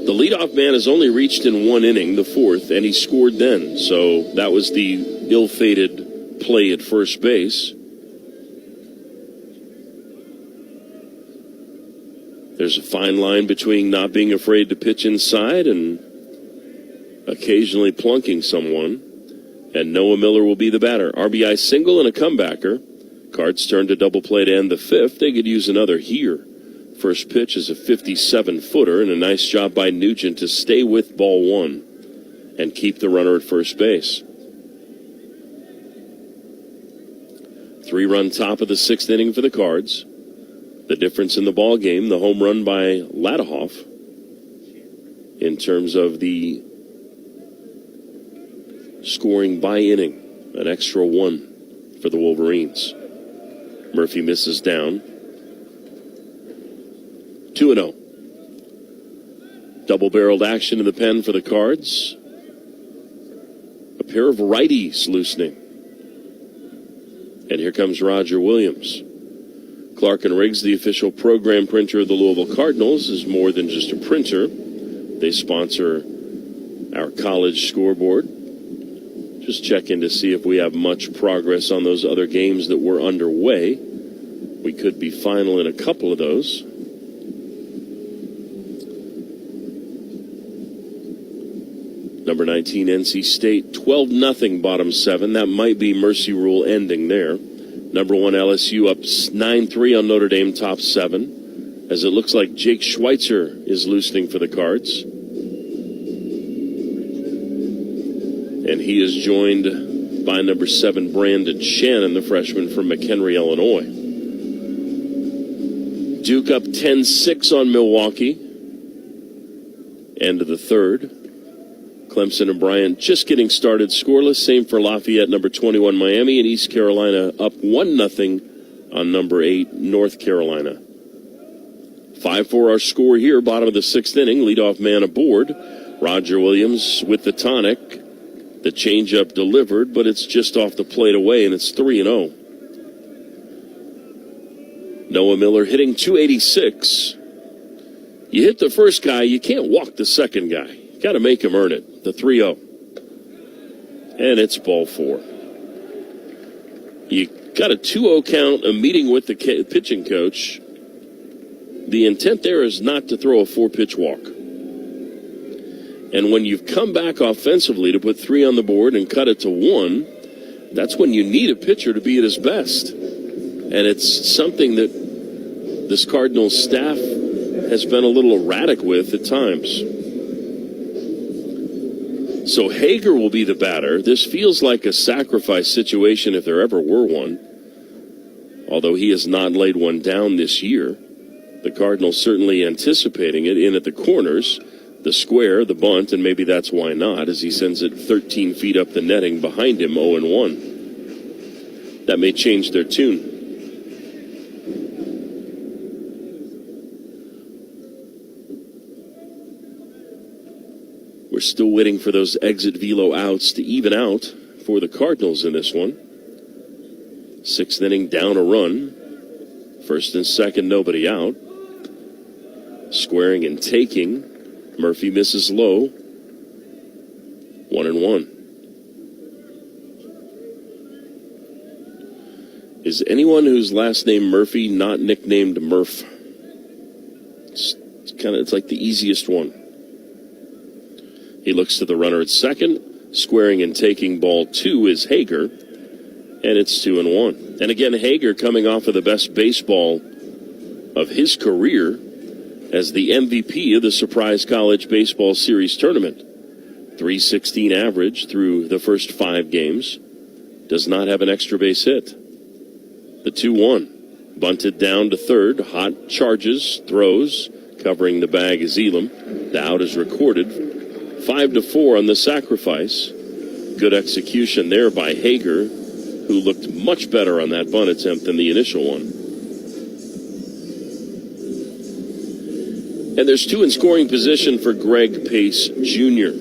The leadoff man has only reached in 1 inning, the 4th, and he scored then. So that was the ill-fated play at first base. There's a fine line between not being afraid to pitch inside and occasionally plunking someone. And Noah Miller will be the batter. RBI single and a comebacker. Cards turn to double play to end the 5th. They could use another here. First pitch is a 57-footer, and a nice job by Nugent to stay with ball 1 and keep the runner at first base. 3-run top of the 6th inning for the Cards. The difference in the ball game, the home run by Ladahoff in terms of the scoring by inning, an extra 1 for the Wolverines. Murphy misses down. 2-0. Double-barreled action in the pen for the Cards. A pair of righties loosening. And here comes Roger Williams. Clark & Riggs, the official program printer of the Louisville Cardinals, is more than just a printer. They sponsor our college scoreboard. Just check in to see if we have much progress on those other games that were underway. We could be final in a couple of those. Number 19, NC State, 12-0 bottom 7. That might be Mercy Rule ending there. Number 1 LSU up 9-3 on Notre Dame, top 7, as it looks like Jake Schweitzer is loosening for the Cards. And he is joined by number 7, Brandon Shannon, the freshman from McHenry, Illinois. Duke up 10-6 on Milwaukee. End of the third. Clemson and Bryant just getting started scoreless. Same for Lafayette, number 21, Miami, and East Carolina up 1-0 on number 8, North Carolina. 5-4 our score here, bottom of the 6th inning. Leadoff man aboard. Roger Williams with the tonic. The changeup delivered, but it's just off the plate away, and it's 3-0. Noah Miller hitting .286. You hit the first guy, you can't walk the second guy. Got to make him earn it. The 3-0. And it's ball 4. You got a 2-0 count, a meeting with the pitching coach. The intent there is not to throw a 4-pitch walk. And when you've come back offensively to put 3 on the board and cut it to 1, that's when you need a pitcher to be at his best. And it's something that this Cardinals staff has been a little erratic with at times. So Hager will be the batter. This feels like a sacrifice situation if there ever were one. Although he has not laid one down this year. The Cardinals certainly anticipating it in at the corners. The square, the bunt, and maybe that's why not, as he sends it 13 feet up the netting behind him, 0-1. That may change their tune. We're still waiting for those exit velo outs to even out for the Cardinals in this one. 6th inning, down a run. 1st and 2nd, nobody out. Squaring and taking. Murphy misses low. 1-1. Is anyone whose last name Murphy not nicknamed Murph? It's like the easiest one. He looks to the runner at second. Squaring and taking ball 2 is Hager. And it's 2-1. And again, Hager coming off of the best baseball of his career as the MVP of the Surprise College Baseball Series tournament. .316 average through the first 5 games. Does not have an extra base hit. The 2-1. Bunted down to third. Hot charges, throws. Covering the bag is Elam. The out is recorded. 5-4 on the sacrifice. Good execution there by Hager, who looked much better on that bunt attempt than the initial one. And there's 2 in scoring position for Greg Pace Jr.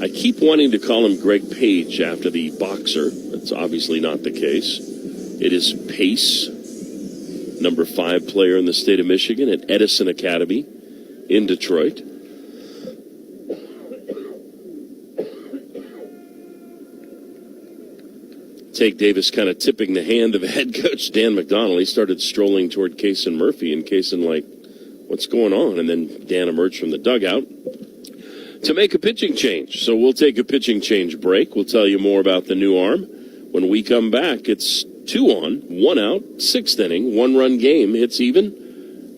I keep wanting to call him Greg Page after the boxer. That's obviously not the case. It is Pace, number 5 player in the state of Michigan at Edison Academy in Detroit. Take Davis kind of tipping the hand of head coach Dan McDonnell. He started strolling toward Kaysen Murphy, and Kaysen like, what's going on? And then Dan emerged from the dugout to make a pitching change. So we'll take a pitching change break. We'll tell you more about the new arm. When we come back, it's 2 on, 1 out, 6th inning, 1-run game. It's even.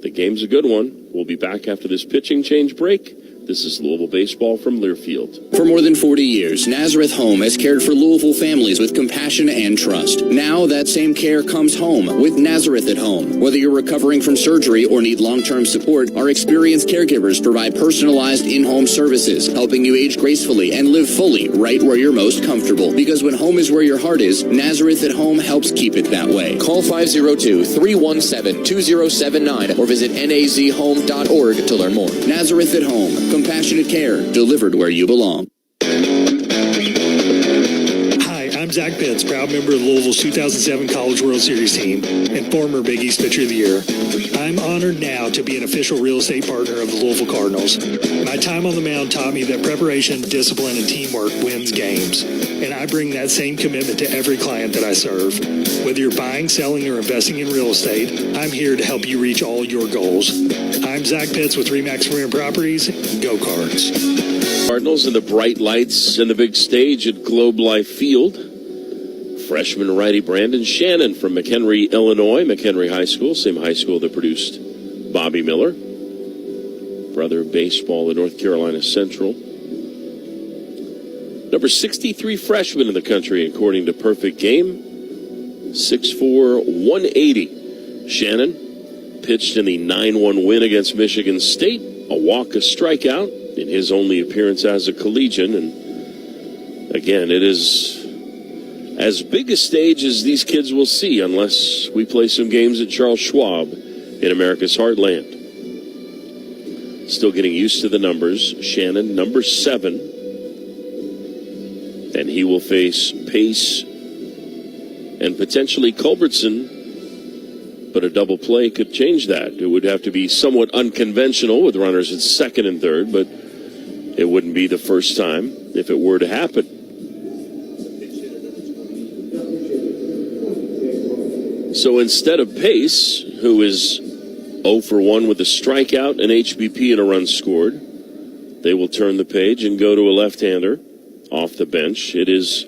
The game's a good one. We'll be back after this pitching change break. This is Louisville Baseball from Learfield. For more than 40 years, Nazareth Home has cared for Louisville families with compassion and trust. Now that same care comes home with Nazareth at Home. Whether you're recovering from surgery or need long-term support, our experienced caregivers provide personalized in-home services, helping you age gracefully and live fully right where you're most comfortable. Because when home is where your heart is, Nazareth at Home helps keep it that way. Call 502-317-2079 or visit nazhome.org to learn more. Nazareth at Home. Compassionate care delivered where you belong. Hi, I'm Zach Pitts, proud member of Louisville's 2007 College World Series team and former Big East Pitcher of the Year. I'm honored now to be an official real estate partner of the Louisville Cardinals. My time on the mound taught me that preparation, discipline, and teamwork wins games. And I bring that same commitment to every client that I serve. Whether you're buying, selling, or investing in real estate, I'm here to help you reach all your goals. I'm Zach Pitts with RE/MAX Premier Properties. Go Cards. Cardinals and the bright lights and the big stage at Globe Life Field. Freshman righty Brandon Shannon from McHenry, Illinois. McHenry High School, same high school that produced Bobby Miller. Brother of baseball at North Carolina Central. Number 63 freshman in the country, according to Perfect Game. 6'4", 180. Shannon pitched in the 9-1 win against Michigan State. A walk, a strikeout in his only appearance as a collegian. And again, it is as big a stage as these kids will see unless we play some games at Charles Schwab in America's heartland. Still getting used to the numbers. Shannon, number 7. And he will face Pace and potentially Culbertson. But a double play could change that. It would have to be somewhat unconventional with runners at second and third, but it wouldn't be the first time if it were to happen. So instead of Pace, who is 0 for 1 with a strikeout, an HBP, and a run scored, they will turn the page and go to a left-hander off the bench. It is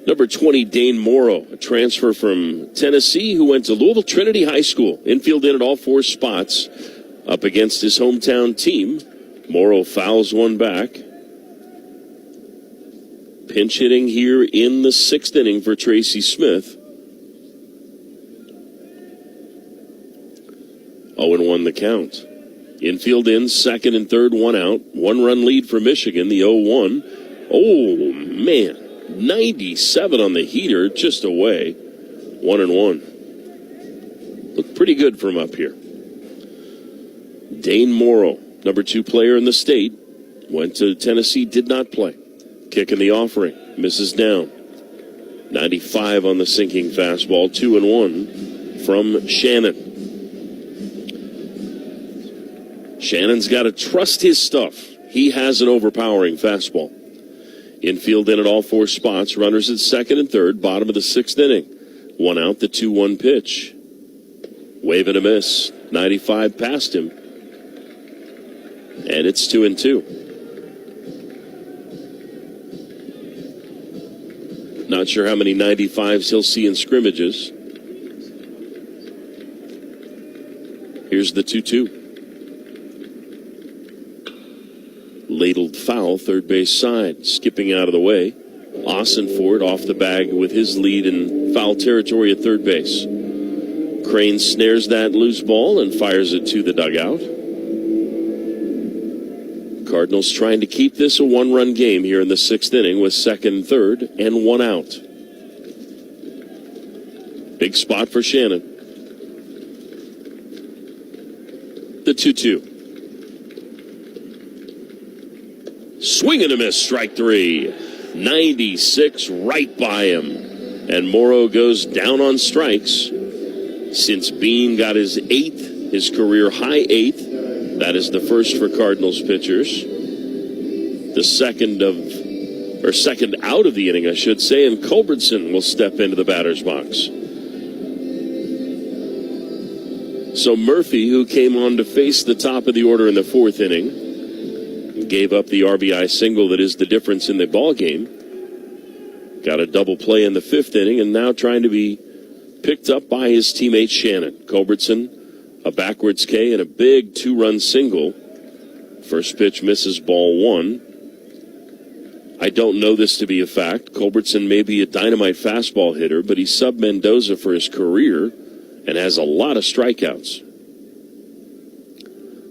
number 20, Dane Morrow, a transfer from Tennessee who went to Louisville Trinity High School. Infield in at all 4 spots up against his hometown team. Morrow fouls one back. Pinch hitting here in the 6th inning for Tracy Smith. 0-1 the count. Infield in, second and third, 1 out. 1-run lead for Michigan, the 0-1. Oh, man. 97 on the heater, just away. 1-1. Looked pretty good from up here. Dane Morrow, number 2 player in the state, went to Tennessee, did not play. Kick in the offering, misses down. 95 on the sinking fastball, 2-1 from Shannon. Shannon's got to trust his stuff. He has an overpowering fastball. Infield in at all 4 spots. Runners at second and third. Bottom of the 6th inning. 1 out, the 2-1 pitch. Wave and a miss. 95 past him. And it's 2-2. Not sure how many 95s he'll see in scrimmages. Here's the 2-2. Ladled foul, third base side. Skipping out of the way. Ossenford off the bag with his lead in foul territory at third base. Crane snares that loose ball and fires it to the dugout. Cardinals trying to keep this a 1-run game here in the 6th inning with second and third and 1 out. Big spot for Shannon. The 2-2. Swing and a miss, strike 3. 96 right by him. And Morrow goes down on strikes. Since Bean got his 8th, his career high 8th, that is the first for Cardinals pitchers. The second out of the inning, I should say, and Culbertson will step into the batter's box. So Murphy, who came on to face the top of the order in the 4th inning, gave up the RBI single that is the difference in the ball game. Got a double play in the 5th inning and now trying to be picked up by his teammate Shannon. Culbertson, a backwards K and a big 2-run single. First pitch misses, ball 1. I don't know this to be a fact. Culbertson may be a dynamite fastball hitter, but he subbed Mendoza for his career and has a lot of strikeouts.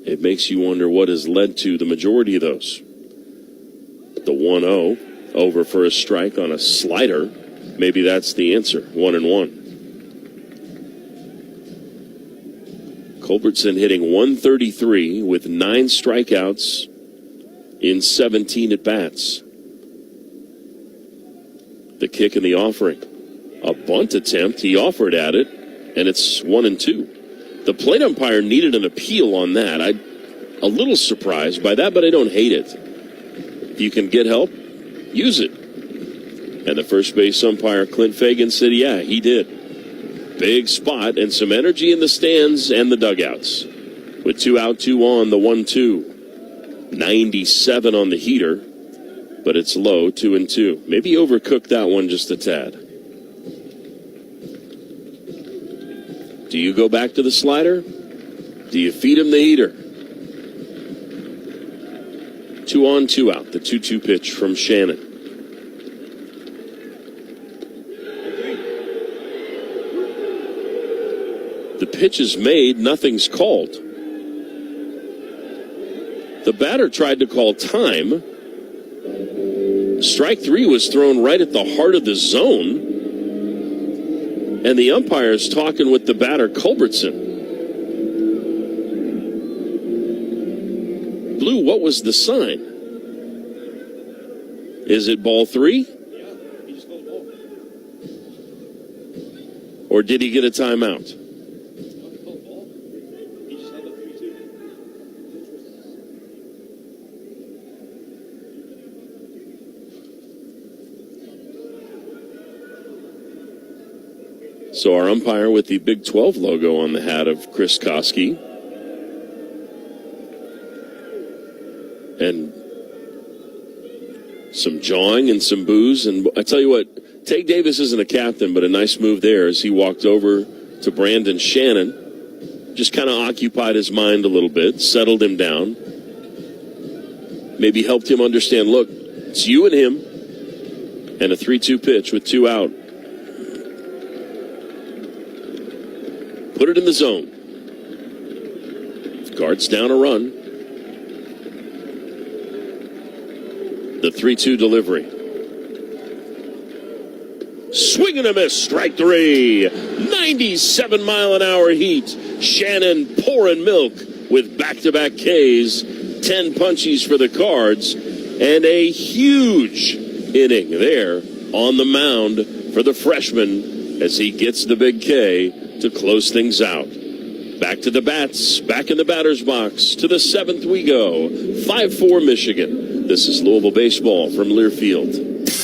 It makes you wonder what has led to the majority of those. The 1-0, over for a strike on a slider. Maybe that's the answer. 1-1. Culbertson hitting .133 with 9 strikeouts in 17 at-bats. The kick in the offering. A bunt attempt. He offered at it, and it's 1-2. The plate umpire needed an appeal on that. I'm a little surprised by that, but I don't hate it. If you can get help, use it. And the first base umpire, Clint Fagan, said, yeah, he did. Big spot and some energy in the stands and the dugouts. With 2 out, 2 on, the 1-2. 97 on the heater, but it's low, 2-2. Maybe overcooked that one just a tad. Do you go back to the slider? Do you feed him the heater? 2 on, 2 out. The 2-2 pitch from Shannon. The pitch is made. Nothing's called. The batter tried to call time. Strike 3 was thrown right at the heart of the zone. And the umpire's talking with the batter, Culbertson. Blue, what was the sign? Is it ball 3? Yeah, he just called ball. Or did he get a timeout? He just had the 3-2. So our umpire with the Big 12 logo on the hat of Chris Koski. And some jawing and some boos. And I tell you what, Tate Davis isn't a captain, but a nice move there as he walked over to Brandon Shannon. Just kind of occupied his mind a little bit, settled him down. Maybe helped him understand, look, it's you and him. And a 3-2 pitch with 2 out. Put it in the zone. Guards down a run. The 3-2 delivery. Swing and a miss. Strike 3. 97-mile-an-hour heat. Shannon pouring milk with back-to-back Ks. 10 punchies for the Cards. And a huge inning there on the mound for the freshman as he gets the big K to close things out. Back to the bats. Back in the batter's box. To the 7th we go. 5-4 Michigan. This is Louisville Baseball from Learfield.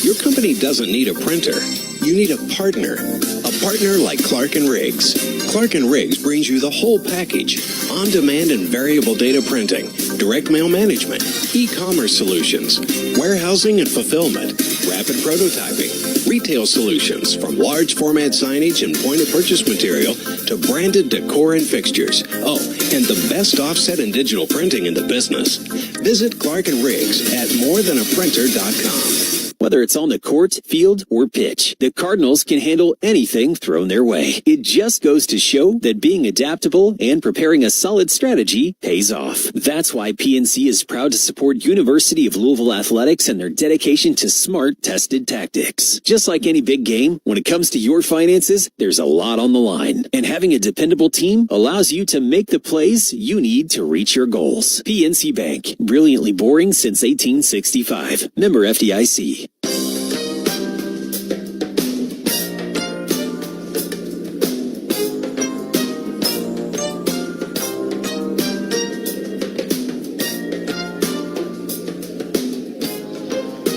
Your company doesn't need a printer. You need a partner. A partner like Clark & Riggs. Clark & Riggs brings you the whole package. On-demand and variable data printing, direct mail management, e-commerce solutions, warehousing and fulfillment, rapid prototyping, retail solutions from large format signage and point-of-purchase material to branded decor and fixtures. Oh, and the best offset and digital printing in the business. Visit Clark & Riggs at morethanaprinter.com. Whether it's on the court, field, or pitch, the Cardinals can handle anything thrown their way. It just goes to show that being adaptable and preparing a solid strategy pays off. That's why PNC is proud to support University of Louisville Athletics and their dedication to smart, tested tactics. Just like any big game, when it comes to your finances, there's a lot on the line. And having a dependable team allows you to make the plays you need to reach your goals. PNC Bank, brilliantly boring since 1865. Member FDIC.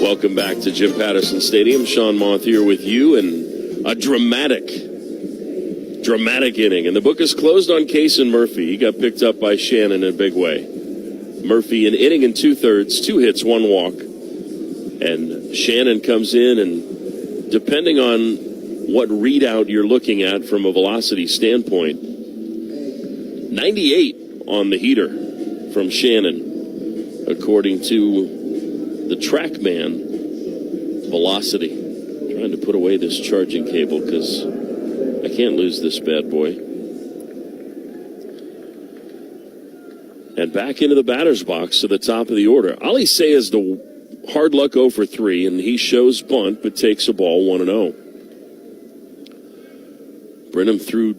Welcome back to Jim Patterson Stadium. Sean Moth here with you, and a dramatic inning. And the book is closed on Kason Murphy. He got picked up by Shannon in a big way. Murphy, an inning and 2/3, 2 hits, 1 walk. And Shannon comes in, and depending on what readout you're looking at from a velocity standpoint, 98 on the heater from Shannon, according to the TrackMan velocity. I'm trying to put away this charging cable because I can't lose this bad boy. And back into the batter's box to the top of the order. Ali Say is the hard luck 0 for 3, and he shows bunt but takes a ball 1-0. Brenham threw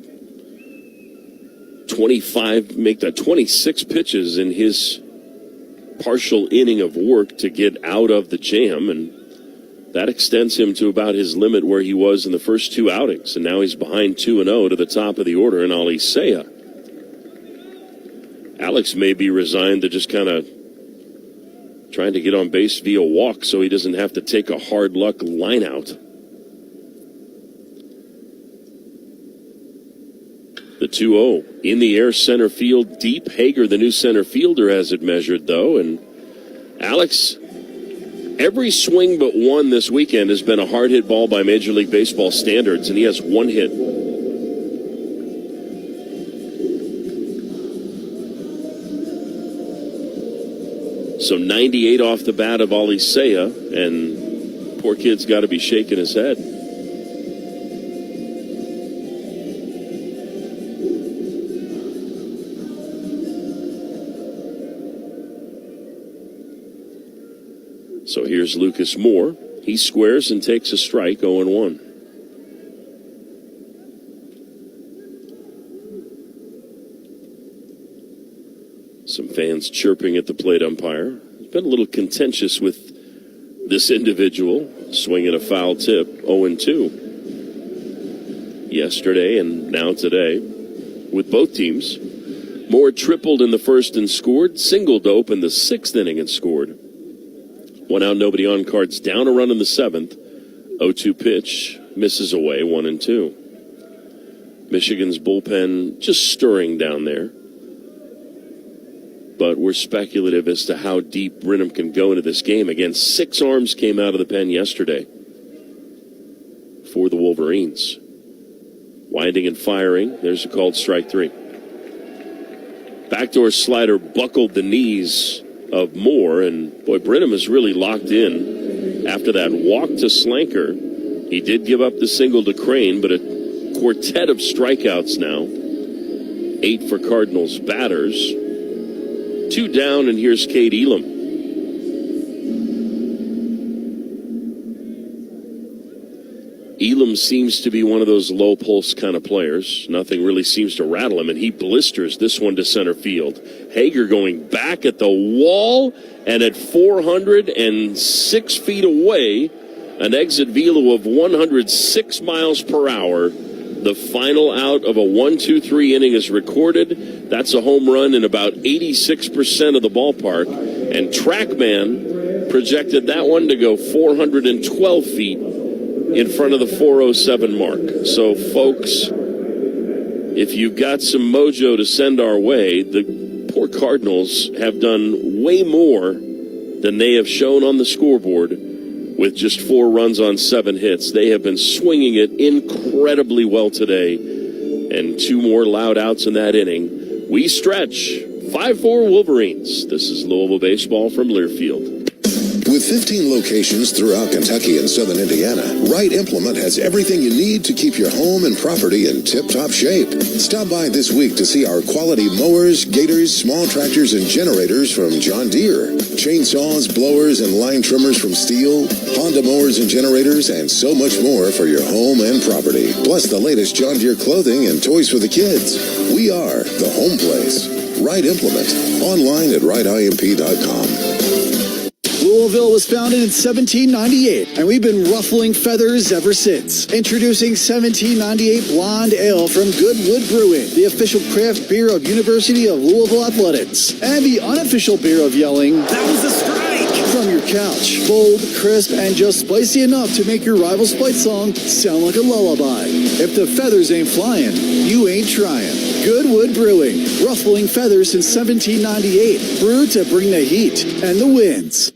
26 pitches in his partial inning of work to get out of the jam, and that extends him to about his limit where he was in the first 2 outings, and now he's behind 2-0 to the top of the order in Ali Saya. Alex may be resigned to just kind of trying to get on base via walk so he doesn't have to take a hard luck line out. The 2-0 in the air, center field deep. Hager, the new center fielder, has it measured though, and Alex, every swing but one this weekend has been a hard hit ball by Major League Baseball standards, and he has 1 hit. So 98 off the bat of Alisea, and poor kid's got to be shaking his head. So here's Lucas Moore. He squares and takes a strike, 0-1. Some fans chirping at the plate umpire. It's been a little contentious with this individual swinging a foul tip, 0-2. Yesterday and now today with both teams. Moore tripled in the first and scored, singled Dope in the 6th inning and scored. 1 out, nobody on, Cards down a run in the 7th. 0-2 pitch, misses away, 1-2. Michigan's bullpen just stirring down there. But we're speculative as to how deep Brenham can go into this game. Again, 6 arms came out of the pen yesterday for the Wolverines. Winding and firing. There's a called strike 3. Backdoor slider buckled the knees of Moore, and boy, Brenham is really locked in after that walk to Slanker. He did give up the single to Crane, but a quartet of strikeouts now. 8 for Cardinals batters. 2 down, and here's Cade Elam. Elam seems to be one of those low pulse kind of players. Nothing really seems to rattle him, and he blisters this one to center field. Hager going back at the wall, and at 406 feet away, an exit velo of 106 miles per hour. The final out of a 1-2-3 inning is recorded. That's a home run in about 86% of the ballpark. And TrackMan projected that one to go 412 feet in front of the 407 mark. So, folks, if you've got some mojo to send our way, the poor Cardinals have done way more than they have shown on the scoreboard. With just 4 runs on 7 hits, they have been swinging it incredibly well today. And 2 more loud outs in that inning. We stretch. 5-4 Wolverines. This is Louisville baseball from Learfield. With 15 locations throughout Kentucky and southern Indiana, Wright Implement has everything you need to keep your home and property in tip-top shape. Stop by this week to see our quality mowers, gators, small tractors, and generators from John Deere. Chainsaws, blowers, and line trimmers from Steel, Honda mowers and generators, and so much more for your home and property. Plus the latest John Deere clothing and toys for the kids. We are the home place. Wright Implement. Online at wrightimp.com. Louisville was founded in 1798, and we've been ruffling feathers ever since. Introducing 1798 Blonde Ale from Goodwood Brewing, the official craft beer of University of Louisville Athletics, and the unofficial beer of yelling, "That was a strike!" from your couch. Bold, crisp, and just spicy enough to make your rival's fight song sound like a lullaby. If the feathers ain't flying, you ain't trying. Goodwood Brewing, ruffling feathers since 1798, brewed to bring the heat and the winds.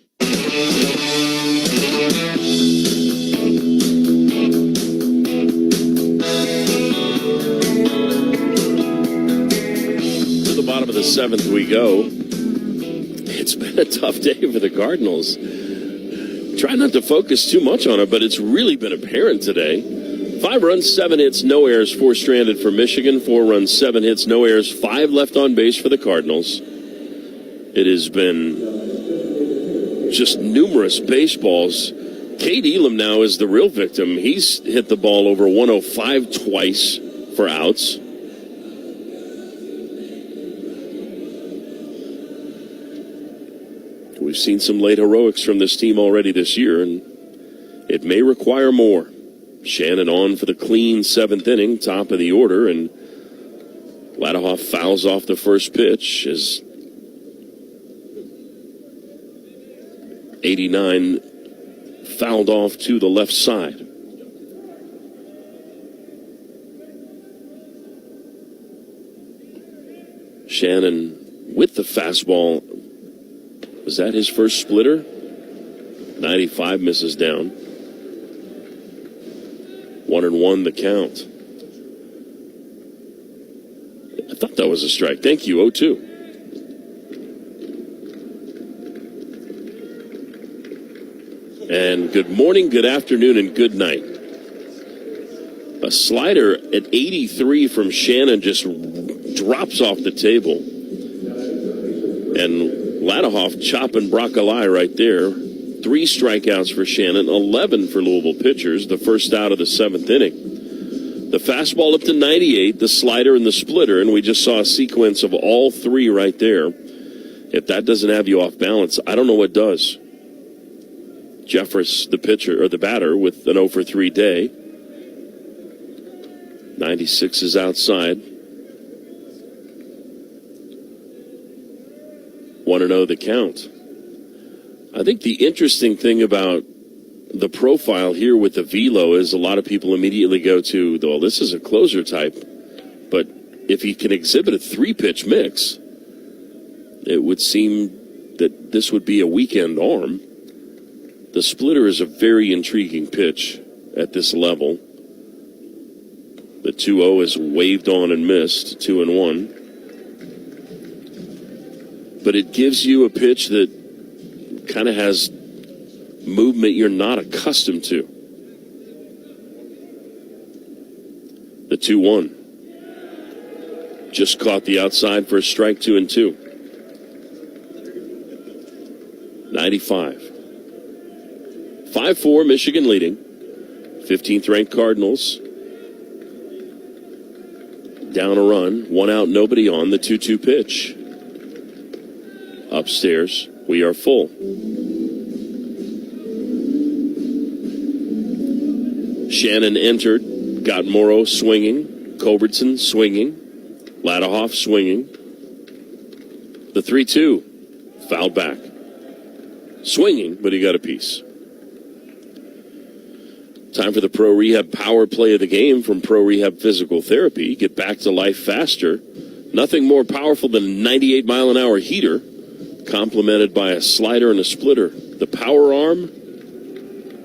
Bottom of the 7th we go. It's been a tough day for the Cardinals. Try not to focus too much on it, but it's really been apparent today. 5 runs, 7 hits, no errors, 4 stranded for Michigan. 4 runs, 7 hits, no errors, 5 left on base for the Cardinals. It has been just numerous baseballs. Cade Elam now is the real victim. He's hit the ball over 105 twice for outs. We've seen some late heroics from this team already this year, and it may require more. Shannon on for the clean 7th inning, top of the order, and Ladahoff fouls off the first pitch as 89 fouled off to the left side. Shannon with the fastball. Was that his first splitter? 95 misses down. 1-1 the count. I thought that was a strike. Thank you, 0-2. And good morning, good afternoon, and good night. A slider at 83 from Shannon just drops off the table. And Ladahoff chopping broccoli right there. 3 strikeouts for Shannon, 11 for Louisville pitchers, the first out of the 7th inning. The fastball up to 98, the slider and the splitter, and we just saw a sequence of all 3 right there. If that doesn't have you off balance, I don't know what does. Jeffress, the pitcher, or the batter, with an 0 for 3 day. 96 is outside. 1-0 the count. I think the interesting thing about the profile here with the velo is a lot of people immediately go to, well, this is a closer type. But if he can exhibit a 3-pitch mix, it would seem that this would be a weekend arm. The splitter is a very intriguing pitch at this level. The 2-0 is waved on and missed, 2-1. But it gives you a pitch that kind of has movement you're not accustomed to. The 2-1. Just caught the outside for a strike, 2-2. 95. 5-4, Michigan leading. 15th ranked Cardinals. Down a run, 1 out, nobody on. The 2-2 pitch. Upstairs, we are full. Shannon entered, got Morrow swinging, Culbertson swinging, Ladahoff swinging. The 3-2, fouled back. Swinging, but he got a piece. Time for the Pro Rehab power play of the game from Pro Rehab Physical Therapy. Get back to life faster. Nothing more powerful than a 98-mile-an-hour heater, complemented by a slider and a splitter. The power arm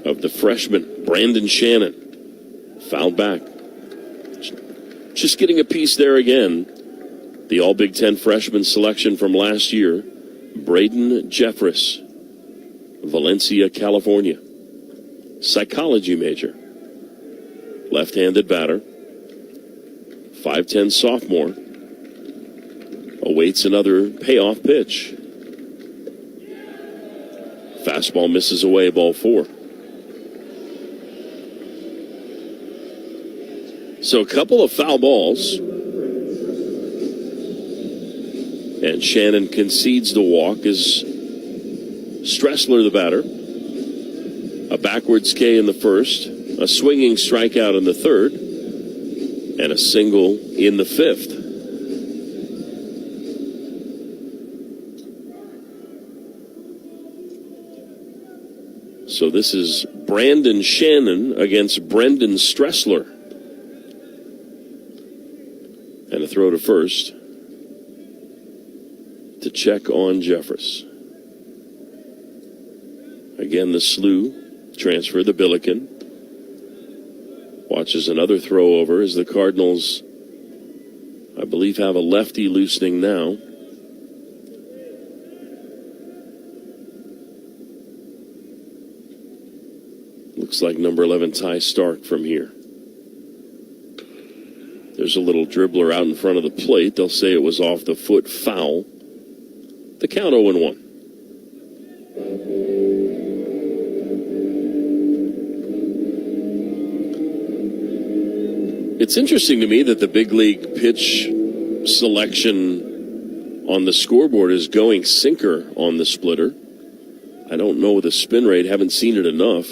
of the freshman, Brandon Shannon. Fouled back. Just getting a piece there again. The All-Big Ten freshman selection from last year, Braden Jeffress, Valencia, California. Psychology major. Left-handed batter. 5'10" sophomore. Awaits another payoff pitch. Fastball misses away, ball 4. So a couple of foul balls. And Shannon concedes the walk as Stressler, the batter. A backwards K in the first. A swinging strikeout in the third. And a single in the 5th. So this is Brandon Shannon against Brendan Stressler. And a throw to first to check on Jeffress. Again, the slew transfer, the Billiken. Watches another throw over as the Cardinals, I believe, have a lefty loosening now. Looks like number 11, Ty Stark from here. There's a little dribbler out in front of the plate. They'll say it was off the foot, foul. The count 0-1. It's interesting to me that the big league pitch selection on the scoreboard is going sinker on the splitter. I don't know the spin rate, haven't seen it enough.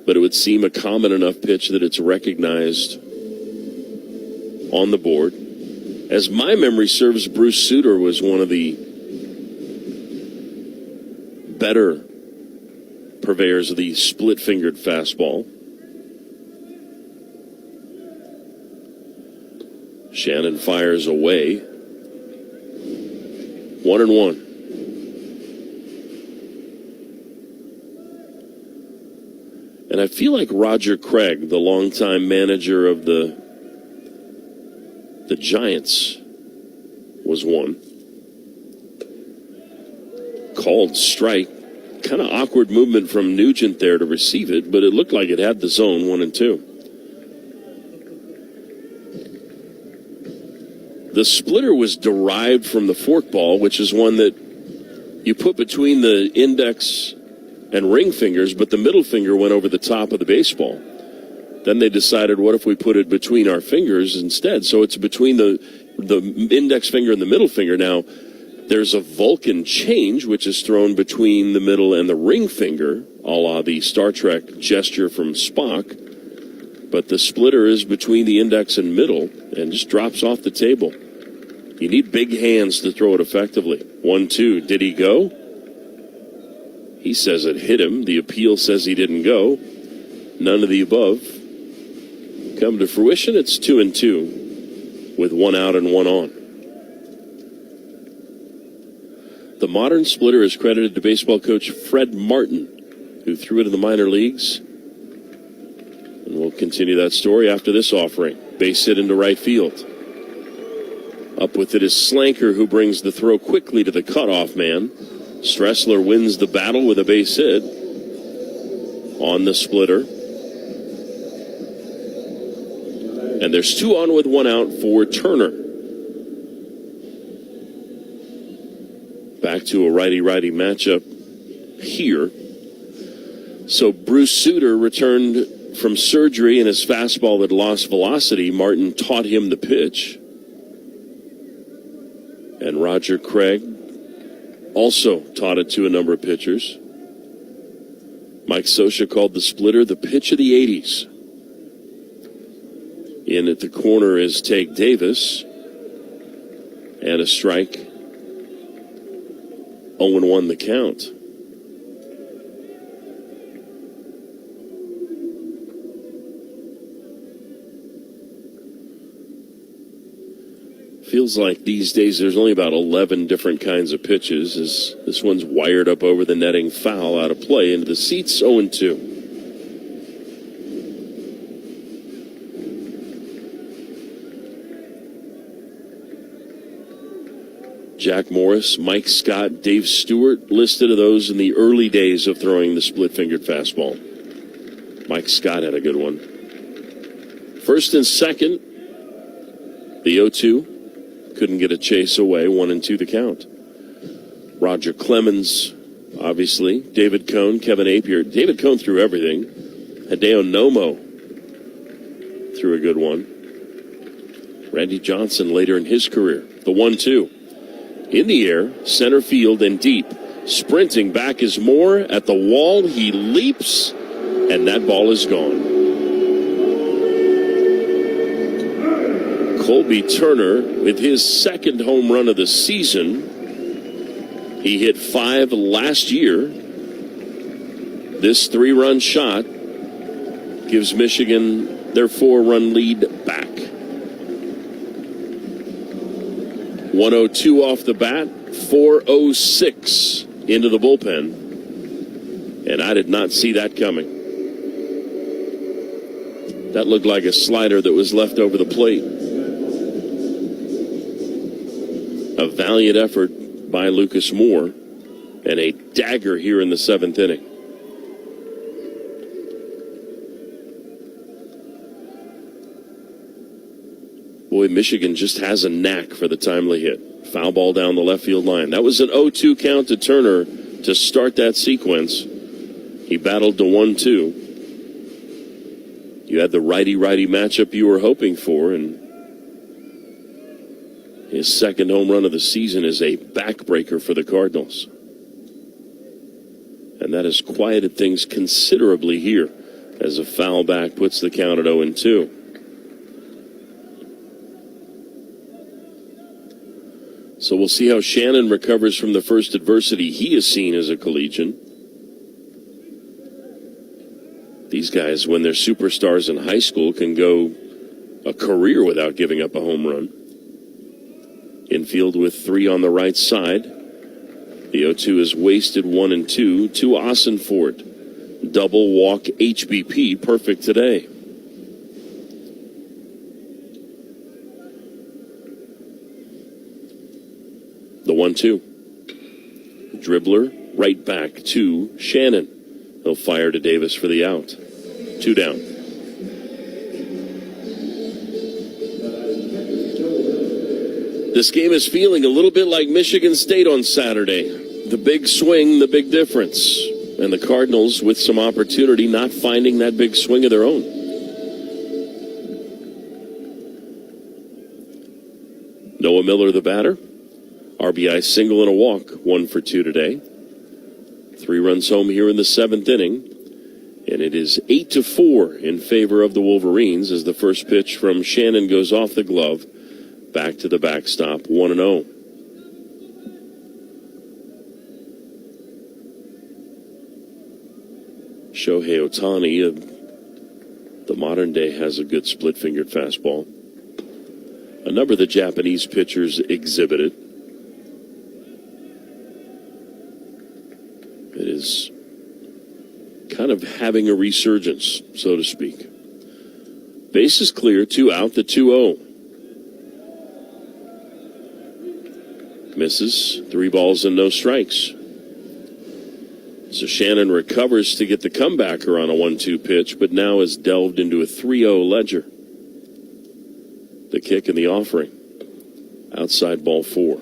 But it would seem a common enough pitch that it's recognized on the board. As my memory serves, Bruce Sutter was one of the better purveyors of the split-fingered fastball. Shannon fires away. 1-1. And I feel like Roger Craig, the longtime manager of the Giants, was one. Called strike. kind of awkward movement from Nugent there to receive it, but it looked like it had the zone 1 and 2. The splitter was derived from the forkball, which is one that you put between the index and ring fingers, but the middle finger went over the top of the baseball. Then they decided, what if we put it between our fingers instead? So it's between the index finger and the middle finger. Now, there's a Vulcan change, which is thrown between the middle and the ring finger, a la the Star Trek gesture from Spock. But the splitter is between the index and middle and just drops off the table. You need big hands to throw it effectively. 1-2. Did he go? He says it hit him. The appeal says he didn't go. None of the above come to fruition. It's 2-2 with 1 out and 1 on. The modern splitter is credited to baseball coach Fred Martin, who threw it in the minor leagues. And we'll continue that story after this offering. Base hit into right field. Up with it is Slanker, who brings the throw quickly to the cutoff man. Stressler wins the battle with a base hit on the splitter. And there's 2 on with 1 out for Turner. Back to a righty-righty matchup here. So Bruce Sutter returned from surgery, and his fastball had lost velocity. Martin taught him the pitch. And Roger Craig also taught it to a number of pitchers. Mike Scioscia called the splitter the pitch of the 80s. In at the corner is Take Davis. And a strike. 0-1 the count. Feels like these days there's only about 11 different kinds of pitches, as this one's wired up over the netting, foul, out of play, into the seats. 0-2. Jack Morris, Mike Scott, Dave Stewart, listed of those in the early days of throwing the split-fingered fastball. Mike Scott had a good one. First and second, the 0-2. Couldn't get a chase away. 1-2 the count. Roger Clemens, obviously. David Cone, Kevin Apier. David Cone threw everything. Hideo Nomo threw a good one. Randy Johnson later in his career. The 1-2. In the air, center field and deep. Sprinting back is Moore. At the wall, he leaps, and that ball is gone. Colby Turner with his second home run of the season. He hit 5 last year. This 3-run shot gives Michigan their 4-run lead back. 102 off the bat, 406 into the bullpen. And I did not see that coming. That looked like a slider that was left over the plate. A valiant effort by Lucas Moore, and a dagger here in the 7th inning. Boy, Michigan just has a knack for the timely hit. Foul ball down the left field line. That was an 0-2 count to Turner to start that sequence. He battled to 1-2. You had the righty-righty matchup you were hoping for, and his second home run of the season is a backbreaker for the Cardinals. And that has quieted things considerably here as a foul back puts the count at 0-2. So we'll see how Shannon recovers from the first adversity he has seen as a collegian. These guys, when they're superstars in high school, can go a career without giving up a home run. Infield with 3 on the right side. The 0-2 is wasted. 1-2 to Ossenfort. Double walk HBP. Perfect today. The 1-2. Dribbler right back to Shannon. He'll fire to Davis for the out. 2 down. This game is feeling a little bit like Michigan State on Saturday. The big swing, the big difference. And the Cardinals with some opportunity not finding that big swing of their own. Noah Miller, the batter. RBI single and a walk, 1 for 2 today. 3 runs home here in the 7th inning. And it is 8-4 in favor of the Wolverines as the first pitch from Shannon goes off the glove. Back to the backstop, 1-0. Shohei Ohtani, the modern day, has a good split-fingered fastball. A number of the Japanese pitchers exhibited. It is kind of having a resurgence, so to speak. Base is clear, 2 out, the 2-0. Misses, 3 balls and no strikes. So Shannon recovers to get the comebacker on a 1-2 pitch, but now is delved into a 3-0 ledger. The kick and the offering. Outside ball 4.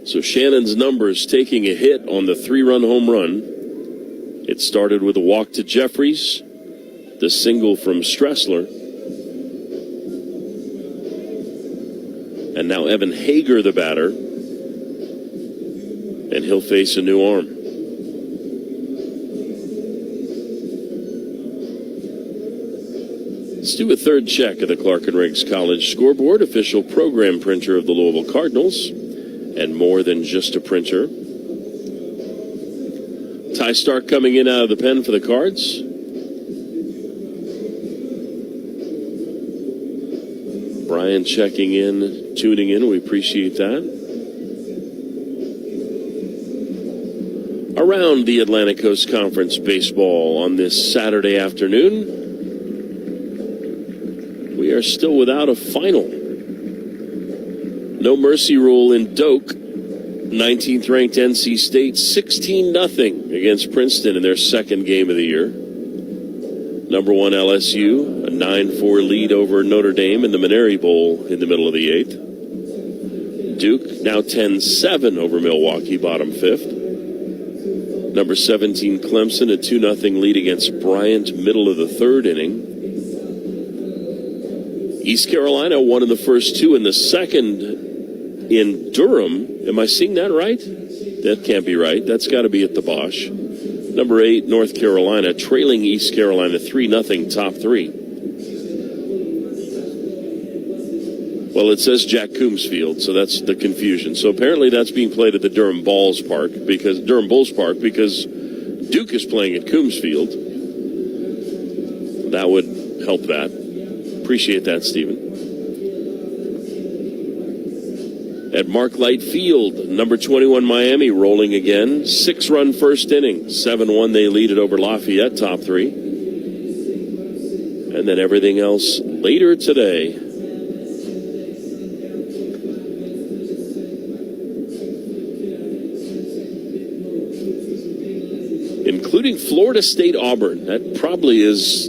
So Shannon's numbers taking a hit on the 3-run home run. It started with a walk to Jeffries, the single from Stressler, and now Evan Hager, the batter, and he'll face a new arm. Let's do a third check of the Clark & Riggs College scoreboard, official program printer of the Louisville Cardinals, and more than just a printer. Ty Stark coming in out of the pen for the Cards. Brian checking in, tuning in. We appreciate that. Around the Atlantic Coast Conference baseball on this Saturday afternoon, we are still without a final. No mercy rule in Doak. 19th ranked NC State 16-0 against Princeton in their second game of the year. Number 1 LSU, a 9-4 lead over Notre Dame in the Maneri Bowl in the middle of the 8th. Duke now 10-7 over Milwaukee, bottom 5th. Number 17 Clemson, a 2-0 lead against Bryant, middle of the 3rd inning. East Carolina won in the first 2 in the second in Durham. Am I seeing that right? That can't be right. That's got to be at the Bosch. Number 8, North Carolina, trailing East Carolina 3-0, top 3. Well, it says Jack Coombs Field, so that's the confusion. So apparently that's being played at the Durham Bulls Park because Duke is playing at Coombs Field. That would help that. Appreciate that, Stephen. At Mark Light Field, number 21 Miami rolling again. 6-run first inning. 7-1 they lead it over Lafayette, top 3. And then everything else later today. Including Florida State Auburn. That probably is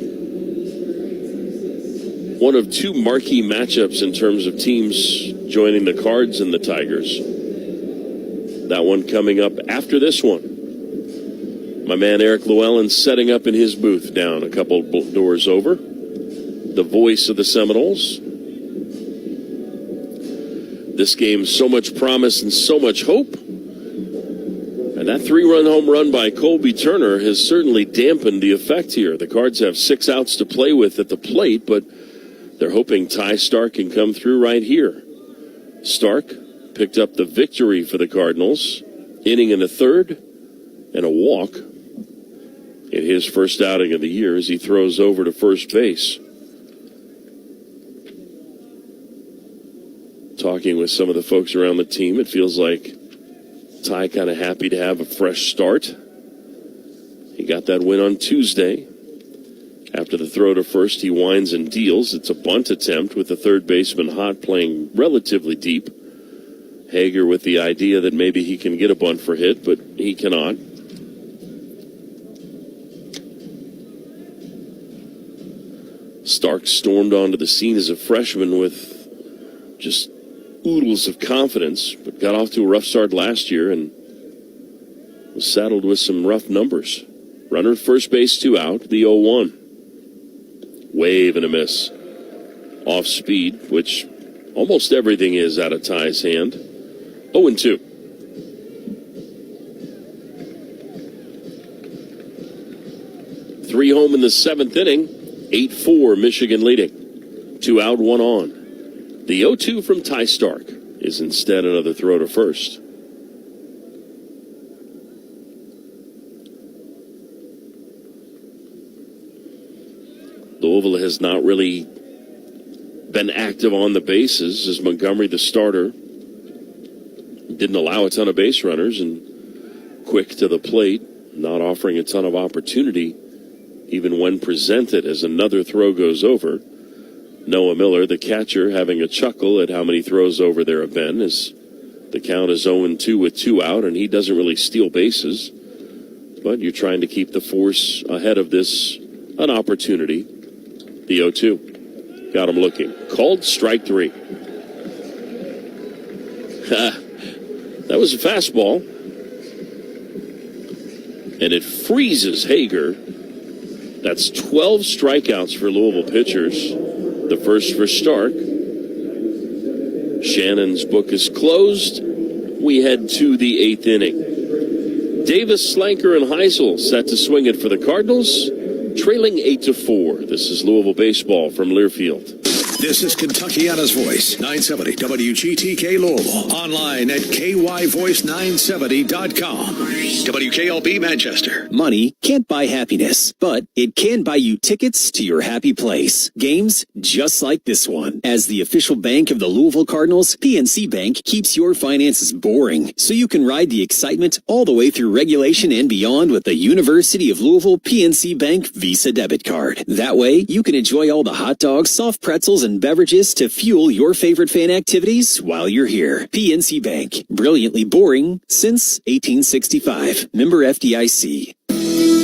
one of 2 marquee matchups in terms of teams joining the Cards and the Tigers. That one coming up after this one. My man Eric Llewellyn setting up in his booth down a couple doors over. The voice of the Seminoles. This game, so much promise and so much hope. And that 3-run home run by Colby Turner has certainly dampened the effect here. The Cards have 6 outs to play with at the plate, but they're hoping Ty Stark can come through right here. Stark picked up the victory for the Cardinals, inning in the 3rd, and a walk in his first outing of the year as he throws over to first base. Talking with some of the folks around the team, it feels like Ty kind of happy to have a fresh start. He got that win on Tuesday after After the throw to first, he winds and deals. It's a bunt attempt with the third baseman Hott playing relatively deep. Hager with the idea that maybe he can get a bunt for hit, but he cannot. Stark stormed onto the scene as a freshman with just oodles of confidence, but got off to a rough start last year and was saddled with some rough numbers. Runner at first base, 2 out, the 0-1. Wave and a miss. Off speed, which almost everything is out of Ty's hand. 0-2. Three home in the 7th inning. 8-4, Michigan leading. 2 out, 1 on. The 0-2 from Ty Stark is instead another throw to first. Louisville has not really been active on the bases as Montgomery, the starter, didn't allow a ton of base runners and quick to the plate, not offering a ton of opportunity even when presented as another throw goes over. Noah Miller, the catcher, having a chuckle at how many throws over there have been as the count is 0-2 with 2 out, and he doesn't really steal bases. But you're trying to keep the force ahead of this, an opportunity. The 0-2. Got him looking. Called strike 3. That was a fastball. And it freezes Hager. That's 12 strikeouts for Louisville pitchers. The first for Stark. Shannon's book is closed. We head to the 8th inning. Davis, Slanker, and Heisel set to swing it for the Cardinals, trailing 8-4. This is Louisville baseball from Learfield. This is Kentuckiana's Voice, 970 WGTK Louisville. Online at kyvoice970.com. WKLB Manchester. Money can't buy happiness, but it can buy you tickets to your happy place. Games just like this one. As the official bank of the Louisville Cardinals, PNC Bank keeps your finances boring, so you can ride the excitement all the way through regulation and beyond with the University of Louisville PNC Bank Visa debit card. That way, you can enjoy all the hot dogs, soft pretzels, and beverages to fuel your favorite fan activities while you're here. PNC Bank, brilliantly boring since 1865. Member FDIC.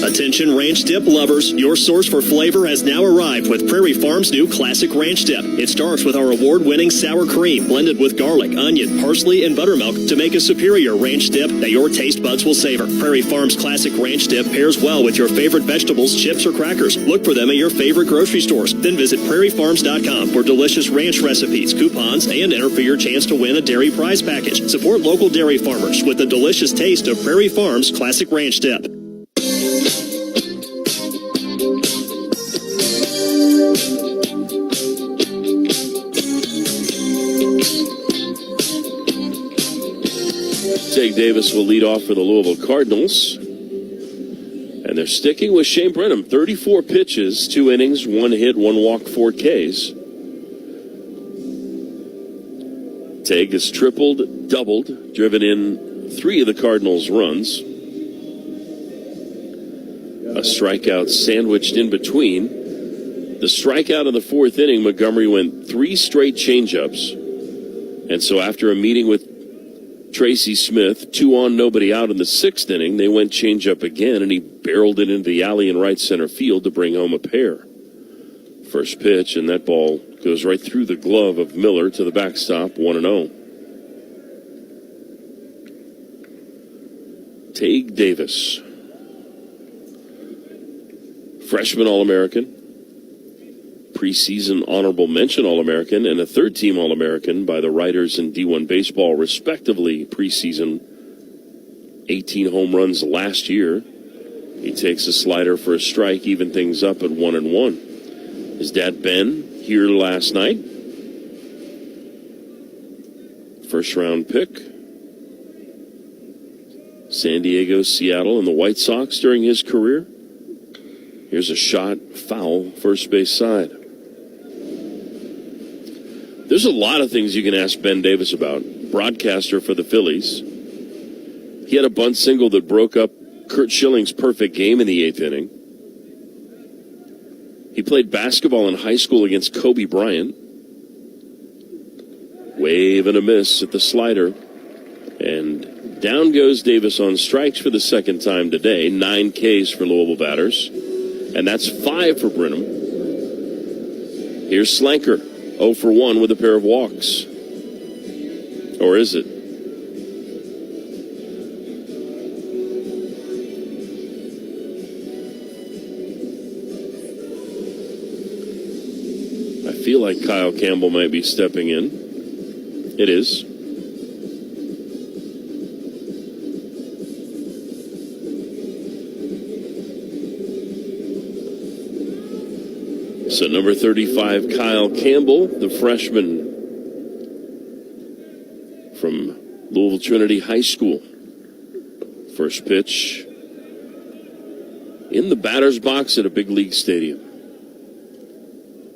Attention ranch dip lovers, your source for flavor has now arrived with Prairie Farms' new Classic Ranch Dip. It starts with our award-winning sour cream blended with garlic, onion, parsley, and buttermilk to make a superior ranch dip that your taste buds will savor. Prairie Farms' Classic Ranch Dip pairs well with your favorite vegetables, chips, or crackers. Look for them at your favorite grocery stores. Then visit prairiefarms.com for delicious ranch recipes, coupons, and enter for your chance to win a dairy prize package. Support local dairy farmers with the delicious taste of Prairie Farms' Classic Ranch Dip. Jake Davis will lead off for the Louisville Cardinals. And they're sticking with Shane Brenham. 34 pitches, 2 innings, 1 hit, 1 walk, 4 Ks. Tague has tripled, doubled, driven in 3 of the Cardinals' runs. A strikeout sandwiched in between. The strikeout in the 4th inning, Montgomery went 3 straight changeups. And so after a meeting with Tracy Smith, 2 on, nobody out in the 6th inning, they went changeup again, and he barreled it into the alley in right center field to bring home a pair. First pitch, and that ball goes right through the glove of Miller to the backstop, 1-0. Tague Davis. Freshman All-American, preseason honorable mention All-American, and a third-team All-American by the writers in D1 Baseball, respectively, preseason. 18 home runs last year. He takes a slider for a strike, even things up at 1-1. His dad, Ben, here last night. First-round pick. San Diego, Seattle, and the White Sox during his career. Here's a shot, foul, first base side. There's a lot of things you can ask Ben Davis about. Broadcaster for the Phillies. He had a bunt single that broke up Kurt Schilling's perfect game in the 8th inning. He played basketball in high school against Kobe Bryant. Wave and a miss at the slider. And down goes Davis on strikes for the second time today. 9 Ks for Louisville batters. And that's 5 for Brenham. Here's Slanker, 0 for 1 with a pair of walks. Or is it? I feel like Kyle Campbell might be stepping in. It is. So number 35, Kyle Campbell, the freshman from Louisville Trinity High School. First pitch in the batter's box at a big league stadium.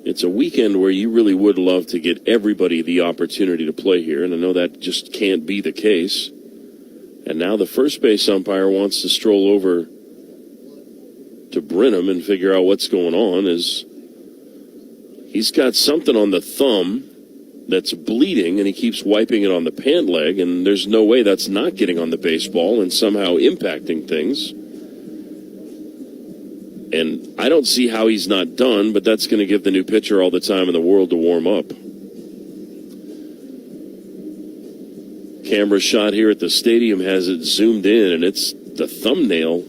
It's a weekend where you really would love to get everybody the opportunity to play here, and I know that just can't be the case. And now the first base umpire wants to stroll over to Brenham and figure out what's going on. As he's got something on the thumb that's bleeding, and he keeps wiping it on the pant leg, and there's no way that's not getting on the baseball and somehow impacting things. And I don't see how he's not done, but that's going to give the new pitcher all the time in the world to warm up. Camera shot here at the stadium has it zoomed in, and it's the thumbnail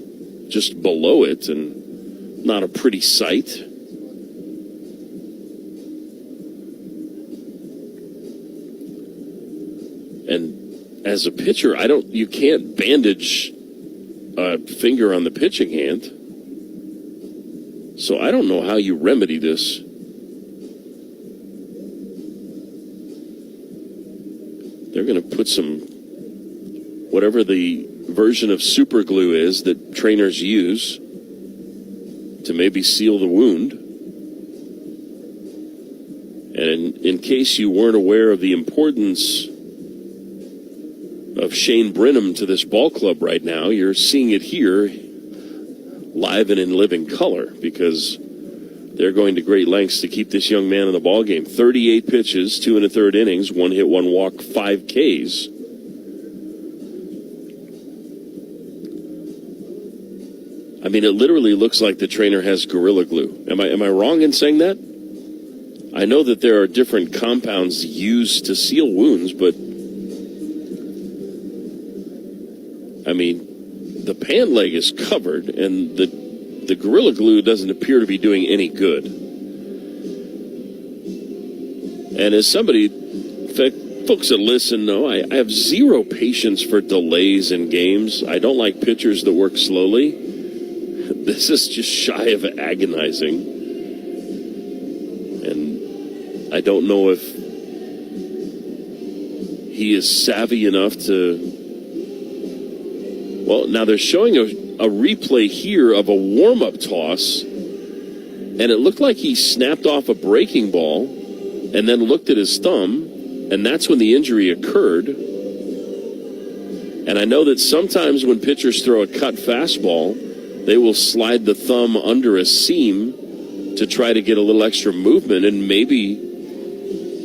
just below it, and not a pretty sight. And as a pitcher, you can't bandage a finger on the pitching hand. So I don't know how you remedy this. They're going to put some, whatever the version of super glue is that trainers use to maybe seal the wound. And in case you weren't aware of the importance of Shane Brenham to this ball club right now, you're seeing it here live and in living color, because they're going to great lengths to keep this young man in the ball game. 38 pitches, 2 1/3 innings, 1 hit, 1 walk, 5 Ks. I mean, it literally looks like the trainer has Gorilla Glue. Am I wrong in saying that? I know that there are different compounds used to seal wounds, but I mean, the pant leg is covered, and the Gorilla Glue doesn't appear to be doing any good. And as somebody, in fact, folks that listen know, I have zero patience for delays in games. I don't like pitchers that work slowly. This is just shy of agonizing. And I don't know if he is savvy enough to... Well, now they're showing a replay here of a warm-up toss, and it looked like he snapped off a breaking ball and then looked at his thumb, and that's when the injury occurred. And I know that sometimes when pitchers throw a cut fastball, they will slide the thumb under a seam to try to get a little extra movement, and maybe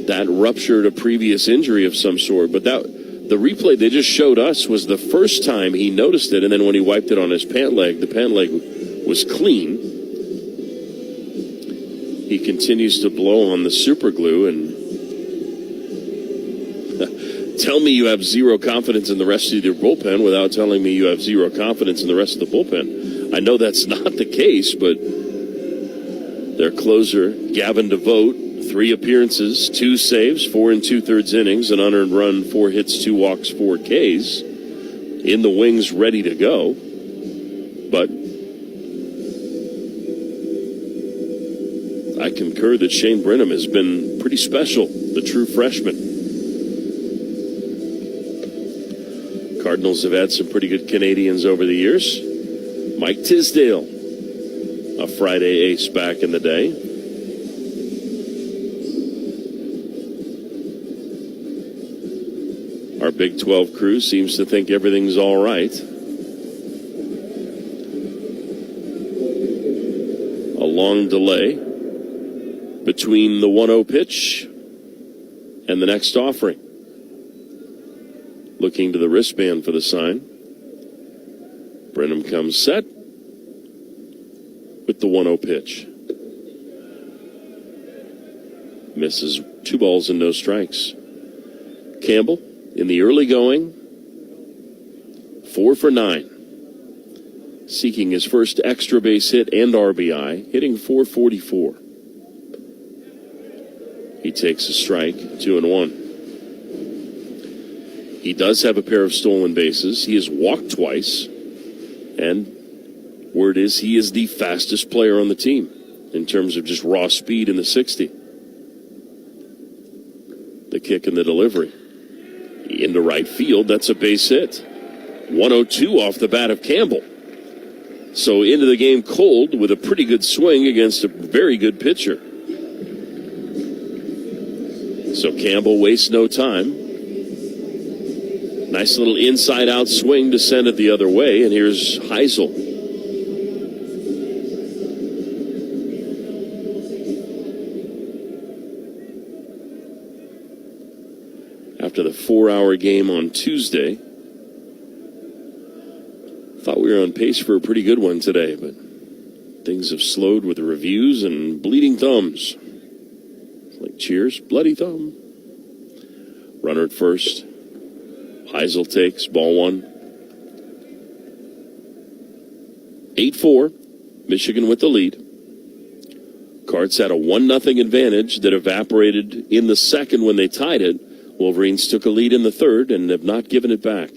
that ruptured a previous injury of some sort. But the replay they just showed us was the first time he noticed it, and then when he wiped it on his pant leg, the pant leg was clean. He continues to blow on the super glue, and tell me you have zero confidence in the rest of your bullpen without telling me you have zero confidence in the rest of the bullpen. I know that's not the case, but their closer, Gavin DeVote, 3 appearances, 2 saves, 4 2/3 innings, an unearned run, 4 hits, 2 walks, 4 Ks. In the wings, ready to go. But I concur that Shane Brenham has been pretty special, the true freshman. Cardinals have had some pretty good Canadians over the years. Mike Tisdale, a Friday ace back in the day. Our Big 12 crew seems to think everything's all right. A long delay. between the 1-0 pitch and the next offering. Looking to the wristband for the sign. Brenham comes set with the 1-0 pitch. Misses 2 balls and no strikes. Campbell in the early going, 4 for 9. Seeking his first extra base hit and RBI, hitting .444. He takes a strike, 2-1. He does have a pair of stolen bases. He has walked twice. And word is he is the fastest player on the team in terms of just raw speed in the 60. The kick and the delivery. Into right field, that's a base hit. 102 off the bat of Campbell. So into the game cold with a pretty good swing against a very good pitcher. So Campbell wastes no time. Nice little inside-out swing to send it the other way, and here's Heisel. After the 4-hour game on Tuesday, thought we were on pace for a pretty good one today, but things have slowed with the reviews and bleeding thumbs. Like cheers, bloody thumb. Runner at first. Heisel takes, ball 1. 8-4, Michigan with the lead. Cards had a 1-0 advantage that evaporated in the second when they tied it. Wolverines took a lead in the third and have not given it back.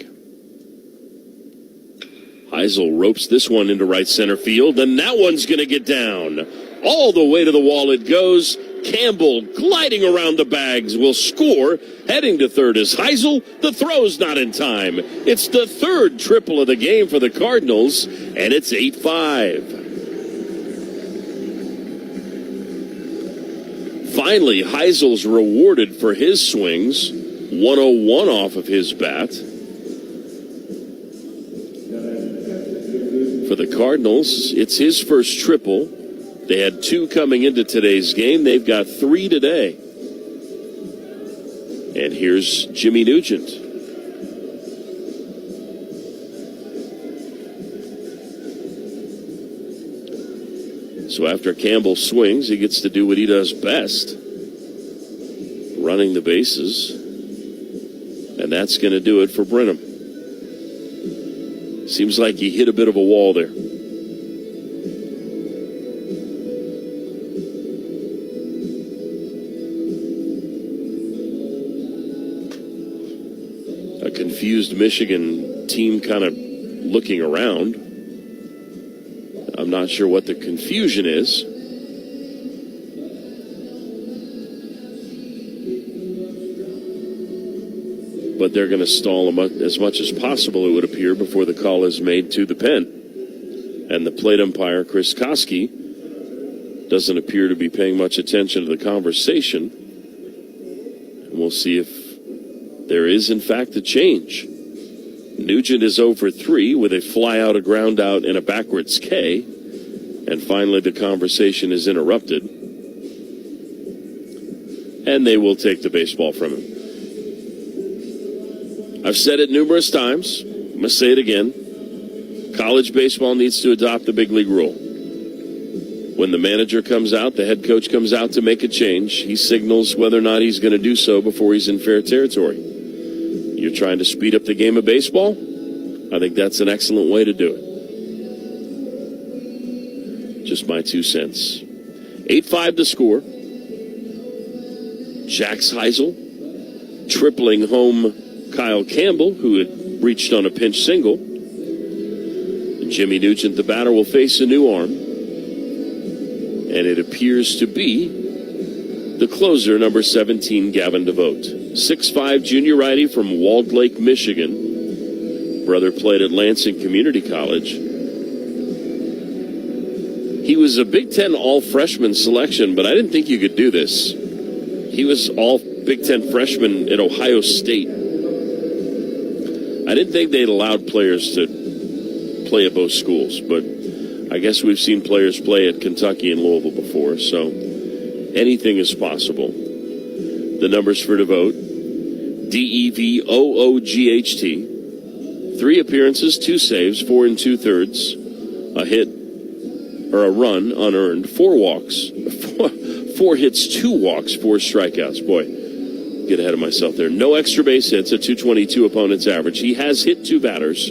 Heisel ropes this one into right center field, and that one's going to get down. All the way to the wall it goes. Campbell, gliding around the bags, will score. Heading to third is Heisel. The throw's not in time. It's the third triple of the game for the Cardinals, and it's 8-5. Finally, Heisel's rewarded for his swings. 101 off of his bat. For the Cardinals, it's his first triple. They had 2 coming into today's game. They've got 3 today. And here's Jimmy Nugent. So after Campbell swings, he gets to do what he does best. Running the bases. And that's going to do it for Brenham. Seems like he hit a bit of a wall there. A confused Michigan team kind of looking around. I'm not sure what the confusion is. But they're going to stall as much as possible, it would appear, before the call is made to the pen. And the plate umpire, Chris Koski, doesn't appear to be paying much attention to the conversation. And we'll see if there is, in fact, a change. Nugent is 0 for 3 with a fly out, a ground out, and a backwards K. And finally, the conversation is interrupted. And they will take the baseball from him. I've said it numerous times. I'm going to say it again. College baseball needs to adopt the big league rule. When the manager comes out, the head coach comes out to make a change, he signals whether or not he's going to do so before he's in fair territory. You're trying to speed up the game of baseball? I think that's an excellent way to do it. Just my 2 cents. 8-5 to score. Jax Heisel tripling home Kyle Campbell, who had reached on a pinch single. And Jimmy Nugent, the batter, will face a new arm. And it appears to be the closer, number 17, Gavin DeVote. 6'5" junior righty from Walled Lake, Michigan. Brother played at Lansing Community College. He was a Big Ten all-freshman selection, but I didn't think you could do this. He was all Big Ten freshman at Ohio State. I didn't think they'd allowed players to play at both schools, but I guess we've seen players play at Kentucky and Louisville before, so Anything is possible. The numbers for DeVoe: DEVOOGHT. 3 appearances, 2 saves, 4 2/3, a hit or a run unearned, 4 walks, 4 hits, 2 walks, 4 strikeouts. Boy, get ahead of myself there. No extra base hits, a .222 opponent's average. He has hit 2 batters.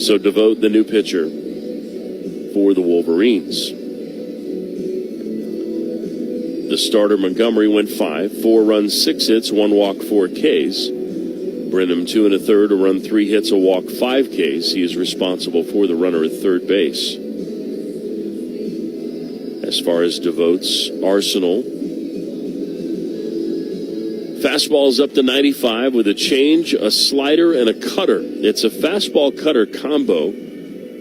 So DeVoe, the new pitcher for the Wolverines. The starter Montgomery went 5, 4 runs, 6 hits, 1 walk, 4 Ks. Brenham 2 1/3, a run, 3 hits, a walk, 5 Ks. He is responsible for the runner at third base. As far as DeVoe's arsenal, fastball is up to 95 with a change, a slider, and a cutter. It's a fastball-cutter combo,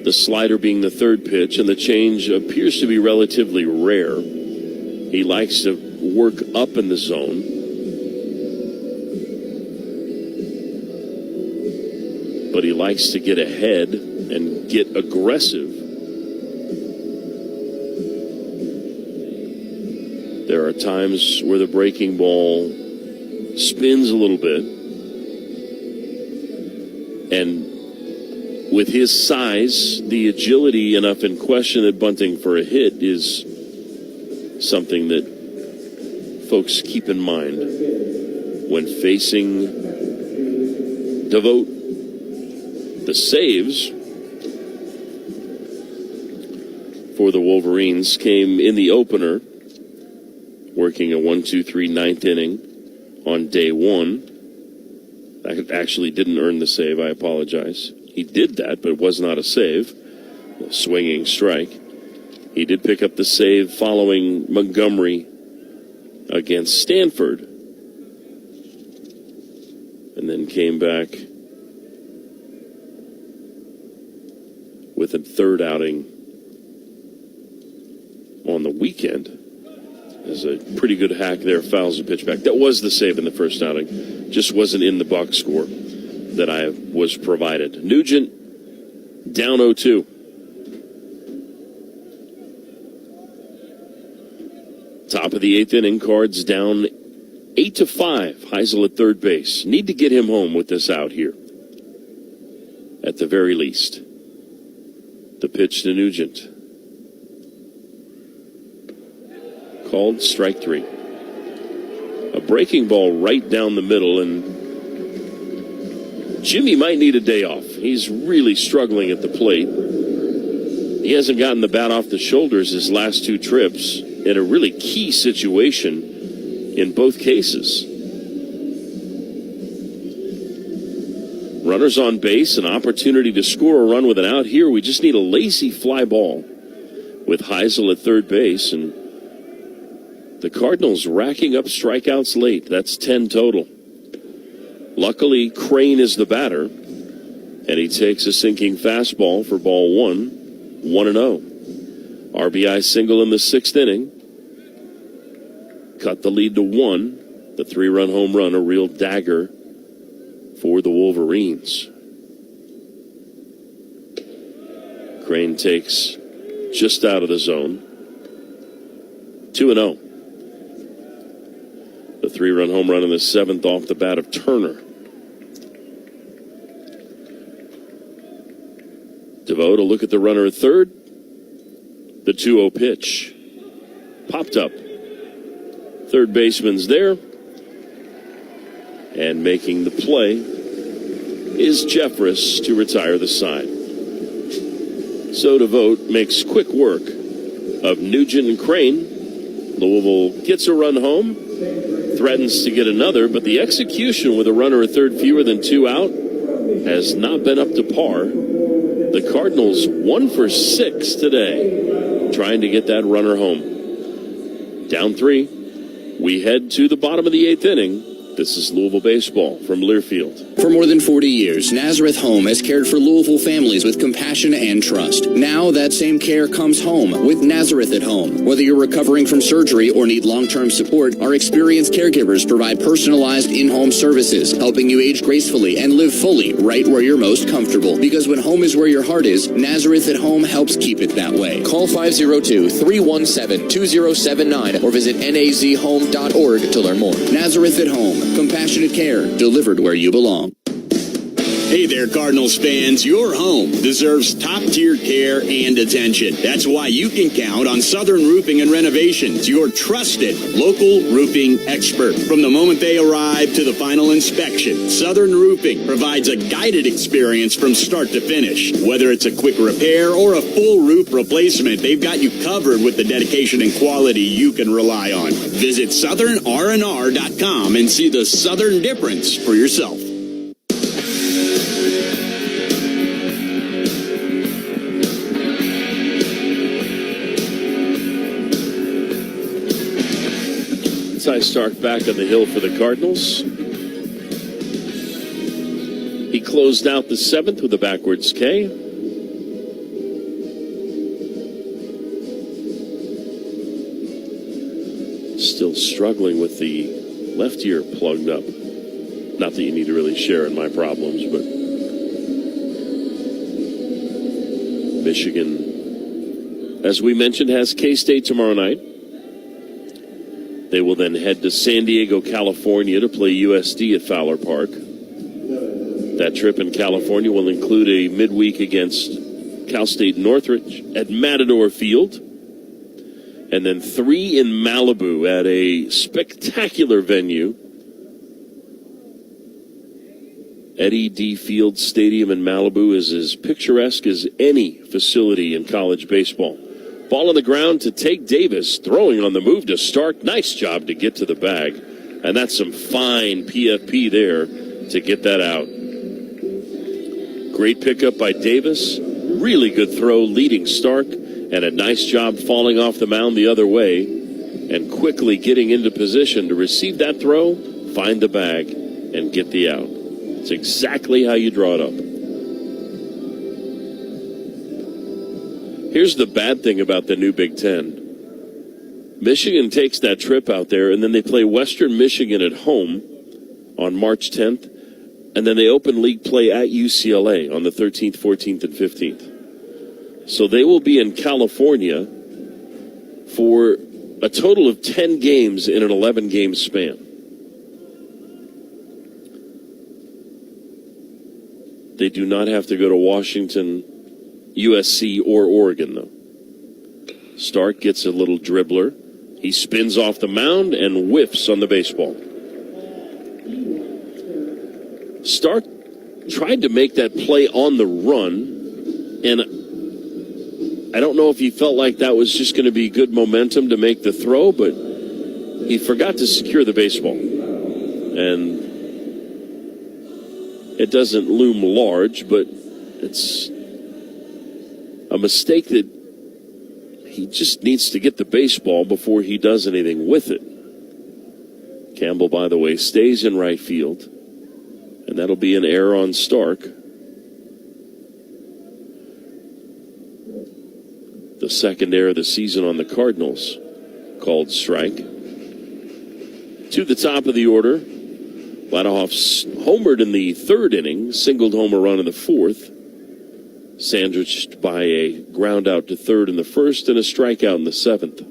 the slider being the third pitch, and the change appears to be relatively rare. He likes to work up in the zone. But he likes to get ahead and get aggressive. There are times where the breaking ball spins a little bit. And with his size, the agility enough in question that bunting for a hit is something that folks keep in mind when facing DeVoe. The saves for the Wolverines came in the opener, working a 1-2-3 ninth inning on day 1. That actually didn't earn the save. I apologize. He did that, but it was not a save. A swinging strike. He did pick up the save following Montgomery against Stanford, and then came back with a third outing on the weekend. There's a pretty good hack there, fouls the pitch back. That was the save in the first outing. Just wasn't in the box score that I was provided. Nugent down 0-2. Top of the 8th inning, Cards down 8-5. Heisel at third base. Need to get him home with this out here, at the very least. The pitch to Nugent. Called strike 3. A breaking ball right down the middle, and Jimmy might need a day off. He's really struggling at the plate. He hasn't gotten the bat off the shoulders his last 2 trips in a really key situation in both cases. Runners on base, an opportunity to score a run with an out here. We just need a lazy fly ball with Heisel at third base, and the Cardinals racking up strikeouts late. That's 10 total. Luckily, Crane is the batter, and he takes a sinking fastball for ball 1, 1-0. RBI single in the 6th inning. Cut the lead to 1. The 3-run home run, a real dagger for the Wolverines. Crane takes just out of the zone. 2-0. The 3-run home run in the 7th off the bat of Turner. DeVoe to look at the runner at third. The 2-0 pitch. Popped up. Third baseman's there. And making the play is Jeffress to retire the side. So DeVoe makes quick work of Nugent and Crane. Louisville gets a run home, threatens to get another, but the execution with a runner at third, fewer than 2 out, has not been up to par. The Cardinals 1 for 6 today, trying to get that runner home. Down 3. We head to the bottom of the 8th inning. This is Louisville baseball from Learfield. For more than 40 years, Nazareth Home has cared for Louisville families with compassion and trust. Now that same care comes home with Nazareth at Home. Whether you're recovering from surgery or need long-term support, our experienced caregivers provide personalized in-home services, helping you age gracefully and live fully right where you're most comfortable. Because when home is where your heart is, Nazareth at Home helps keep it that way. Call 502-317-2079 or visit nazhome.org to learn more. Nazareth at Home. Compassionate care delivered where you belong. Hey there, Cardinals fans. Your home deserves top-tier care and attention. That's why you can count on Southern Roofing and Renovations, your trusted local roofing expert. From the moment they arrive to the final inspection, Southern Roofing provides a guided experience from start to finish. Whether it's a quick repair or a full roof replacement, they've got you covered with the dedication and quality you can rely on. Visit southernrnr.com and see the Southern difference for yourself. Ty Stark back on the hill for the Cardinals. He closed out the seventh with a backwards K. Still struggling with the left ear plugged up. Not that you need to really share in my problems, but Michigan, as we mentioned, has K-State tomorrow night. They will then head to San Diego, California to play USD at Fowler Park. That trip in California will include a midweek against Cal State Northridge at Matador Field. And then 3 in Malibu at a spectacular venue, Eddie D. Field Stadium in Malibu is as picturesque as any facility in college baseball. Ball on the ground to take Davis, throwing on the move to Stark. Nice job to get to the bag. And that's some fine PFP there to get that out. Great pickup by Davis. Really good throw leading Stark. And a nice job falling off the mound the other way. And quickly getting into position to receive that throw, find the bag, and get the out. It's exactly how you draw it up. Here's the bad thing about the new Big Ten. Michigan takes that trip out there, and then they play Western Michigan at home on March 10th, and then they open league play at UCLA on the 13th, 14th, and 15th. So they will be in California for a total of 10 games in an 11-game span. They do not have to go to Washington, USC, or Oregon, though. Stark gets a little dribbler. He spins off the mound and whiffs on the baseball. Stark tried to make that play on the run, and I don't know if he felt like that was just going to be good momentum to make the throw, but he forgot to secure the baseball. And it doesn't loom large, but it's a mistake that he just needs to get the baseball before he does anything with it. Campbell, by the way, stays in right field, and that'll be an error on Stark. The second error of the season on the Cardinals, called strike. To the top of the order, Ladohoff homered in the third inning, singled home a run in the fourth, sandwiched by a ground out to third in the first and a strikeout in the seventh.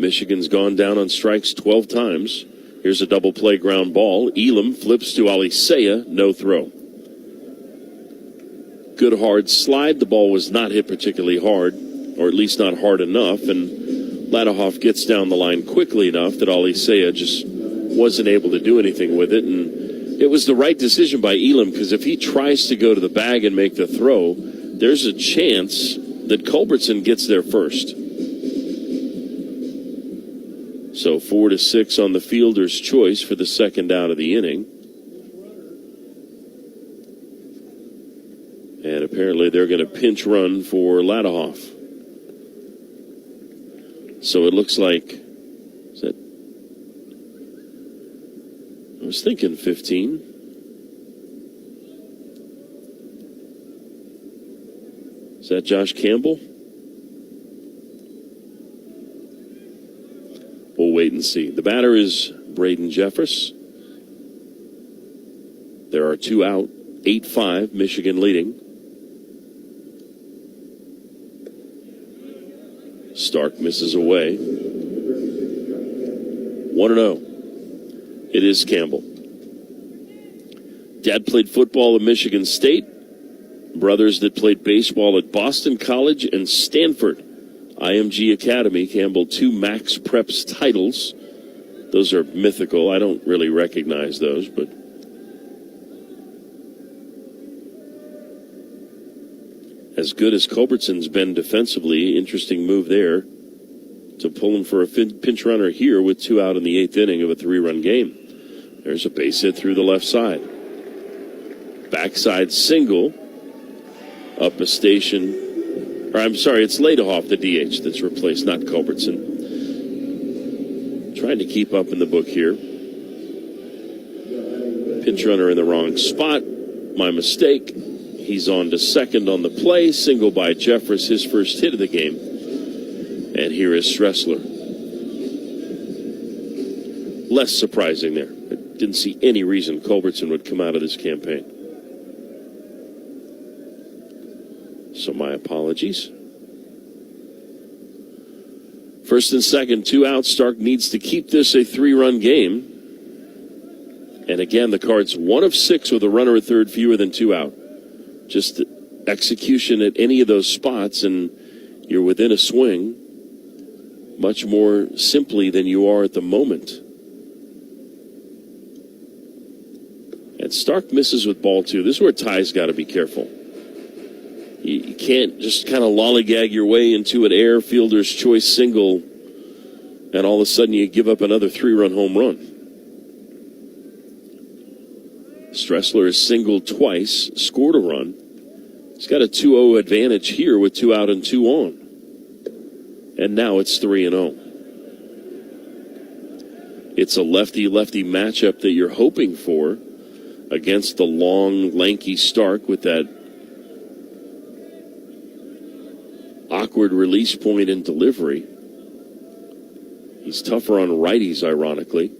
Michigan's gone down on strikes 12 times. Here's a double play ground ball. Elam flips to Alisea, no throw. Good hard slide. The ball was not hit particularly hard, or at least not hard enough, and Ladohoff gets down the line quickly enough that Alisea just wasn't able to do anything with it, and it was the right decision by Elam, because if he tries to go to the bag and make the throw, there's a chance that Culbertson gets there first. So 4-6 on the fielder's choice for the second out of the inning. And apparently they're going to pinch run for Ladohoff. So it looks like, is that was thinking 15. Is that Josh Campbell? We'll wait and see. The batter is Braden Jeffress. There are 2 out, 8-5, Michigan leading. Stark misses away. 1-0. It is Campbell. Dad played football at Michigan State. Brothers that played baseball at Boston College and Stanford. IMG Academy. Campbell 2 Max Preps titles. Those are mythical. I don't really recognize those, but as good as Culbertson's been defensively, interesting move there to pull him for a pinch runner here with 2 out in the 8th inning of a 3-run game. There's a base hit through the left side. Backside single up a station. Or I'm sorry, it's Ladehoff, the DH, that's replaced, not Culbertson. Trying to keep up in the book here. Pinch runner in the wrong spot. My mistake. He's on to second on the play. Single by Jeffress, his first hit of the game. And here is Stressler. Less surprising there. I didn't see any reason Culbertson would come out of this campaign. So my apologies. First and second, 2 outs. Stark needs to keep this a 3-run game. And again, the Cards 1 of 6 with a runner at third, fewer than 2 out. Just execution at any of those spots, and you're within a swing much more simply than you are at the moment. And Stark misses with ball 2. This is where Ty's got to be careful. You can't just kind of lollygag your way into an air fielder's choice single, and all of a sudden you give up another 3-run home run. Stressler has singled twice, scored a run. He's got a 2-0 advantage here with 2 out and 2 on. And now it's 3-0. It's a lefty-lefty matchup that you're hoping for against the long, lanky Stark with that awkward release point and delivery. He's tougher on righties, ironically.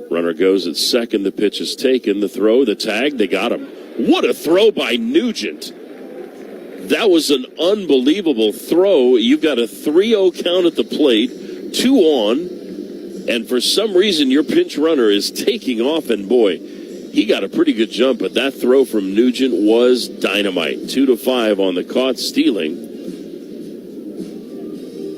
Runner goes at second. The pitch is taken. The throw, the tag, they got him. What a throw by Nugent. That was an unbelievable throw. You've got a 3-0 count at the plate, 2 on, and for some reason your pinch runner is taking off, and boy, he got a pretty good jump, but that throw from Nugent was dynamite. 2-5 on the caught stealing.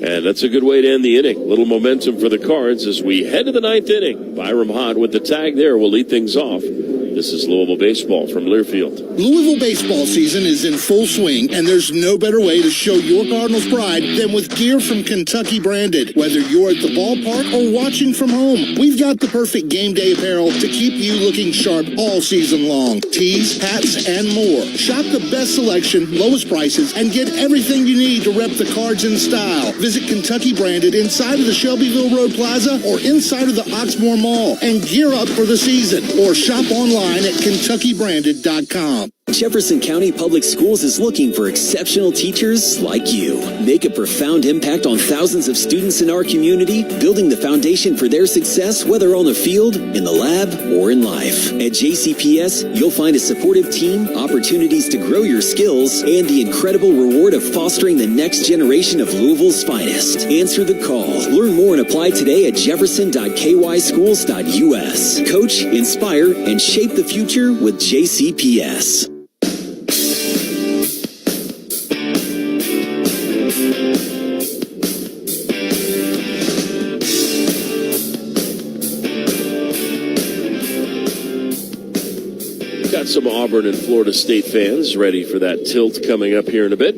And that's a good way to end the inning. Little momentum for the Cards as we head to the 9th inning. Byram Hott with the tag there will lead things off. This is Louisville baseball from Learfield. Louisville baseball season is in full swing, and there's no better way to show your Cardinals pride than with gear from Kentucky Branded. Whether you're at the ballpark or watching from home, we've got the perfect game day apparel to keep you looking sharp all season long. Tees, hats, and more. Shop the best selection, lowest prices, and get everything you need to rep the Cards in style. Visit Kentucky Branded inside of the Shelbyville Road Plaza or inside of the Oxmoor Mall and gear up for the season, or shop online at KentuckyBranded.com. Jefferson County Public Schools is looking for exceptional teachers like you. Make a profound impact on thousands of students in our community, building the foundation for their success, whether on the field, in the lab, or in life. At JCPS, you'll find a supportive team, opportunities to grow your skills, and the incredible reward of fostering the next generation of Louisville's finest. Answer the call. Learn more and apply today at jefferson.kyschools.us. Coach, inspire, and shape the future with JCPS. Got some Auburn and Florida State fans ready for that tilt coming up here in a bit.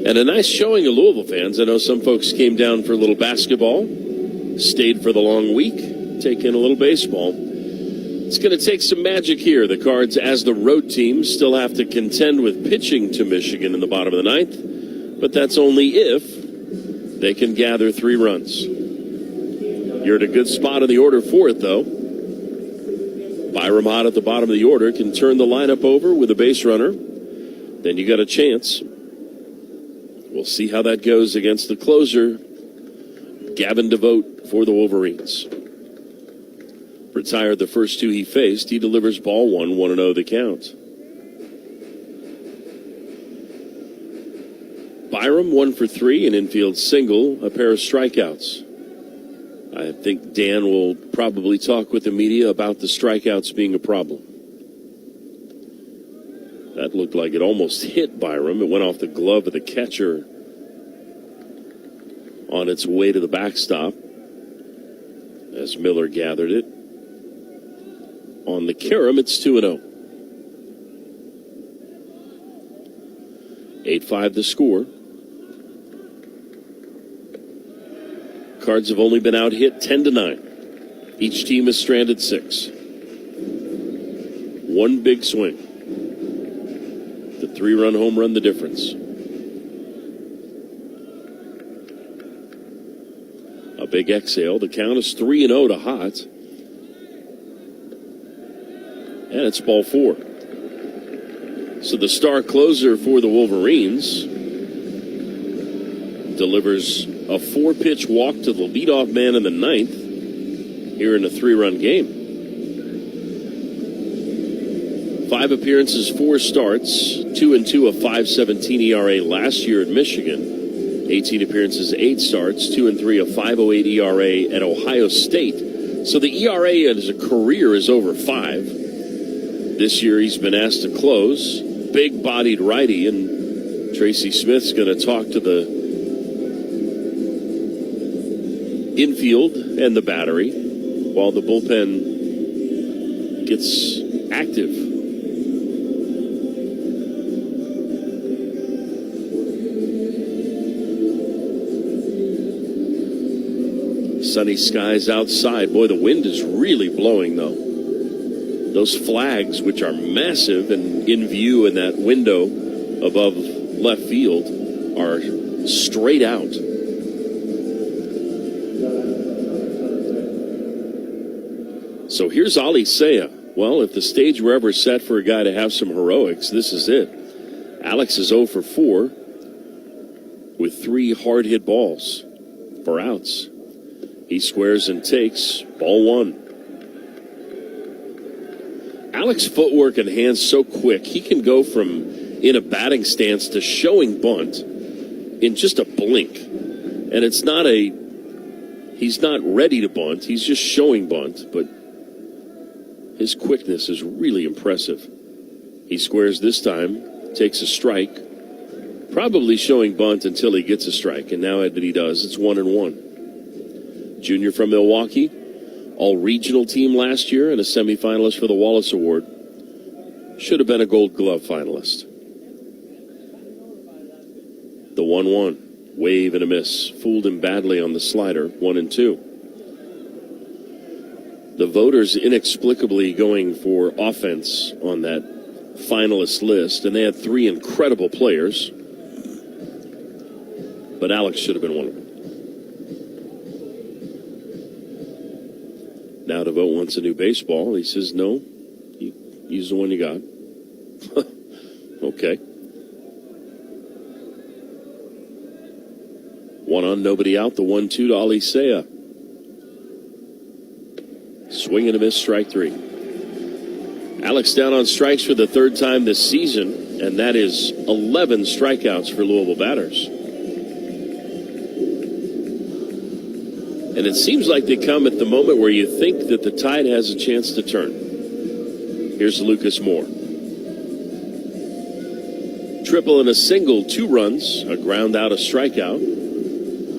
And a nice showing of Louisville fans. I know some folks came down for a little basketball, stayed for the long week, take in a little baseball. It's going to take some magic here. The Cards, as the road team, still have to contend with pitching to Michigan in the bottom of the ninth, but that's only if they can gather 3 runs. You're at a good spot in the order for it, though. Byram Ott at the bottom of the order can turn the lineup over with a base runner. Then you got a chance. We'll see how that goes against the closer, Gavin DeVoe for the Wolverines. Retired the first 2 he faced. He delivers ball 1, 1-0 the count. Byram 1 for 3, an infield single, a pair of strikeouts. I think Dan will probably talk with the media about the strikeouts being a problem. That looked like it almost hit Byram. It went off the glove of the catcher on its way to the backstop as Miller gathered it. On the carom, it's 2-0. 8-5 the score. Cards have only been out hit 10-9. Each team has stranded 6. One big swing. The 3-run home run, the difference. A big exhale. The count is 3-0 to Hott. And it's ball 4. So the star closer for the Wolverines delivers a 4-pitch walk to the leadoff man in the 9th here in a 3-run game. 5 appearances, 4 starts, 2-2, a 5.17 ERA last year at Michigan. 18 appearances, 8 starts, 2-3, a 5.08 ERA at Ohio State. So the ERA as a career is over 5. This year he's been asked to close. Big-bodied righty, and Tracy Smith's going to talk to the infield and the battery while the bullpen gets active. Sunny skies outside. Boy, the wind is really blowing, though. Those flags, which are massive and in view in that window above left field, are straight out. So here's Ali Saya. Well, if the stage were ever set for a guy to have some heroics, this is it. Alex is 0 for 4 with 3 hard-hit balls for outs. He squares and takes ball 1. Alex's footwork and hands so quick, he can go from in a batting stance to showing bunt in just a blink. And it's not he's not ready to bunt, he's just showing bunt, but his quickness is really impressive. He squares this time, takes a strike, probably showing bunt until he gets a strike, and now that he does, it's 1-1. Junior from Milwaukee, all-regional team last year and a semifinalist for the Wallace Award. Should have been a Gold Glove finalist. The 1-1, wave and a miss. Fooled him badly on the slider, 1-2. The voters inexplicably going for offense on that finalist list, and they had 3 incredible players, but Alex should have been one of them. Now DeVoe wants a new baseball. He says, no, use the one you got. Okay. 1 on, nobody out. The 1-2 to Ali Saya. Swing and a miss, strike 3. Alex down on strikes for the 3rd time this season, and that is 11 strikeouts for Louisville batters. And it seems like they come at the moment where you think that the tide has a chance to turn. Here's Lucas Moore. Triple and a single, 2 runs, a ground out, a strikeout.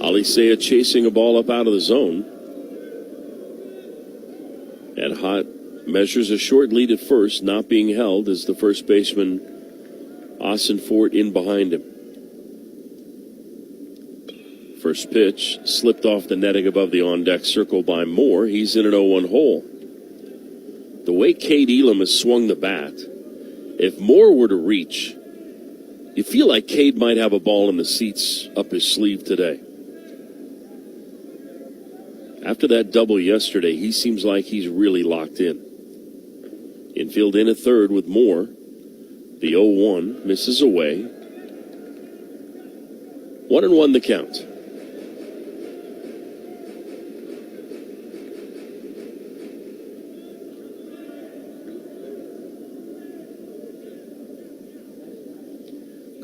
Ali Saya chasing a ball up out of the zone. And Hott measures a short lead at first, not being held as the first baseman, Austin Fort, in behind him. First pitch slipped off the netting above the on-deck circle by Moore. He's in an 0-1 hole. the way Cade Elam has swung the bat, if Moore were to reach, you feel like Cade might have a ball in the seats up his sleeve today. After that double yesterday, he seems like he's really locked in. Infield in at third with Moore. The 0-1 misses away. 1-1 the count.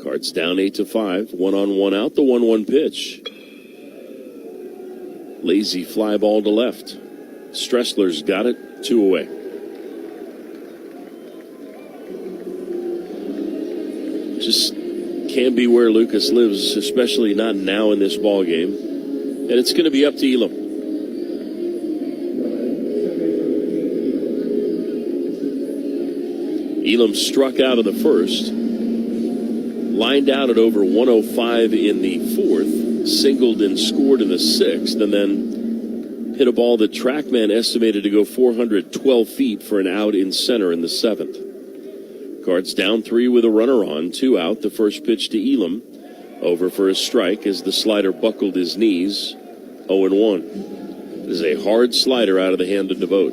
Cards down 8-5. 1-on-1 out. The 1-1 pitch. Lazy fly ball to left. Stressler's got it. 2 away. Just can't be where Lucas lives, especially not now in this ball game. And it's going to be up to Elam. Elam struck out of the first, lined out at over 105 in the fourth, singled and scored in the sixth, and then hit a ball that TrackMan estimated to go 412 feet for an out in center in the seventh. Cards down 3 with a runner on, 2 out. The first pitch to Elam, over for a strike as the slider buckled his knees. 0-1. It is a hard slider out of the hand of DeVoe.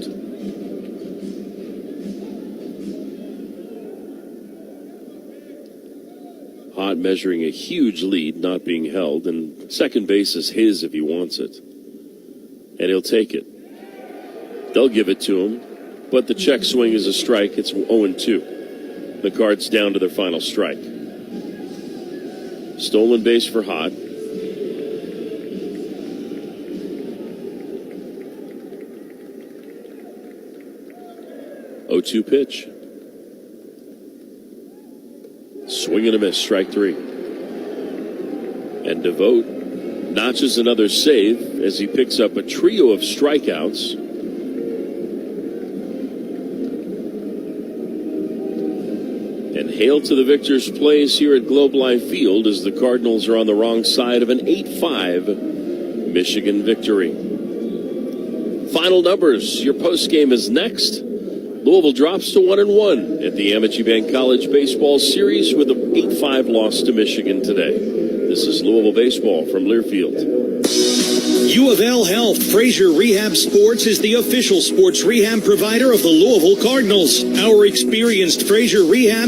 Hott measuring a huge lead, not being held, and second base is his if he wants it. And he'll take it. They'll give it to him, but the check swing is a strike. It's 0-2. The Cards down to their final strike. Stolen base for Hott. Oh-2 pitch. Swing and a miss, strike 3. And DeVoe notches another save as he picks up a trio of strikeouts. And hail to the victor's place here at Globe Life Field as the Cardinals are on the wrong side of an 8-5 Michigan victory. Final numbers. Your postgame is next. Louisville drops to 1-1 at the Amity Bank College Baseball Series with an 8-5 loss to Michigan today. This is Louisville Baseball from Learfield. U of L Health Frazier Rehab Sports is the official sports rehab provider of the Louisville Cardinals. Our experienced Frazier Rehab